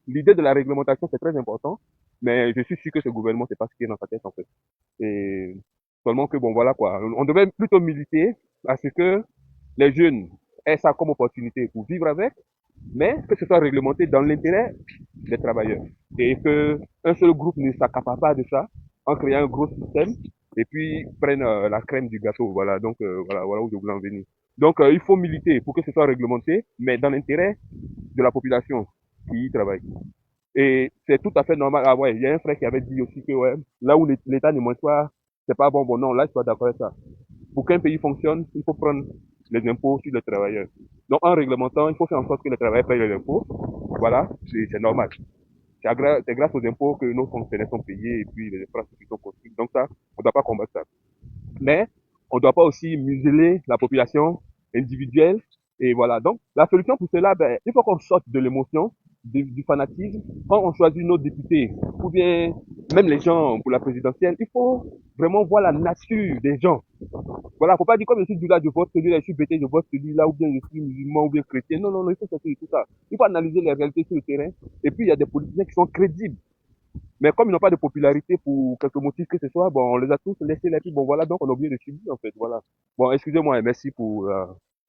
l'idée de la réglementation, c'est très important, mais je suis sûr que ce gouvernement, c'est pas ce qui est dans sa tête, en fait. Et seulement que, bon, voilà, quoi. On devait plutôt militer à ce que les jeunes aient ça comme opportunité pour vivre avec, mais que ce soit réglementé dans l'intérêt des travailleurs. Et que un seul groupe ne s'accapare pas de ça en créant un gros système et puis prennent la crème du gâteau. Voilà, donc, voilà où je voulais en venir. Donc, il faut militer pour que ce soit réglementé, mais dans l'intérêt de la population qui y travaille. Et c'est tout à fait normal. Ah ouais, il y a un frère qui avait dit aussi que ouais, là où l'État ne mange pas, c'est pas bon. Bon, non, là, je suis pas d'accord avec ça. Pour qu'un pays fonctionne, il faut prendre les impôts sur les travailleurs. Donc, en réglementant, il faut faire en sorte que les travailleurs payent les impôts. Voilà, c'est normal. C'est grâce aux impôts que nos fonctionnaires sont payés et puis les infrastructures sont construites. Donc ça, on ne doit pas combattre ça. Mais on ne doit pas aussi museler la population individuelle. Et voilà. Donc, la solution pour cela, ben, il faut qu'on sorte de l'émotion, du fanatisme. Quand on choisit nos députés, ou bien même les gens pour la présidentielle, il faut vraiment voir la nature des gens. Voilà, faut pas dire comme je suis du là, je vote celui-là, je suis bêté, je vote celui-là, ou bien je suis musulman, ou bien chrétien. Non, il faut sortir de tout ça. Il faut analyser les réalités sur le terrain. Et puis, il y a des politiciens qui sont crédibles. Mais comme ils n'ont pas de popularité pour quelque motif que ce soit, bon, on les a tous laissés là, puis bon, voilà, donc on a oublié de subir, en fait, voilà. Bon, excusez-moi, merci pour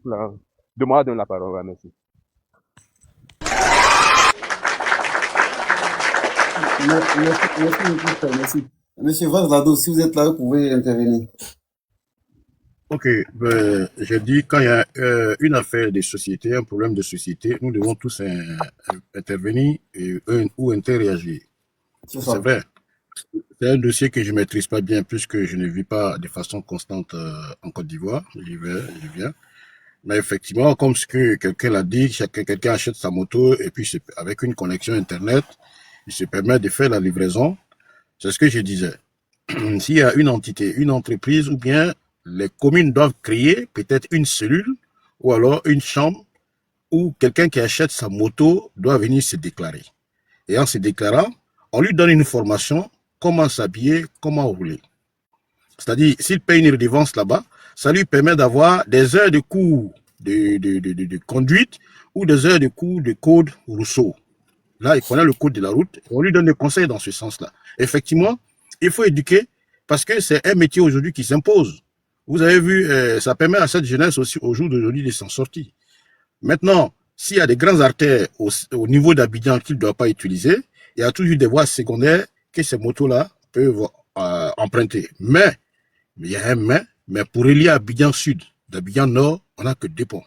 de moi donner la parole, ouais, merci. Merci. Monsieur Vaz Lado, si vous êtes là, vous pouvez intervenir. Ok, j'ai dit quand il y a une affaire de société, un problème de société, nous devons tous intervenir ou interréagir. C'est vrai. C'est un dossier que je ne maîtrise pas bien puisque je ne vis pas de façon constante en Côte d'Ivoire. J'y viens. Mais effectivement, comme ce que quelqu'un l'a dit, quelqu'un achète sa moto et puis avec une connexion Internet, il se permet de faire la livraison. C'est ce que je disais. S'il y a une entité, une entreprise ou bien les communes doivent créer peut-être une cellule ou alors une chambre où quelqu'un qui achète sa moto doit venir se déclarer. Et en se déclarant, on lui donne une formation, comment s'habiller, comment rouler. C'est-à-dire, s'il paye une redevance là-bas, ça lui permet d'avoir des heures de cours de conduite ou des heures de cours de code Rousseau. Là, il connaît le code de la route. On lui donne des conseils dans ce sens-là. Effectivement, il faut éduquer parce que c'est un métier aujourd'hui qui s'impose. Vous avez vu, ça permet à cette jeunesse aussi au jour d'aujourd'hui de s'en sortir. Maintenant, s'il y a des grandes artères au niveau d'Abidjan qu'il ne doit pas utiliser, il y a toujours des voies secondaires que ces motos-là peuvent emprunter. Mais, il y a un mais pour relier Abidjan Sud d'Abidjan Nord, on n'a que 2 ponts.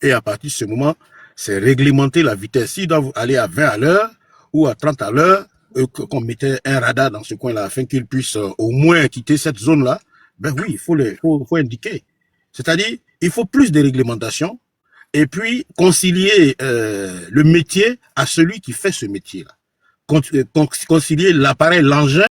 Et à partir de ce moment, c'est réglementer la vitesse. S'ils doivent aller à 20 à l'heure ou à 30 à l'heure, qu'on mettait un radar dans ce coin-là afin qu'ils puissent au moins quitter cette zone-là, ben oui, il faut indiquer. C'est-à-dire, il faut plus de réglementation et puis concilier le métier à celui qui fait ce métier-là. Concilier l'appareil, l'engin